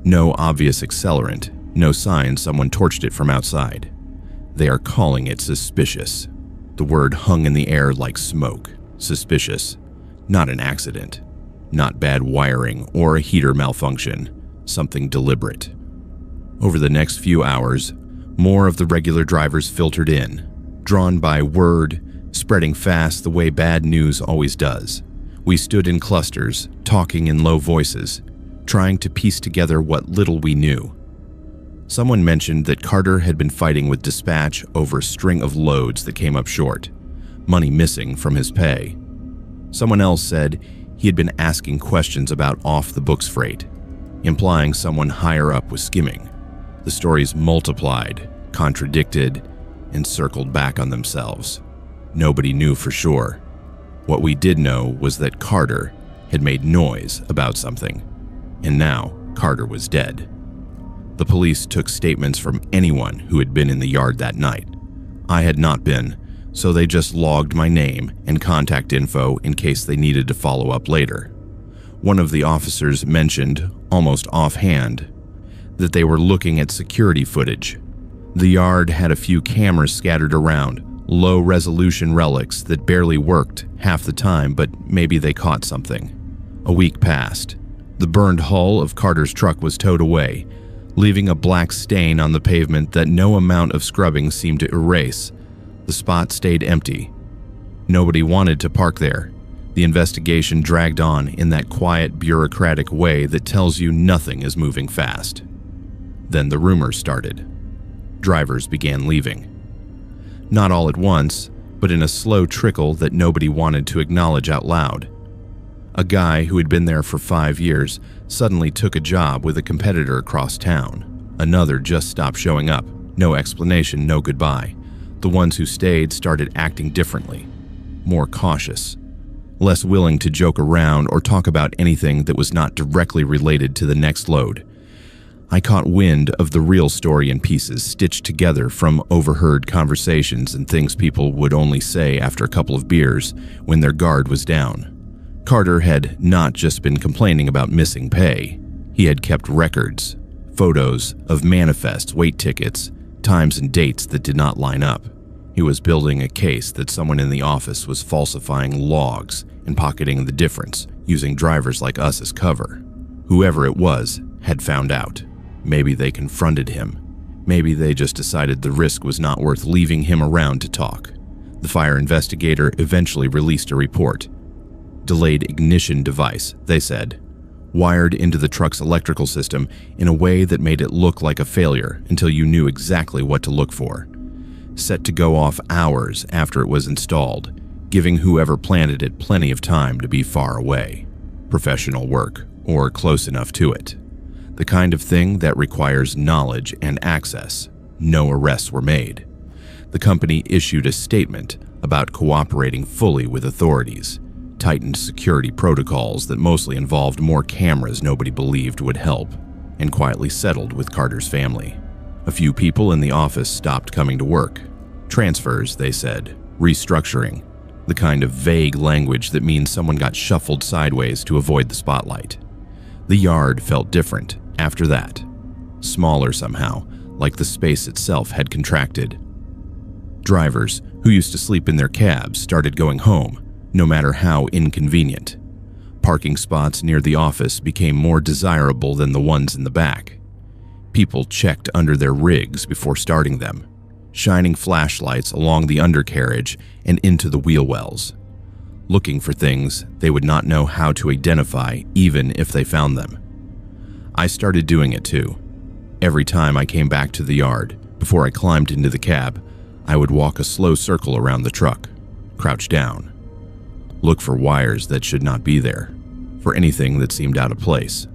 No obvious accelerant, no sign someone torched it from outside. They are calling it suspicious." The word hung in the air like smoke. Suspicious. Not an accident. Not bad wiring or a heater malfunction. Something deliberate. Over the next few hours, more of the regular drivers filtered in, drawn by word, spreading fast the way bad news always does. We stood in clusters, talking in low voices, trying to piece together what little we knew. Someone mentioned that Carter had been fighting with dispatch over a string of loads that came up short, money missing from his pay. Someone else said he had been asking questions about off-the-books freight, implying someone higher up was skimming. The stories multiplied, contradicted, and circled back on themselves. Nobody knew for sure. What we did know was that Carter had made noise about something, and now Carter was dead. The police took statements from anyone who had been in the yard that night. I had not been, so they just logged my name and contact info in case they needed to follow up later. One of the officers mentioned, almost offhand, that they were looking at security footage. The yard had a few cameras scattered around, low-resolution relics that barely worked half the time, but maybe they caught something. A week passed. The burned hull of Carter's truck was towed away, leaving a black stain on the pavement that no amount of scrubbing seemed to erase. The spot stayed empty. Nobody wanted to park there. The investigation dragged on in that quiet, bureaucratic way that tells you nothing is moving fast. Then the rumors started. Drivers began leaving. Not all at once, but in a slow trickle that nobody wanted to acknowledge out loud. A guy who had been there for 5 years suddenly took a job with a competitor across town. Another just stopped showing up. No explanation, no goodbye. The ones who stayed started acting differently, more cautious, less willing to joke around or talk about anything that was not directly related to the next load. I caught wind of the real story in pieces stitched together from overheard conversations and things people would only say after a couple of beers when their guard was down. Carter had not just been complaining about missing pay. He had kept records, photos of manifests, wait tickets, times and dates that did not line up. He was building a case that someone in the office was falsifying logs and pocketing the difference, using drivers like us as cover. Whoever it was had found out. Maybe they confronted him. Maybe they just decided the risk was not worth leaving him around to talk. The fire investigator eventually released a report. Delayed ignition device, they said, wired into the truck's electrical system in a way that made it look like a failure until you knew exactly what to look for. Set to go off hours after it was installed, giving whoever planted it plenty of time to be far away. Professional work, or close enough to it. The kind of thing that requires knowledge and access. No arrests were made. The company issued a statement about cooperating fully with authorities, tightened security protocols that mostly involved more cameras nobody believed would help, and quietly settled with Carter's family. A few people in the office stopped coming to work. Transfers, they said. Restructuring. The kind of vague language that means someone got shuffled sideways to avoid the spotlight. The yard felt different after that. Smaller somehow, like the space itself had contracted. Drivers who used to sleep in their cabs started going home, no matter how inconvenient. Parking spots near the office became more desirable than the ones in the back. People checked under their rigs before starting them, shining flashlights along the undercarriage and into the wheel wells, looking for things they would not know how to identify even if they found them. I started doing it too. Every time I came back to the yard, before I climbed into the cab, I would walk a slow circle around the truck, crouch down, look for wires that should not be there, for anything that seemed out of place.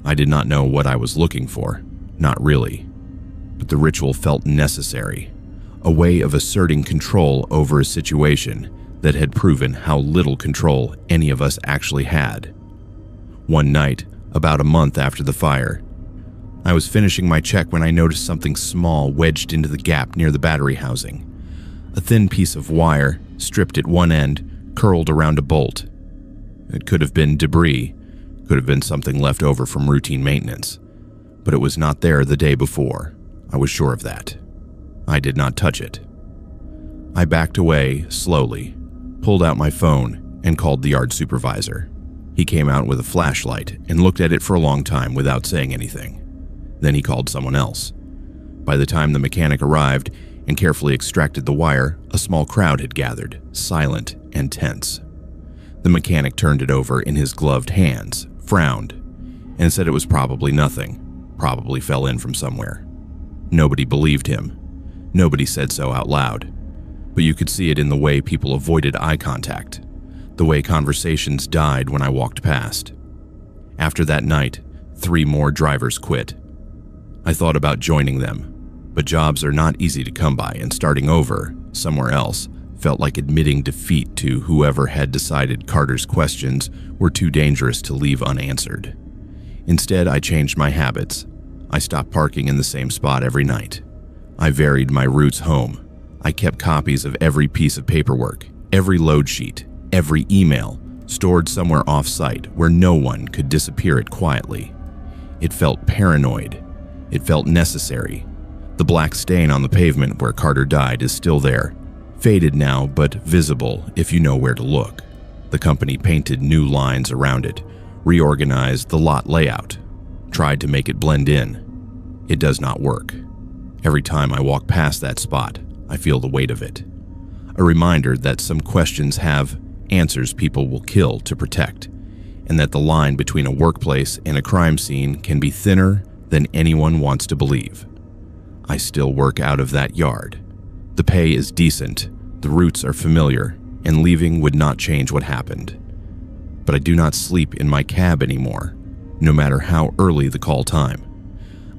I did not know what I was looking for, not really, but the ritual felt necessary, a way of asserting control over a situation that had proven how little control any of us actually had. One night, about a month after the fire, I was finishing my check when I noticed something small wedged into the gap near the battery housing. A thin piece of wire, stripped at one end, curled around a bolt. It could have been debris, could have been something left over from routine maintenance, but it was not there the day before. I was sure of that. I did not touch it. I backed away slowly, pulled out my phone, and called the yard supervisor. He came out with a flashlight and looked at it for a long time without saying anything. Then he called someone else. By the time the mechanic arrived and carefully extracted the wire, a small crowd had gathered, silent and tense. The mechanic turned it over in his gloved hands, frowned, and said it was probably nothing, probably fell in from somewhere. Nobody believed him. Nobody said so out loud. But you could see it in the way people avoided eye contact, the way conversations died when I walked past. After that night, 3 more drivers quit. I thought about joining them, but jobs are not easy to come by, and starting over, somewhere else, felt like admitting defeat to whoever had decided Carter's questions were too dangerous to leave unanswered. Instead, I changed my habits. I stopped parking in the same spot every night. I varied my routes home. I kept copies of every piece of paperwork, every load sheet, every email, stored somewhere off-site where no one could disappear it quietly. It felt paranoid. It felt necessary. The black stain on the pavement where Carter died is still there, faded now but visible if you know where to look. The company painted new lines around it, reorganized the lot layout, tried to make it blend in. It does not work. Every time I walk past that spot, I feel the weight of it. A reminder that some questions have answers people will kill to protect, and that the line between a workplace and a crime scene can be thinner than anyone wants to believe. I still work out of that yard. The pay is decent, the routes are familiar, and leaving would not change what happened. But I do not sleep in my cab anymore, no matter how early the call time.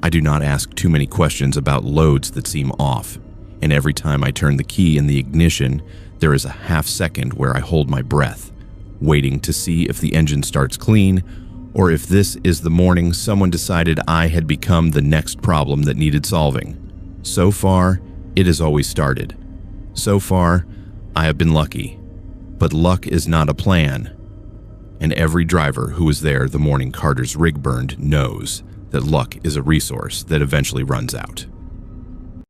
I do not ask too many questions about loads that seem off, and every time I turn the key in the ignition, there is a half second where I hold my breath, waiting to see if the engine starts clean, or if this is the morning someone decided I had become the next problem that needed solving. So far, it has always started. So far, I have been lucky. But luck is not a plan. And every driver who was there the morning Carter's rig burned knows that luck is a resource that eventually runs out.